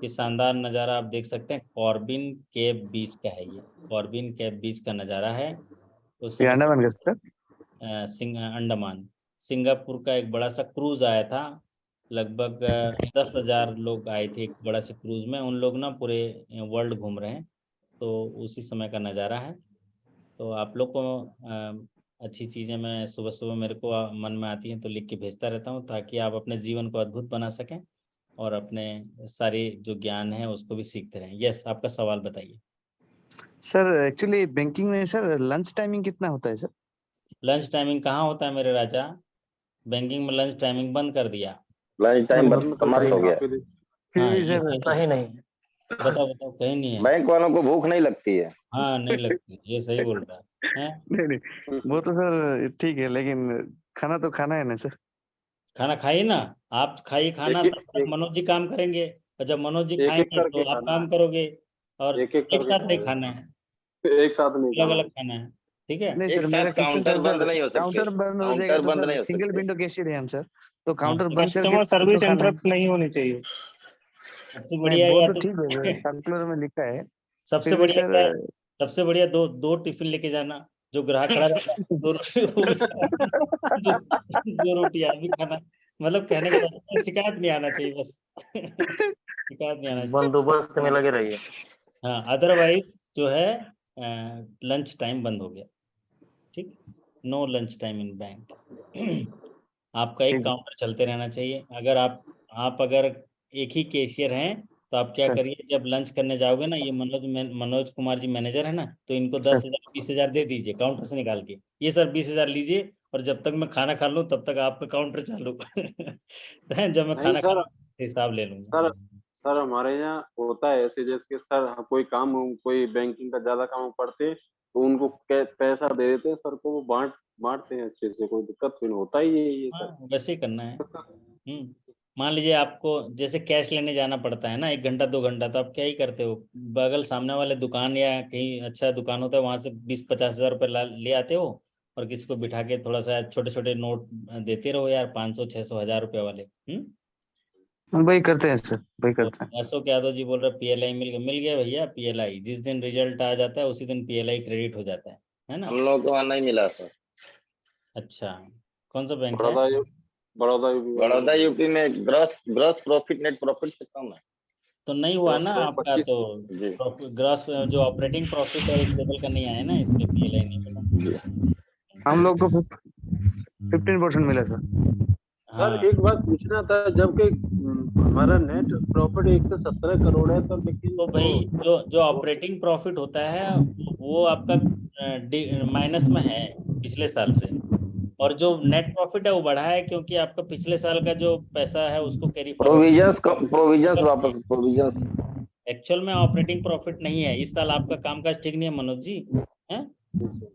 ये शानदार नज़ारा आप देख सकते हैं, कॉर्बिन के बीच का है, ये कॉर्बिन के बीच का नज़ारा है। तो ये अंडमान का सबसे सर। अंडमान, सिंगापुर का एक बड़ा सा क्रूज आया था, लगभग 10,000 लोग आए थे एक बड़ा से क्रूज में। उन लोग ना पूरे वर्ल्ड घूम रहे हैं, तो उसी समय का नज़ारा है। तो आप लोग को अच्छी चीज़ें मैं सुबह सुबह मेरे को मन में आती हैं तो लिख के भेजता रहता हूँ, ताकि आप अपने जीवन को अद्भुत बना सकें और अपने सारे जो ज्ञान है उसको भी सीखते रहें। यस, आपका सवाल बताइए। सर एक्चुअली बैंकिंग में सर लंच टाइमिंग कितना होता है सर? लंच टाइमिंग कहाँ होता है मेरे राजा? बैंकिंग में लंच टाइमिंग बंद कर दिया। लंच टाइम समाप्त हो गया। फिर हाँ भी ये सर सही नहीं, बताओ बताओ, कहीं नहीं है। बैंक वालों को भूख नहीं लगती है। हाँ नहीं लगती, ये सही बोल रहा है। नहीं नहीं वो तो सर ठीक है, लेकिन खाना तो खाना है ना सर। खाना खाइए ना, आप खाइए खाना, तब तक मनोज जी काम करेंगे, और जब मनोज जी खाएंगे तो आप काम करोगे, और एक साथ नहीं खाना है, एक साथ नहीं अलग अलग खाना है, ठीक है? नहीं एक सर, साथ मेरा क्वेश्चन काउंटर था बंद सर, नहीं हो सकते। काउंटर बंद हो जाएगा काउंटर तो बंद सर नहीं हो सिंगल सकते। विंडो कैशियर है हम सर, तो हाँ, काउंटर बंद करके कस्टमर सर्विस तो खाना है। इंटरप्ट नहीं होनी चाहिए। सबसे नहीं बढ़िया वो या तो तो ठीक है सर, सर्कुलर में लिखा है। सबसे फिर भी बढ़िया सर क्या है? सबसे बढ़िया दो दो टिफिन लेके जाना, जो ग्राहक खड़ा रहता है, 2 रोटी वो भी खाना, दो रोटी आप भी खाना। मतलब कहने का मतलब है, शिकायत नहीं आना चाहिए बस शिकायत नहीं आना चाहिए, बंदोबस्त में लगे रहिए। हाँ। अदरवाइज जो है लंच टाइम बंद हो गया, ठीक, no lunch time in bank आपका एक ठीक काउंटर चलते रहना चाहिए। अगर आप अगर एक ही कैशियर हैं तो आप क्या सर। करिए, जब लंच करने जाओगे ना, ये मनोज कुमार जी मैनेजर है ना, तो इनको सर 10,000 20,000 दे दीजिए काउंटर से निकाल के, ये सर 20,000 लीजिए, और जब तक मैं खाना खा लूँ तब तक आपका काउंटर चालू जब मैं नहीं खाना खा सर, लूँ हिसाब ले लूंगा। सर सर हमारे यहाँ होता है ऐसे, जैसे कि सर कोई काम, कोई बैंकिंग का ज्यादा काम पड़ते तो उनको पैसा दे देते हैं सर को, वो बांटते हैं अच्छे से, कोई दिक्कत नहीं होता ही है ये सर। हाँ वैसे ही करना है। मान लीजिए आपको जैसे कैश लेने जाना पड़ता है ना 1 घंटा 2 घंटा, तो आप क्या ही करते हो, बगल सामने वाले दुकान या कहीं अच्छा दुकान होता है वहां से 20-50 हजार रुपये ले आते हो, और किसी को बिठा के थोड़ा सा छोटे छोटे नोट देते रहो यार, 500 600 1000 रुपये वाले। वही करते हैं सर, वही तो करते हैं। अशोक यादव जी बोल रहे पीएलआई मिल गया भैया, पीएलआई जिस दिन रिजल्ट आ जाता है उसी दिन पीएलआई क्रेडिट हो जाता है ना? हम लोगों को वहाँ नहीं मिला सर। अच्छा, कौन सा बैंक है? बड़ौदा यूपी में gross gross profit net profit से कम है। तो नहीं हुआ ना आपका, तो जी ग्रॉस जो ऑपरेटिंग प्रॉफिट है उस लेवल का नहीं आया ना, इसलिए पीएलआई नहीं मिला। हम लोग को 15% मिला सर। हाँ सर एक बात पूछना था, जबकि हमारा नेट प्रॉफिट 117 करोड़ है, तो लेकिन तो भाई जो जो ऑपरेटिंग प्रॉफिट होता है वो आपका माइनस में है पिछले साल से, और जो नेट प्रॉफिट है वो बढ़ा है क्योंकि आपका पिछले साल का जो पैसा है उसको कैरी फॉरवर्ड प्रोविजंस वापस, प्रोविजंस। एक्चुअल में ऑपरेटिंग प्रॉफिट नहीं है। इस साल आपका कामकाज ठीक नहीं है मनोज जी, हैं?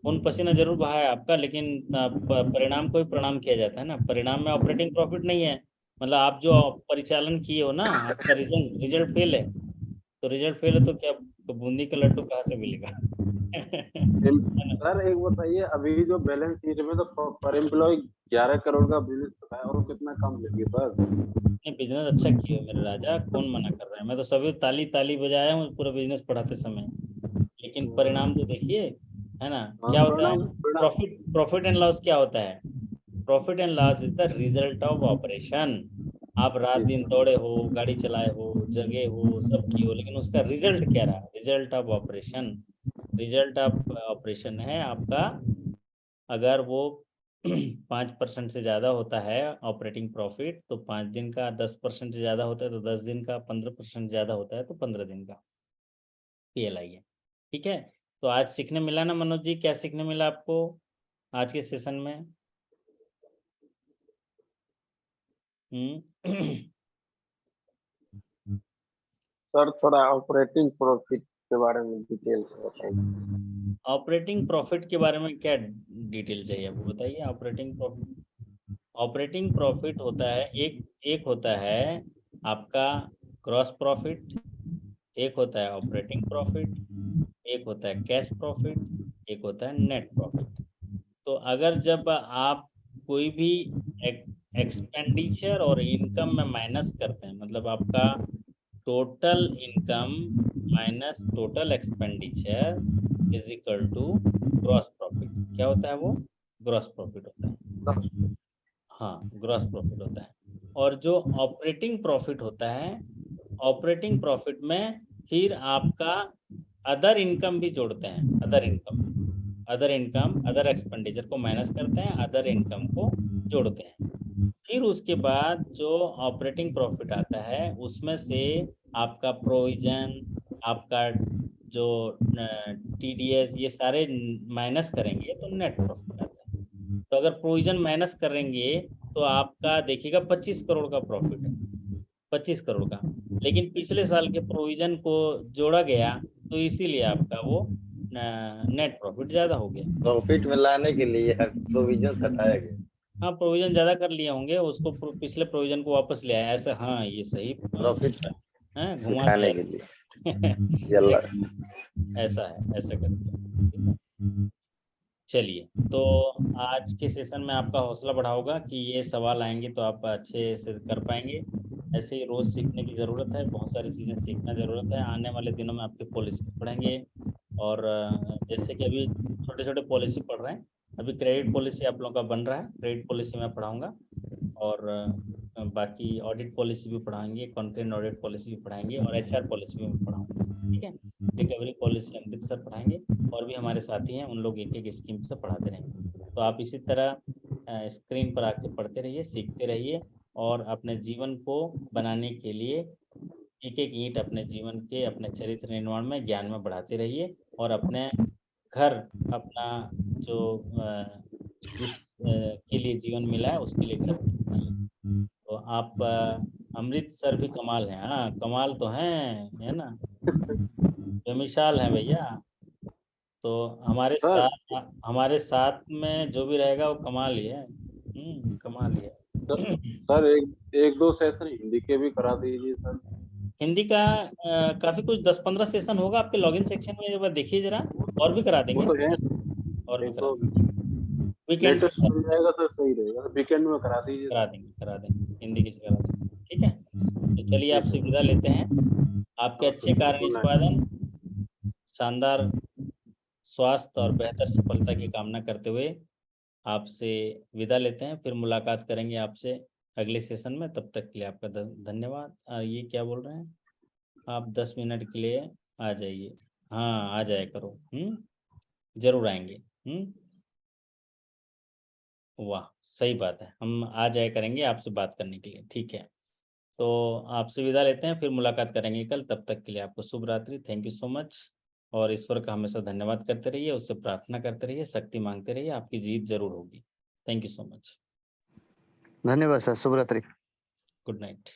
खून पसीना जरूर बहा है आपका, लेकिन परिणाम को ही प्रणाम किया जाता है ना। परिणाम में ऑपरेटिंग प्रॉफिट नहीं है, मतलब आप जो परिचालन किए हो ना, आपका रिजल्ट रिजल्ट फेल है। तो रिजल्ट फेल है तो क्या बूंदी का लड्डू कहाँ से मिलेगा? है ना? सर एक बताइए, अभी जो बैलेंस शीट में तो पर एम्प्लॉय 11 करोड़ का बिजनेस बताया, और कितना कम लगे सर? नहीं, बिजनेस अच्छा किए हो मेरे राजा, कौन मना कर रहा है? मैं तो सभी ताली ताली बजाया हूँ पूरा बिजनेस पढ़ाते समय, लेकिन परिणाम तो देखिए, है ना? क्या होता है प्रॉफिट एंड लॉस? क्या होता है profit and loss? Is the result of operation. आप रात दिन दौड़े हो, गाड़ी चलाए हो, जगे हो, सब किए हो, लेकिन उसका रिजल्ट क्या रहा? Result of operation. Result of operation है आपका, अगर वो 5% से ज़्यादा होता है ऑपरेटिंग प्रॉफिट तो 5 दिन का, 10% से ज़्यादा होता है तो 10 दिन का, 15% ज़्यादा होता है तो 15 दिन का PLI है। ठीक है, तो आज सीखने मिला ना मनोज जी? क्या सीखने मिला आपको आज के सेशन में? सर थोड़ा ऑपरेटिंग प्रॉफिट के बारे में डिटेल से बताइए। ऑपरेटिंग प्रॉफिट के बारे में क्या डिटेल चाहिए आपको, बताइए। ऑपरेटिंग प्रॉफिट होता है, एक होता है आपका ग्रॉस प्रॉफिट, एक होता है ऑपरेटिंग प्रॉफिट, एक होता है कैश प्रॉफिट, एक होता है नेट प्रॉफिट। तो अगर जब आप कोई भी एक्सपेंडिचर और इनकम में माइनस करते हैं, मतलब आपका total income minus total expenditure is equal to gross profit. क्या होता है वो? ग्रॉस प्रॉफिट होता है। हाँ, ग्रॉस प्रॉफिट होता है। और जो ऑपरेटिंग प्रॉफिट होता है, ऑपरेटिंग प्रॉफिट में फिर आपका अदर इनकम भी जोड़ते हैं। अदर इनकम अदर एक्सपेंडिचर को माइनस करते हैं, अदर इनकम को जोड़ते हैं। फिर उसके बाद जो ऑपरेटिंग प्रॉफिट आता है उसमें से आपका प्रोविजन, आपका जो TDS, ये सारे माइनस करेंगे तो नेट प्रॉफिट आता है। तो अगर प्रोविजन माइनस करेंगे तो आपका देखिएगा 25 करोड़ का प्रॉफिट है, 25 करोड़ का, लेकिन पिछले साल के प्रोविजन को जोड़ा गया तो इसीलिए आपका वो नेट प्रॉफिट ज़्यादा हो गया। प्रॉफिट में लाने के लिए प्रोविजन हटाया गया। हाँ, प्रोविजन ज़्यादा कर लिए होंगे, उसको पिछले प्रोविजन को वापस ले आया ऐसा। हाँ, ये सही प्रॉफिट है, घुमा दिखाने दिया। के लिए यल्ला। ऐसा है, ऐसा करते हैं। चलिए, तो आज के सेशन में आपका हौसला बढ़ा होगा कि ये सवाल आएंगे तो आप अच्छे से कर पाएंगे। ऐसे ही रोज़ सीखने की ज़रूरत है, बहुत सारी चीज़ें सीखना ज़रूरत है। आने वाले दिनों में आपके पॉलिसी पढ़ेंगे, और जैसे कि अभी छोटे छोटे पॉलिसी पढ़ रहे हैं, अभी क्रेडिट पॉलिसी आप लोगों का बन रहा है, क्रेडिट पॉलिसी मैं पढ़ाऊँगा, और बाकी ऑडिट पॉलिसी भी पढ़ाएंगे, कंटेंट ऑडिट पॉलिसी भी पढ़ाएंगे, और HR पॉलिसी भी मैं पढ़ाऊँगा। ठीक है, रिकवरी पॉलिसी अमृत सर पढ़ाएंगे, और भी हमारे साथी हैं, उन लोग एक एक स्कीम से पढ़ाते रहेंगे। तो आप इसी तरह स्क्रीन पर आके पढ़ते रहिए, सीखते रहिए, और अपने जीवन को बनाने के लिए एक एक ईंट अपने जीवन के, अपने चरित्र निर्माण में, ज्ञान में बढ़ाते रहिए, और अपने घर, अपना जो जिस के लिए जीवन मिला है उसके लिए घर बनाइए। तो आप अमृत सर भी कमाल हैं। हाँ, कमाल तो हैं, है ना? बेमिसाल हैं भैया। तो सर हमारे साथ में जो भी रहेगा वो कमाल ही है। कमाल ही सर, है। सर एक दो सेशन हिंदी के भी करा दीजिए सर। हिंदी का काफी कुछ 10-15 सेशन होगा आपके लॉगिन सेक्शन में, एक बार देखिए जरा, और भी करा वो देंगे, तो है, और भी एक करा दो देंगे, वीकेंड लेटेस्ट मिल जाएगा सर, सही रहेगा। वीकेंड में करा दीजिए करा सर। देंगे, करा देंगे, हिंदी की से करा देंगे। ठीक है, तो चलिए ठीक आपसे है, विदा लेते हैं। आपके अच्छे ओके, कार्य गुड नाइट। निष्पादन, शानदार स्वास्थ्य और बेहतर सफलता की कामना करते हुए आपसे विदा लेते हैं। फिर मुलाकात करेंगे आपसे अगले सेशन में। तब तक के लिए आपका धन्यवाद। ये क्या बोल रहे हैं आप? 10 मिनट के लिए आ जाइए। हाँ, आ जाया करो। जरूर आएंगे। वाह। सही बात है, हम आ जाया करेंगे आपसे बात करने के लिए। ठीक है, तो आपसे विदा लेते हैं, फिर मुलाकात करेंगे कल। तब तक के लिए आपको शुभ रात्रि। Thank you so much. और ईश्वर का हमेशा धन्यवाद करते रहिए, उससे प्रार्थना करते रहिए, शक्ति मांगते रहिए, आपकी जीत जरूर होगी। Thank you so much. धन्यवाद सर, शुभ रात्रि। Good night.